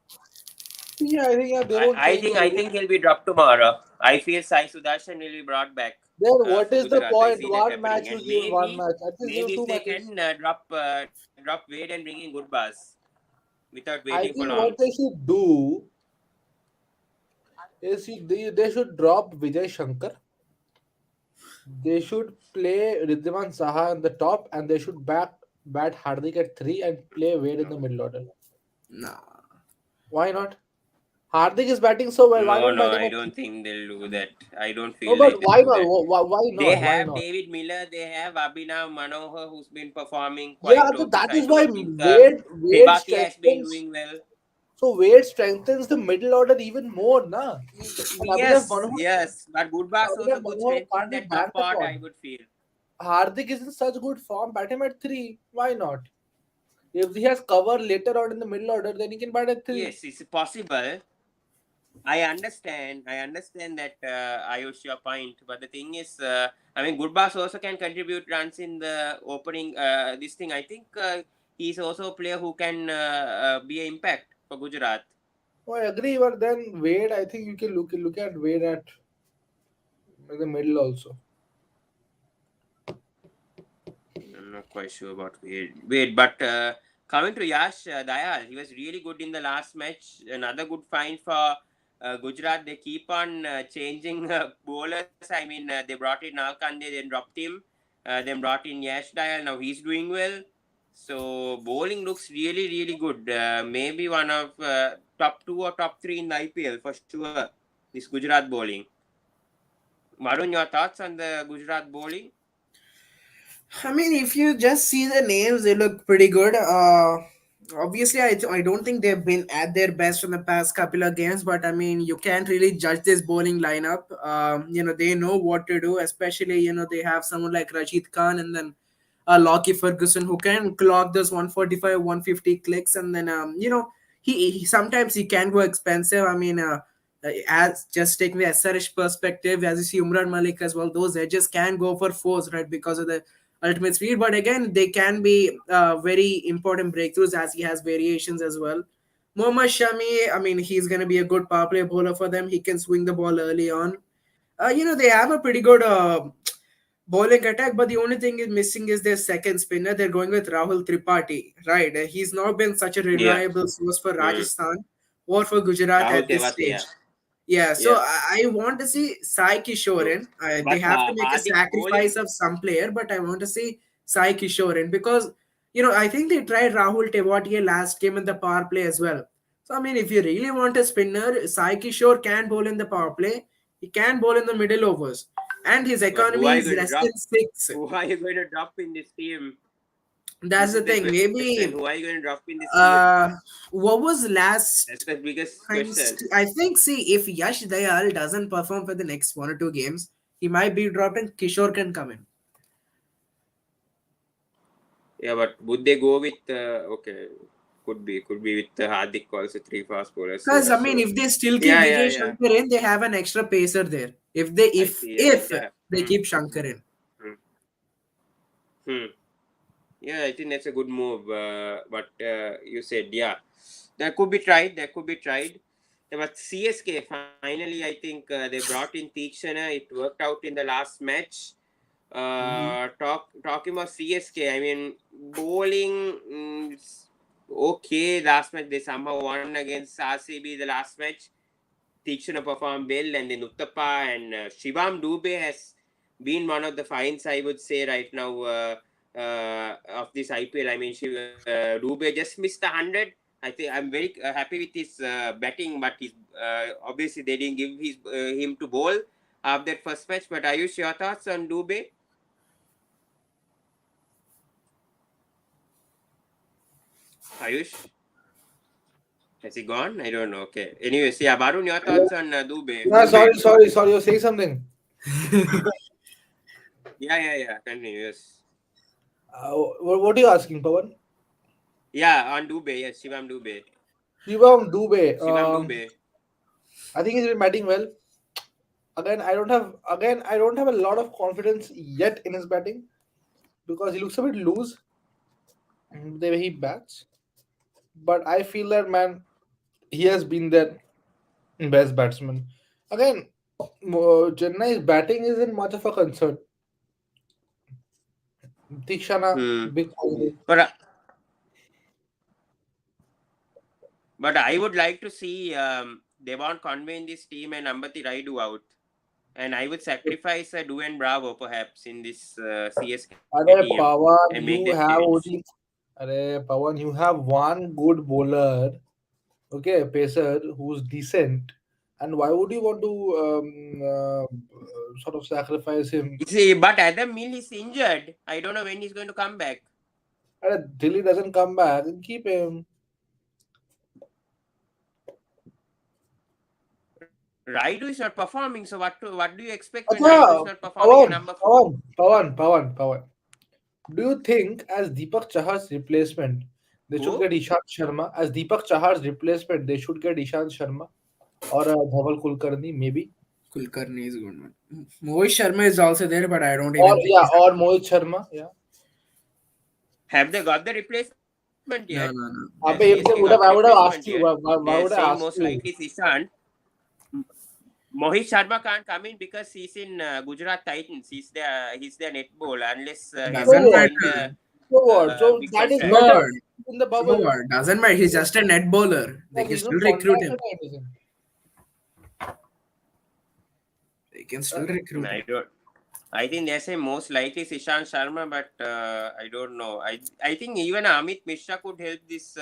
Yeah, I think they won't change the I rules. think he'll be dropped tomorrow. I feel Sai Sudarshan will be brought back Then what for is the Gujarat. I point? see that One happening, match you and give one maybe match. At least give if two they matches. can drop Wade and bring in Gurbaz without I waiting for think long. what they should do is they should drop Vijay Shankar. They should play Ridhiman Saha on the top, and they should bat Hardik at 3 and play Wade in the middle order. Nah. Why not? Hardik is batting so well. Why No, not no, bat him I at don't 3? think they'll do that. I don't No, feel but like they'll why do not? that. Why They not? Why have not? David Miller. They have Abhinav Manohar, who's been performing Yeah, quite okay. that So I is why don't think Wade Tebaki has been strengthens. doing well. So Wade strengthens the middle order even more, na? And Yes, but Gurbax also Abhinav could Manohar strengthen can't be that top banned part, I upon. would feel. Hardik is in such good form. Bat him at 3. Why not? If he has cover later on in the middle order, then he can bat at 3. Yes, it's possible. I understand that Ayush your point, but the thing is, I mean, Gurbas also can contribute runs in the opening. This thing, I think he's also a player who can be an impact for Gujarat. Oh, I agree, but then Wade, I think you can look at Wade at the middle also. I'm not quite sure about Wade, but coming to Yash Dayal, he was really good in the last match. Another good find for Gujarat. They keep on changing bowlers. I mean, they brought in Nalkande, then dropped him. Then brought in Yash Dayal. Now he's doing well. So bowling looks really, really good. Maybe one of top two or top three in the IPL for sure. This Gujarat bowling. Varun, your thoughts on the Gujarat bowling? I mean, if you just see the names, they look pretty good. Obviously, I don't think they've been at their best in the past couple of games, but I mean, you can't really judge this bowling lineup. They know what to do, especially, they have someone like Rashid Khan and then Lockie Ferguson who can clock those 145, 150 clicks. And then, he sometimes he can go expensive. I mean, as just taking the SRH perspective, as you see Umran Malik as well, those edges can go for fours, right? Because of the ultimate speed, but again they can be very important breakthroughs as he has variations as well. Mohammad Shami, I mean, he's going to be a good power play bowler for them. He can swing the ball early on. They have a pretty good bowling attack, but the only thing is missing is their second spinner. They're going with Rahul Tripathi, right? He's not been such a Yeah. reliable source for Rajasthan or for Gujarat Rahul at this Tewati, stage. yeah. Yeah, so Yeah. I want to see Sai So, Kishoran. They but have to make a Hardik's bowling, sacrifice of some player, but I want to see Sai Kishoran because I think they tried Rahul Tewatia last game in the power play as well. So I mean, if you really want a spinner, Sai Kishore can bowl in the power play. He can bowl in the middle overs, and his but who economy are you is going to less than drop? six. Who are you going to drop in this team? That's This the is the thing. question. Maybe Who are you going to drop in the CS? what was last That's the biggest time? question. I think, see, if Yash Dayal doesn't perform for the next 1 or 2 games, he might be dropped and Kishore can come in. Yeah, but would they go with okay? Could be with Hardik also, three fast bowlers. Because Yeah, I mean, so if they still keep yeah, Vijay yeah. Shankar in, they have an extra pacer there. If they I if see. if Yeah. they keep Shankar in. Hmm. Hmm. Yeah, I think that's a good move. But you said, yeah, that could be tried. That could be tried. Yeah, but CSK finally, I think they brought in Tikshana. It worked out in the last match. Talking about CSK, I mean, bowling, it's okay. Last match they somehow won against RCB. The last match, Tikshana performed well, and then Uttapa and Shivam Dubey has been one of the finds, I would say, right now of this IPL. I mean, Dubey just missed 100. I think I'm very happy with his batting, but his obviously they didn't give him to bowl after that first match. But Ayush, your thoughts on Dubey? Ayush? Has he gone? I don't know. Okay. Anyways, yeah, Barun, your thoughts on Dubey? Yeah, sorry. You're saying something. Yeah. Continue. Yes. What are you asking, Pawan? Yeah, on Dubey. Yes, Shivam Dubey. Shivam Dubey. Shivam Dubey. I think he's been batting well. Again, I don't have a lot of confidence yet in his batting because he looks a bit loose the way he bats. But I feel that, man, he has been their best batsman. Again, Chennai's batting isn't much of a concern. Tikshana, Hmm. big positive. But uh, but I would like to see Devon Conway in this team and Ambati Raidu out. And I would sacrifice Du and Bravo perhaps in this CSK Are team and Pawan, make you that have change. only. Are Pawan, you have one good bowler, okay, pacer who's decent, and why would you want to sort of sacrifice him? See, but Adam Mill is injured. I don't know when he's going to come back. Dilly doesn't come back, and keep him. Raidu is not performing, so what do you expect when Raidu is Acha, not performing in Pawan, number 4? Pawan, Pawan, Pawan, Pawan. Do you think as Deepak Chahar's replacement, they should Who? get Ishant Sharma? As Deepak Chahar's replacement, they should get Ishant Sharma or Dhaval Kulkarni, maybe. Kulkarni is a good one. Mohit Sharma is also there, but I don't Or even think yeah, he's. or Mohit Sharma. Yeah. Have they got the replacement yet? No, no, no. Has Abbe, if CSK they got would the have, I would have replacement asked you. yet? Why They're would I saying ask most you? likely it's Ishant. Mohit Sharma can't come in because he's in Gujarat Titans. He's their net ball unless he has So Doesn't what? signed matter. a So what? So big that is So contract. better what? in the So bubble. what? Doesn't matter. He's just a net bowler. They Because can he's not still recruit contracted him. or anything. They can still recruit I him. don't. I think they say most likely is Ishant Sharma, but I don't know. I think even Amit Mishra could help this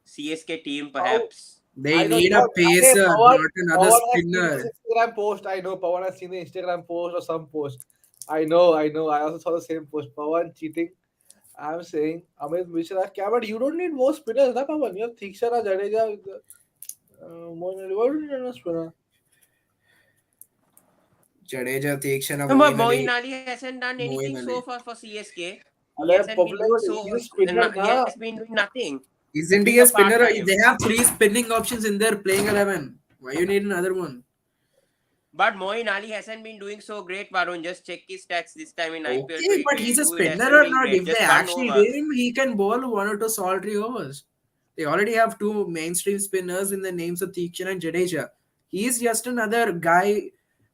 CSK team How? perhaps. They I know need you a have. Hey, pacer, Pawan, not another Pawan has seen this spinner. Instagram post. I know Pawan has seen the Instagram post or some post. I know. I also saw the same post. Pawan cheating. I'm saying Amit Mishra. Yeah, but you don't need more spinners, na Pawan. You have Theekshana, Jadeja, Moeen Ali. Why don't you need a spinner? Jadeja, Theekshana, No, but Moeen Moeen Ali. Ali hasn't done anything Moeen so Ali. far for CSK. He अरे hasn't been doing Pavlov, so. he's a spinner, He na. has been doing nothing. Isn't Being he a a spinner? part-time. They have 3 spinning options in their playing 11. Why you need another one? But Moeen Ali hasn't been doing so great, Varun. Just check his stats this time in IPL Okay, but he's a 2022. It spinner hasn't or been not? great. If they Just one actually over. need him, he can bowl 1 or 2 solitary overs. They already have 2 mainstream spinners in the names of Theekshana and Jadeja. He's just another guy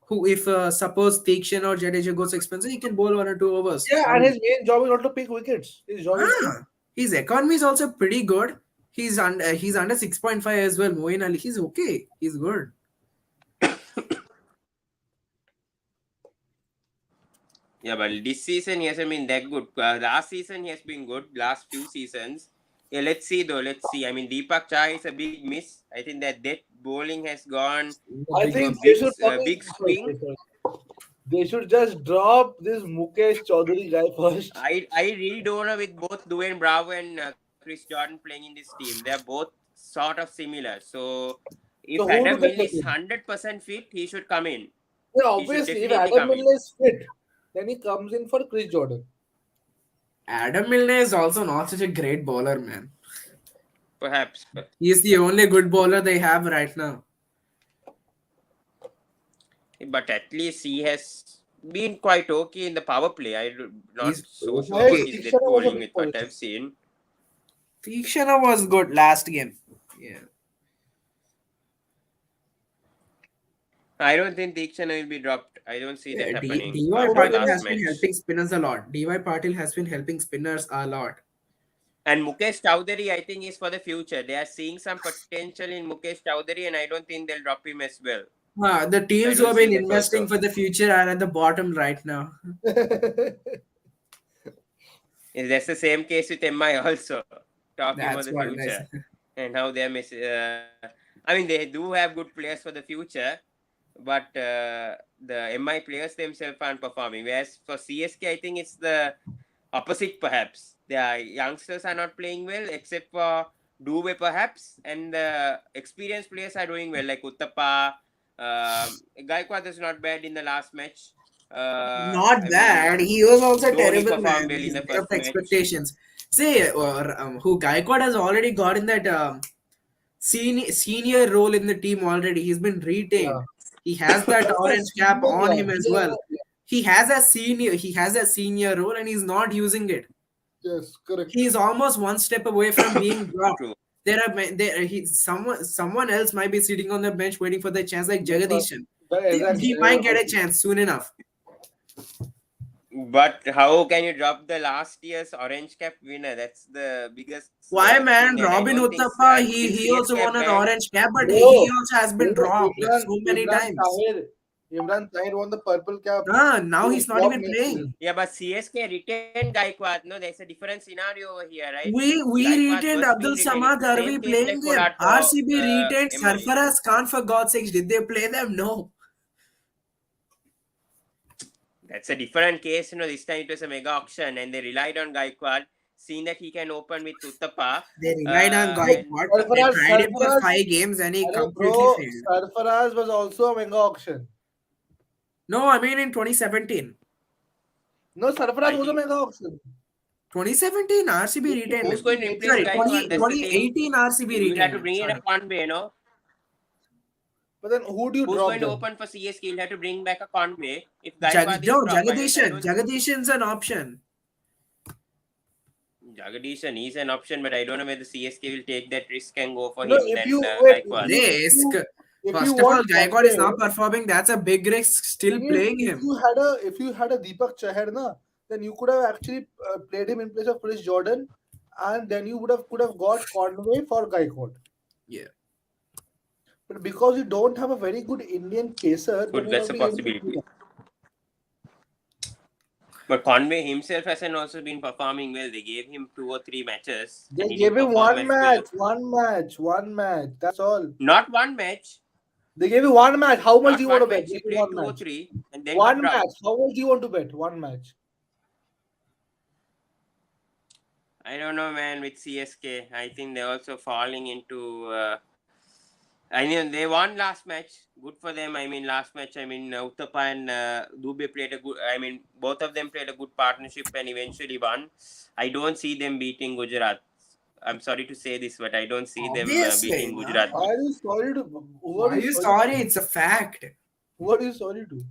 who, if suppose Theekshana or Jadeja goes expensive, he can bowl 1 or 2 overs. Yeah, and Solid. his main job is not to pick wickets. His job is to. His economy is also pretty good. He's under 6.5 as well. Moeen Ali, he's okay. He's good. Yeah, but this season he hasn't been that good. Last season he has been good. Last few seasons. Yeah, let's see though. Let's see. I mean, Deepak Chai is a big miss. I think that bowling has gone I to a think they should big probably. swing. They should just drop this Mukesh Chaudhary guy first. I really don't know with both Dwayne Bravo and Chris Jordan playing in this team. They're both sort of similar. So if So who Adam do Milne they is put in? 100% fit, he should come in. Yeah, He should obviously, if definitely Adam come in. Milne is fit, then he comes in for Chris Jordan. Adam Milne is also not such a great bowler, man. Perhaps. He is the only good bowler they have right now. But at least he has been quite okay in the power play. I'm not He's so sure Mahesh what okay. is the Deekshana was a bowling big with what position. I've seen. Tikshana was good last game. Yeah. I don't think Deekshana will be dropped. I don't see that Yeah, happening DY So after the do Patil last has they. been match. helping spinners a lot. DY Patil has been helping spinners a lot. And Mukesh Chowdhury, I think, is for the future. They are seeing some potential in Mukesh Chowdhury, and I don't think they'll drop him as well. The I teams who don't have see been that investing also. for the future are at the bottom right now. That's the same case with MI also. Talking about That's the what it is. future and how they're I mean, they do have good players for the future, but the MI players themselves aren't performing. Whereas for CSK, I think it's the opposite perhaps. Their youngsters are not playing well, except for Dube perhaps, and the experienced players are doing well, like Uttapa. Gaikwad is not bad in the last match. Not I mean, bad. He was also Dhoni terrible, performed man. well in He's the way of first match. expectations. Say, who Gaikwad has already got in that senior role in the team already. He's been Yeah. retained. He has that That's a orange cap senior, on yeah. him as Yeah, well. yeah, yeah. He has a senior. He has a senior role, and he's not using it. Yes, correct. He's almost one step away from being dropped. True. Someone else might be sitting on the bench waiting for the chance, like That's what, Jagadishan. exactly. He might get a chance soon enough. But how can you drop the last year's orange cap winner? That's the biggest Why, thing, man? and I Robin don't think Uthappa, he CSK also have won an banned. orange cap, but he Bro, also has been bro, dropped so many Imran times. Tahir. Imran Tahir won the purple cap. Now He was he's not dropped even next playing. season. Yeah, but CSK retained Gaikwad. No, there's a different scenario over here, right? We Gaikwad retained was being Abdul retained. It's Samad. the Are same we case like playing him? Pollard for RCB retained MI. Sarfaraz Khan, for God's sakes. Did they play them? No. That's a different case. This time it was a mega auction, and they relied on Gaikwad, seeing that he can open with Uttapa. They relied on Look, And Gaikwad. They Sarfaraz, tried him for Sarfaraz, 5 games and he Arey completely bro, failed. Sarfaraz was also a mega auction. No, I mean in 2017. No, Sarfaraz I was a think mega auction. 2017 RCB retained who's him. going to replace Sorry, Gaikwad? That's the thing. 2018 RCB You will have retained to him. bring in a Sorry. Conway, But then who do you Who's drop going to then? open for CSK? You'll have to bring back a Conway. If Gaikwad is No, dropped, I Jagadishan. don't think Jagadishan's an option. Jagadish is an option, but I don't know whether CSK will take that risk and go for No, him if than you wait, Gaikwad. Risk. if you First of all, want Gaikwad is Conway, not performing. That's a big risk still thing is, playing if him. you had a Deepak Chahar, na, then you could have actually played him in place of Chris Jordan, and then you could have got Conway for Gaikwad. Yeah. But because you don't have a very good Indian pacer, then Good, you're that's not a being able to do possibility. that. But Conway himself hasn't also been performing well. They gave him 2 or 3 matches, They and he gave didn't him perform as well. one match. That's all. Not one match. They gave you one match. How much Not do you want to one bet? match. He Give me played one two or match. three, and then got One dropped. match. How much do you want to bet? One match. I don't know, man. With CSK, I think they're also falling into. I mean, they won last match. Good for them. I mean, last match. I mean, Uttapa and Dube played a good. I mean, both of them played a good partnership and eventually won. I don't see them beating Gujarat. I'm sorry to say this, but I don't see them Obviously, beating no. Gujarat. Why are you sorry to? Who Why are you sorry? It's a fact. Who are you sorry to?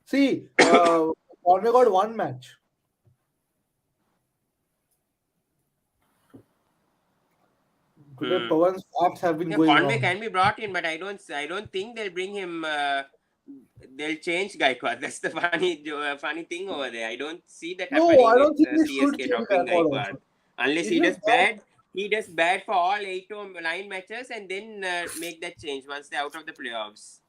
See, Conway got one match. Today, Pawan's facts have been Yeah, going Conway wrong. can be brought in, but I don't think they'll bring him. They'll change Gaikwad. That's the funny thing over there. I don't see that No, happening I with don't think they should CSK change dropping Gaikwad Gaikwad. also. Unless If he you does drop, bad, he does bad for all 8 or 9 matches and then make that change once they're out of the playoffs.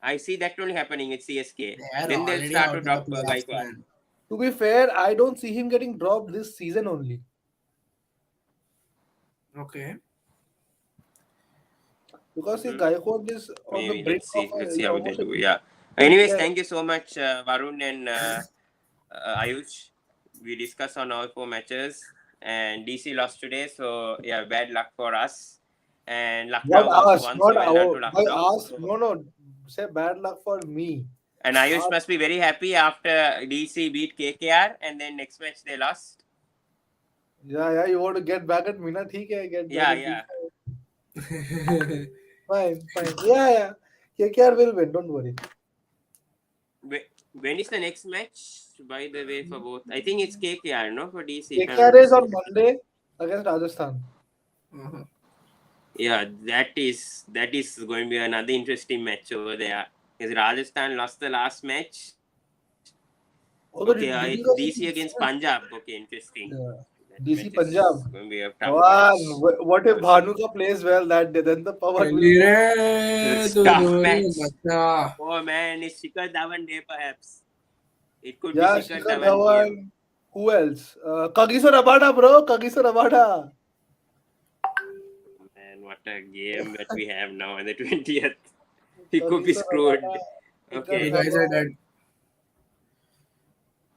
I see that only happening with CSK. They are Then they'll already start out to of the drop playoffs, Gaikwad. man. to be fair, I don't see him getting dropped this season only. Okay. Because see, Gaikwad is on the Maybe brink let's of see. Let's see how they almost a do. Yeah. Anyways, Yeah. thank you so much, Varun and Ayush. We discussed on all 4 matches, and DC lost today, so yeah, bad luck for us. And Not Lucknow also us, won, not so well done our. to By Lucknow. us, So, no, no. Say bad luck for me. and Ayush Us. must be very happy after DC beat KKR, and then next match they lost. Yeah, yeah. You want to get back at me, na? ठीक है, get back Yeah, at me. yeah. Fine, fine. Yeah, yeah. KKR will win. Don't worry. When is the next match? By the way, for both, I think it's KKR, no, for DC, if I'm KKR not is on mistaken. Monday against Rajasthan. Uh-huh. Yeah, that is going to be another interesting match over there. Because Rajasthan lost the last match. Although Okay, did you it's guys DC against Punjab. Okay, interesting. yeah. That DC match Punjab? is going to be a tough One. match. What if We'll see. Bhanuka plays well that day? Then the power will Kelly go. re, It's tu tough dori match. bacha. Oh man, it's Shikhar Dhawan day perhaps. It could be Yeah, Shikhar Shikhar Dhawan game. Dhawan. Who else? Kagiso Rabada, bro. Kagiso Rabada. Man, what a game that we have now on the 20th. He could be Kagiso Rabada. screwed. Shikhar Okay. You guys are Dhawan. dead.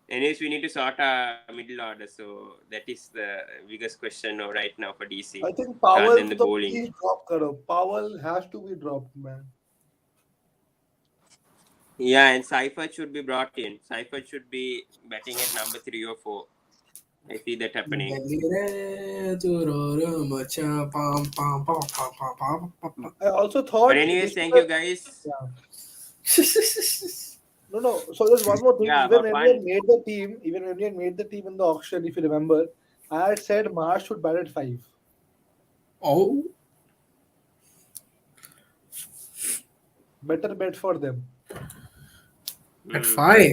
Anyways, we need to sort our middle order. So that is the biggest question right now for DC I think rather Powell than to the the bowling. please drop karo. Powell has to be dropped, man. Yeah, and Seifert should be brought in. Seifert should be batting at number 3 or 4. I see that happening. Kelly re, tu dori bacha. Pam, pam, pam, pam, pam, pam, pam, pam. I also But thought anyways, this thank was you guys. yeah. No, no. So there's one more thing. Yeah, Even for when we had fun. made the team, even when we had made the team in the auction, if you remember, I had said Marsh should bat at 5. Oh, Better bet for them. at Mm. 5.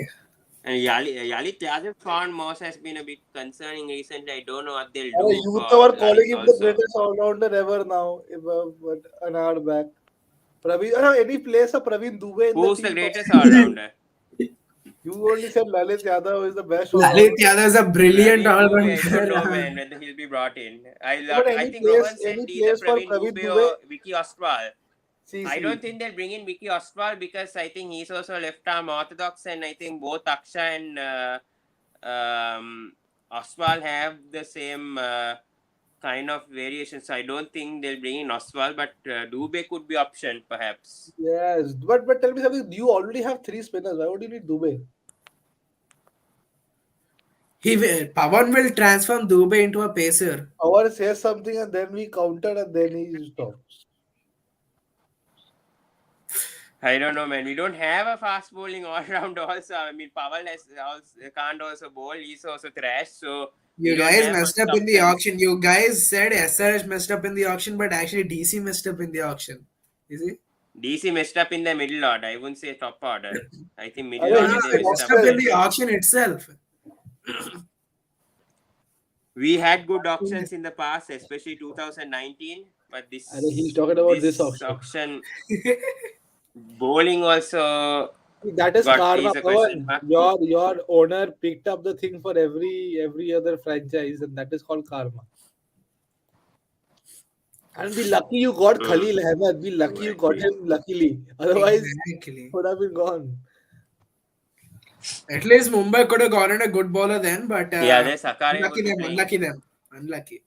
And Yali Tyaz's form Moss has been a bit concerning recently. I don't know what they'll do You for were calling Lalit him the also. greatest all-rounder ever now. But an hour back. Praveen, any place of Praveen Dubey in the Who's the team? greatest all-rounder? You only said Lalit Yadav is the best Lalit all-rounder. Yadav is a brilliant Praveen Dubey, I don't know, all-rounder. man, whether he'll be brought in. But I think Rohan said any either place for Praveen Praveen Dubey Dubey. or Vicky Ostwal. See, I don't think they'll bring in Vicky Ostwal because I think he's also left-arm orthodox, and I think both Aksha and Ostwal have the same kind of variation. So I don't think they'll bring in Ostwal, but Dubey could be option perhaps. yes. But tell me something. You already have 3 spinners. Why would you need Dubey? Pawan will transform Dubey into a pacer. Our says something and then we counter and then he stops. I don't know, man. We don't have a fast bowling all round. Also, I mean, Paval can't also bowl. He's also trash. So we You don't guys have much messed up in the options. auction. You guys said SRH messed up in the auction, but actually DC messed up in the auction. Is it? DC messed up in the middle order. I wouldn't say top order. I think middle Arey, order he they said messed Messed up up in himself. the badly. auction itself. We had good auctions in the past, especially 2019. But Arey, he's talking about this this auction. auction bowling also That is got karma, is a question Pawan. mark. Your owner picked up the thing for every other franchise, and that is called karma. And be lucky you got Hmm. Khalil Ahmed. Be lucky you got him luckily. Otherwise, Exactly. would have been gone. At least Mumbai could have gotten a good bowler then, but Yeah, there's Sakare unlucky also them, playing. unlucky them, unlucky.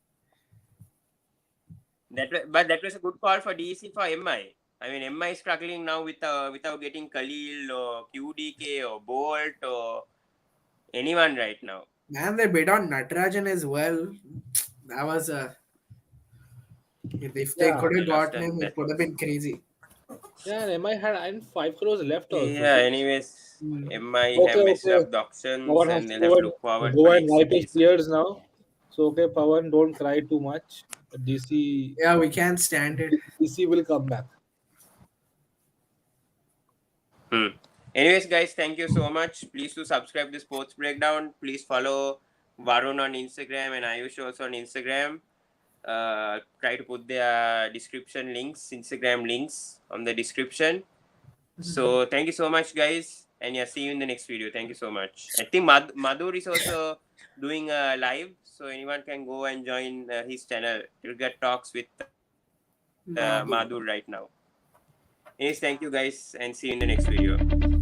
But that was a good call for DC for MI. I mean, MI is struggling now without getting Khalil or QDK or Bolt or anyone right now. Man, they bid on Natarajan as well. That was a. If they Yeah. could They have lost gotten him, it that could have also. been crazy. Yeah, and MI had 5 crores left also. Yeah, So. anyways, MI have Okay, messed okay. up the auctions Pawan has and to they'll have to look forward for go and next wipe his season. tears now. So okay, Pawan, don't cry too much. DC Yeah, we can't stand it. DC will come back. Anyways, guys, thank you so much. Please do subscribe to Sports Breakdown. Please follow Varun on Instagram and Ayush also on Instagram. Try to put the description links, Instagram links on the description. So thank you so much, guys, and yeah, see you in the next video. Thank you so much. I think Madhur is also doing a live, so anyone can go and join his channel. You'll get talks with Madhur right now. Anyways, thank you guys, and see you in the next video.